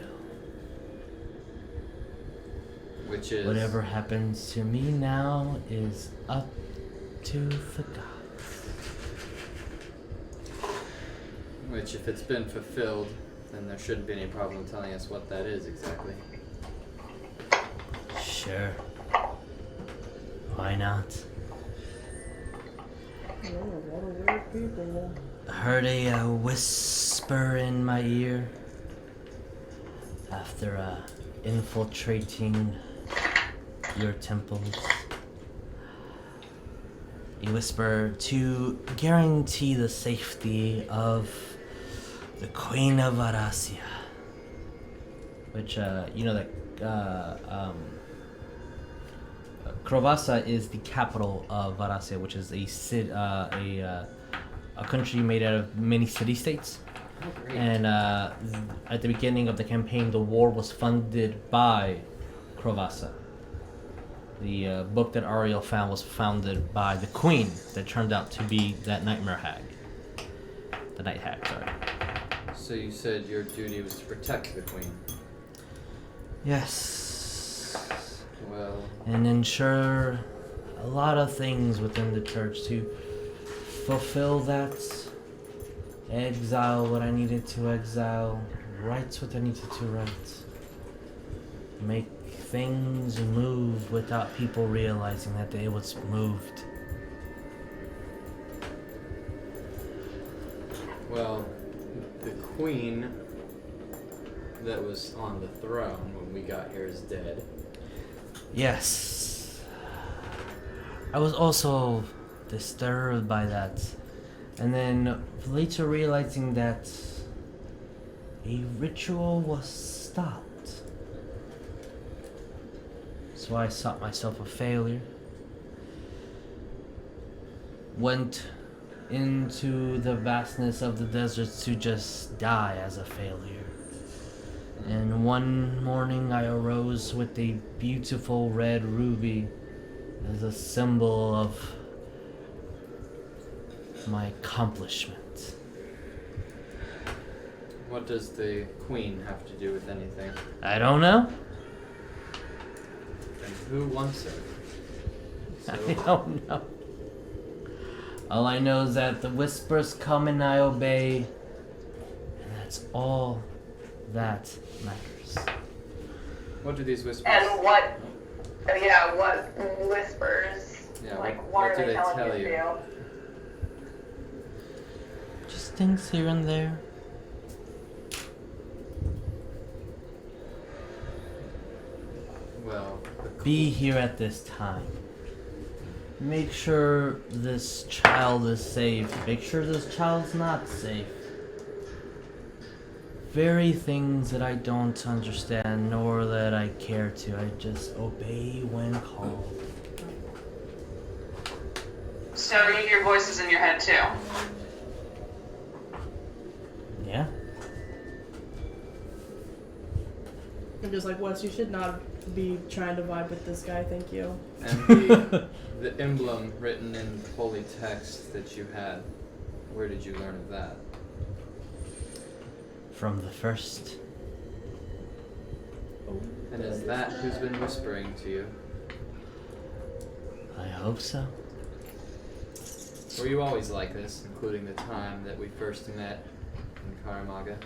Which is Whatever happens to me now is up to the gods. Which, if it's been fulfilled, then there shouldn't be any problem telling us what that is exactly. Sure. Why not? Oh, a lot of weird people. I heard a whisper in my ear after infiltrating your temples. A whisper to guarantee the safety of the Queen of Varasia. Which, you know that Krovasa is the capital of Varasia, which is a country made out of many city-states. Oh, great. And at the beginning of the campaign, the war was funded by Krovasa. The book that Ariell found was founded by the queen that turned out to be that nightmare hag. The night hag, sorry. So you said your duty was to protect the queen. Yes. Well, And ensure a lot of things within the church to fulfill that. Exile what I needed to exile. Write what I needed to write. Make things move without people realizing that it was moved. well, the queen that was on the throne when we got here is dead. Yes. I was also disturbed by that. And then later realizing that a ritual was stopped. So I sought myself a failure. Went into the vastness of the desert to just die as a failure. And one morning I arose with a beautiful red ruby as a symbol of my accomplishment. What does the queen have to do with anything? I don't know. And who wants her? I don't know. All I know is that the whispers come and I obey. And that's all that matters. What do these whispers? And what? Yeah, what whispers? Yeah, Like, what what are do they they telling tell you to you? do? Just things here and there. Well, Be here at this time. Make sure this child is safe. Make sure this child's not safe. Very things that I don't understand nor that I care to. I just obey when called. So you hear voices in your head too. Yeah? I'm just like, Wes, you should not be trying to vibe with this guy, thank you. and the emblem written in holy text that you had, where did you learn of that? From the first. Oh, And is that who's been whispering to you? I hope so. Were you always like this, including the time that we first met in Karamaga?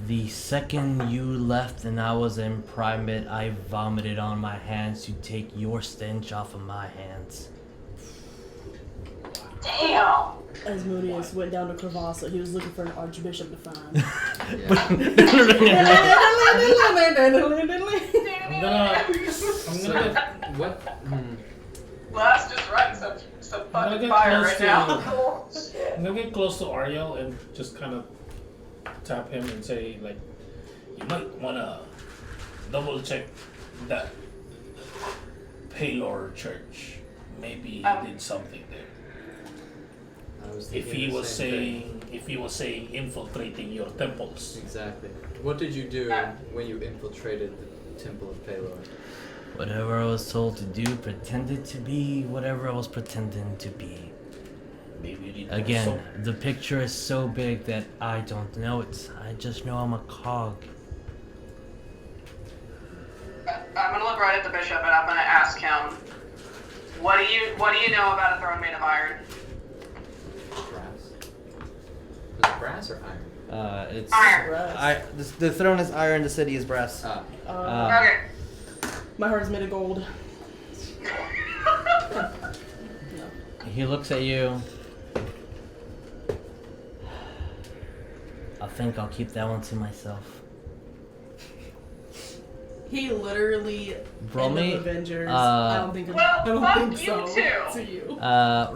The second you left and I was in Primate, I vomited on my hands to take your stench off of my hands. Damn. Asmodeus went down to Krovasa. He was looking for an archbishop to find. Yeah. I'm So, gonna get, what? Blast just running some I'm gonna fucking get fire close right to now. Oh, shit. I'm gonna get close to Ariell and just kind of tap him and say, like, you might wanna double check that Palor church. Maybe he did something there. I was If thinking he the was same saying infiltrating your temples. thing. Exactly. What did you do when you infiltrated the Temple of Palor? Whatever I was told to do, pretended to be whatever I was pretending to be. Maybe you need Again, the picture is so big that I don't know it. I just know I'm a cog. I'm gonna look right at the bishop and I'm gonna ask him, what do you know about a throne made of iron? Brass. Was it brass or iron? It's Iron. the throne is iron. The city is brass. Okay. My heart is made of gold. He looks at you. I think I'll keep that one to myself. He literally Roll end me, of Avengers. uh, I don't think. Well, I don't fuck think you so. too. To you.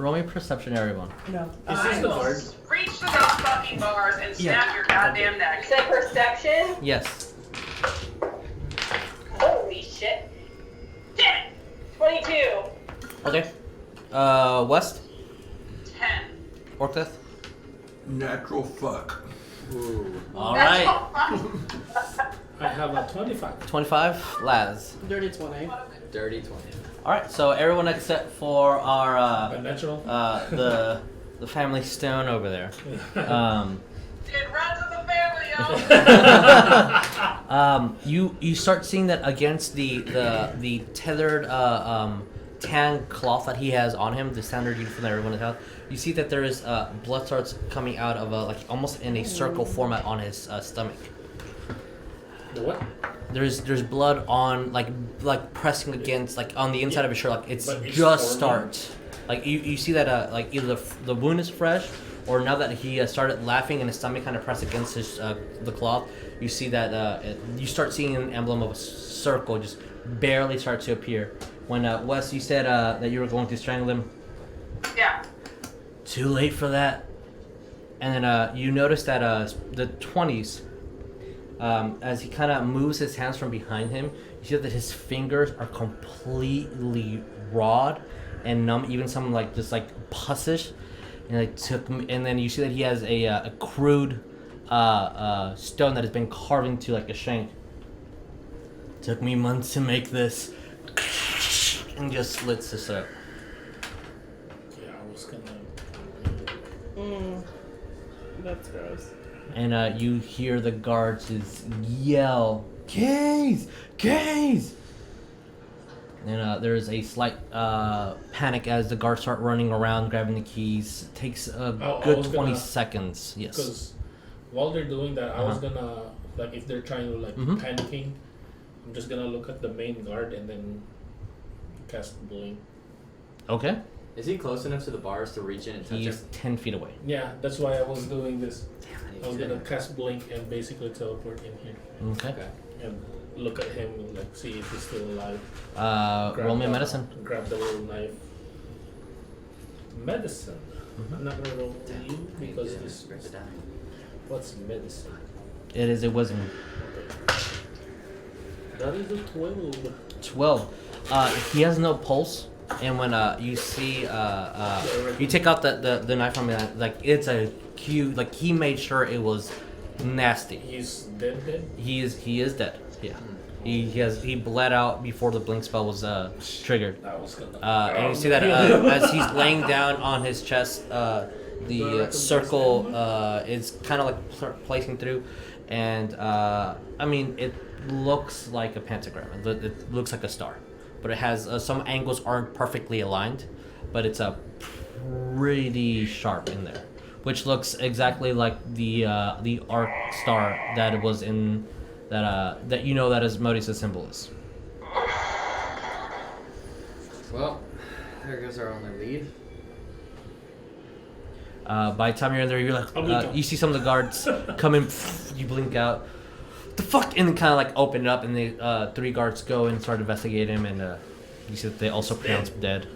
Roll me perception, everyone. No. Is this the guard? Reach to those fucking bars and snap your goddamn You neck. said perception? Yes. Holy shit. Damn it! 22. Okay. West. 10. Orcdeath. Natural fuck. Ooh. All That's right. all fine. I have a 25. 25. Laz. Dirty 20. Dirty 20. All right. So everyone except for our Unnatural? the family stone over there. It runs in the family, yo. You start seeing that against the tethered tan cloth that he has on him, the standard uniform that everyone has. You see that there is blood starts coming out of like almost in a circle format on his stomach. The what? There's blood on like pressing against like on the inside of his shirt, like it's But it's just forming. start. Like you see that like either the wound is fresh, or now that he started laughing and his stomach kind of pressed against his the cloth, you see that you start seeing an emblem of a circle just barely start to appear. When Wes, you said that you were going to strangle him. Yeah. Too late for that. And then you notice that the 20s, as he kind of moves his hands from behind him, you see that his fingers are completely raw and numb, even some like just like pussish. And then you see that he has a crude stone that has been carved into like a shank. Took me months to make this, and just slits this up. Yeah, I was gonna. That's gross. And you hear the guards just yell, "Keys! Keys!" And there's a slight panic as the guards start running around grabbing the keys. It takes a I good was 20 gonna- seconds. Yes. Because while they're doing that, I was Uh-huh. gonna, like, if they're trying to, like, Mhm. panicking, I'm just gonna look at the main guard and then cast Blink. Okay. Is he close enough to the bars to reach in and touch He's him? 10 feet away. Yeah, that's why I was doing this. Damn, I need I was to gonna cast Blink and basically teleport in here Okay. Okay. and look at him and, like, see if he's still alive. Roll me a medicine. Grab the little knife. Medicine. Mhm. I'm not gonna roll for you because Yeah, this. grab the die. What's medicine? It is a wisdom. That is a 12. 12. He has no pulse, and when you see you take out the knife from him, like it's a cute, like he made sure it was nasty. He's dead. He is dead. Yeah. He bled out before the blink spell was triggered. I was gonna. And you see that as he's laying down on his chest, the circle is kind of like placing through, and I mean it looks like a pentagram. It looks like a star, but it has some angles aren't perfectly aligned, but it's a pretty sharp in there, which looks exactly like the arc star that it was in that you know that Asmodeus' symbol is. Well, there goes our only lead. By the time you're in there, you're like, you see some of the guards come in, you blink out, the fuck, and then kind of like open it up, and the 3 guards go and start investigating him, and you see that they also pronounce dead.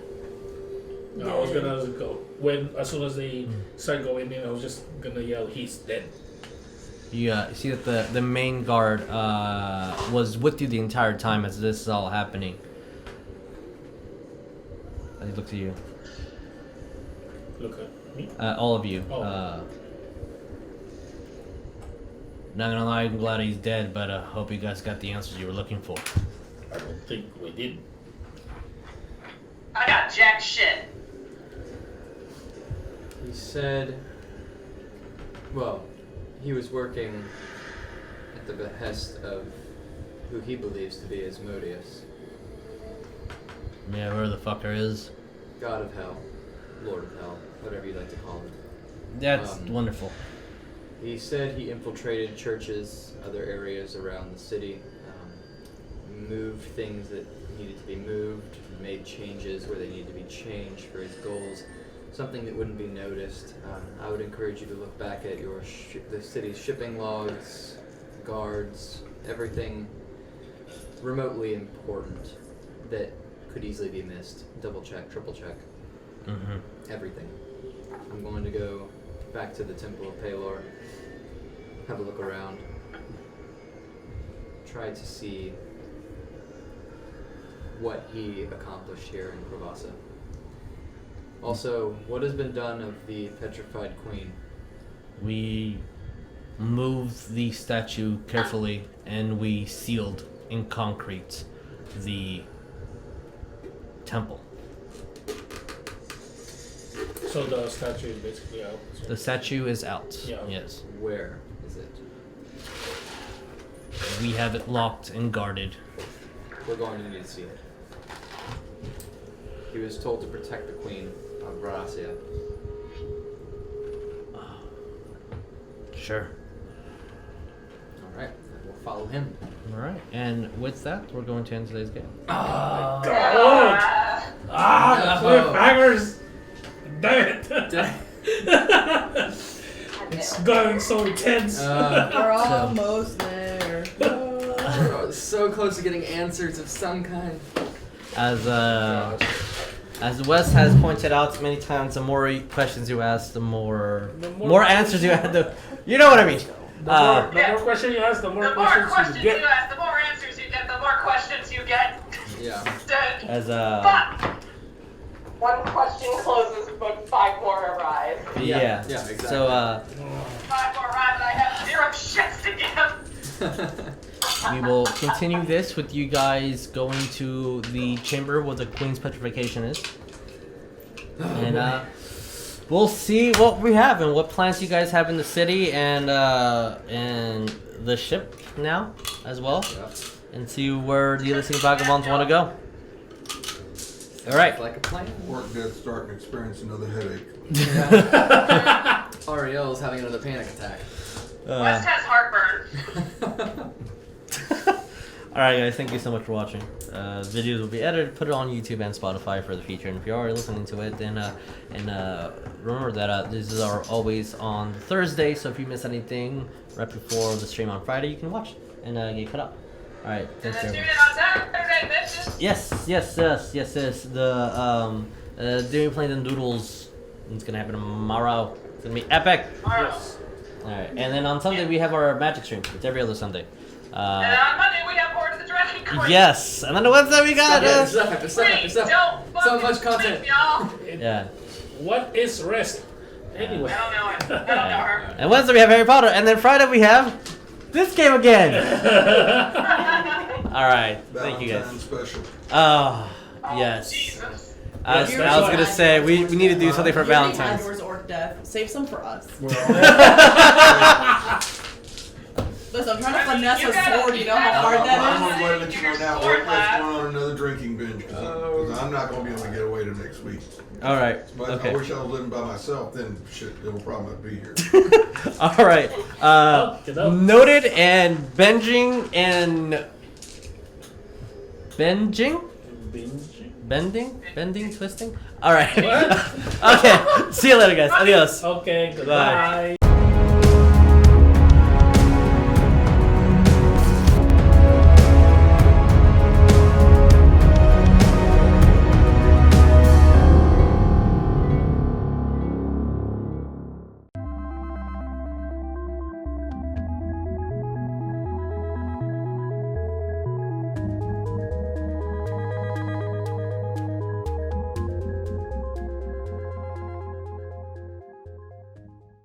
I was gonna go as soon as they start going in. I was just gonna yell, "He's dead!" You see that the main guard was with you the entire time as this is all happening. He looks at you. Look at me. All of you. Oh. Not gonna lie, I'm glad he's dead, but I hope you guys got the answers you were looking for. I don't think we did. I got jack shit. He said, well, he was working at the behest of who he believes to be Asmodeus, Yeah, where the fucker is. God of Hell, Lord of Hell, whatever you like to call him. That's Um, wonderful. He said he infiltrated churches, other areas around the city, moved things that needed to be moved, made changes where they needed to be changed for his goals. Something that wouldn't be noticed. I would encourage you to look back at your the city's shipping logs, guards, everything remotely important that could easily be missed. Double check, triple check. Mm-hmm. Everything. I'm going to go back to the Temple of Palor, have a look around, try to see what he accomplished here in Corvassa. Also, what has been done of the petrified queen? We moved the statue carefully and we sealed in concrete the temple. So the statue is basically out. The statue is out. Yeah. Yes. Where is it? We have it locked and guarded. We're going to need to see it. He was told to protect the queen of Gracia. Sure. Alright, we'll follow him. Alright. And with that, we're going to end today's game. God! No. Cliffhangers! Damn it! It's going so intense. We're almost there. We're so close to getting answers of some kind. As Wes has pointed out many times, the more questions you ask, the more answers you have. You know what I mean. The more questions you ask, the more questions you get. ask, the more answers you get, the more questions you get. Yeah. As Fuck! One question closes, but 5 more arise. yeah. Yeah, exactly. So 5 more arrive, and I have 0 shits to give. we will continue this with you guys going to the chamber where the Queen's petrification is, and we'll see what we have and what plans you guys have in the city and the ship now as well, and see where the Elysian Vagabonds want to go. All right. Like a plan. Orcdeath starting to experience another headache. Ariell is having another panic attack. West has heartburn. Alright guys, thank you so much for watching. Videos will be edited, put it on YouTube and Spotify for the future, and if you're already listening to it, then remember that these are always on Thursday, so if you miss anything right before the stream on Friday, you can watch it and get caught up. Alright, thanks And everyone. then tune in on Saturday, bitches. Yes. The doing planes and doodles. It's gonna happen tomorrow. It's gonna be epic. Yes. Alright, and then on Sunday we have our magic stream. It's every other Sunday. And then on Monday we have Horde of the Dragon Queen. Yes, and then the Wednesday we got Stop. Wait, don't So fucking much content. sleep, y'all. yeah. What is rest? Anyway. I don't know it. I don't know her. And Wednesday we have Harry Potter, and then Friday we have this game again. All right, thank you guys. Valentine's special. Oh, Oh, yes. Jesus. I was gonna say we need to do something for You already had Valentine's. yours, Orcdeath. Save some for us. Well, Listen, I'm trying to I mean, finesse you a gotta- sword. You you know how gotta- hard I'm that gonna go ahead and let you know now. Sword Orcdeath's lad. going on another drinking binge because I'm not gonna be able to get away till next week. All right, But I okay. wish I was living by myself. Then shit, it'll probably not be here. All right. Get up. Noted and bending, twisting. All right. What? Okay. See you later, guys. Adios. Okay, Goodbye. goodbye.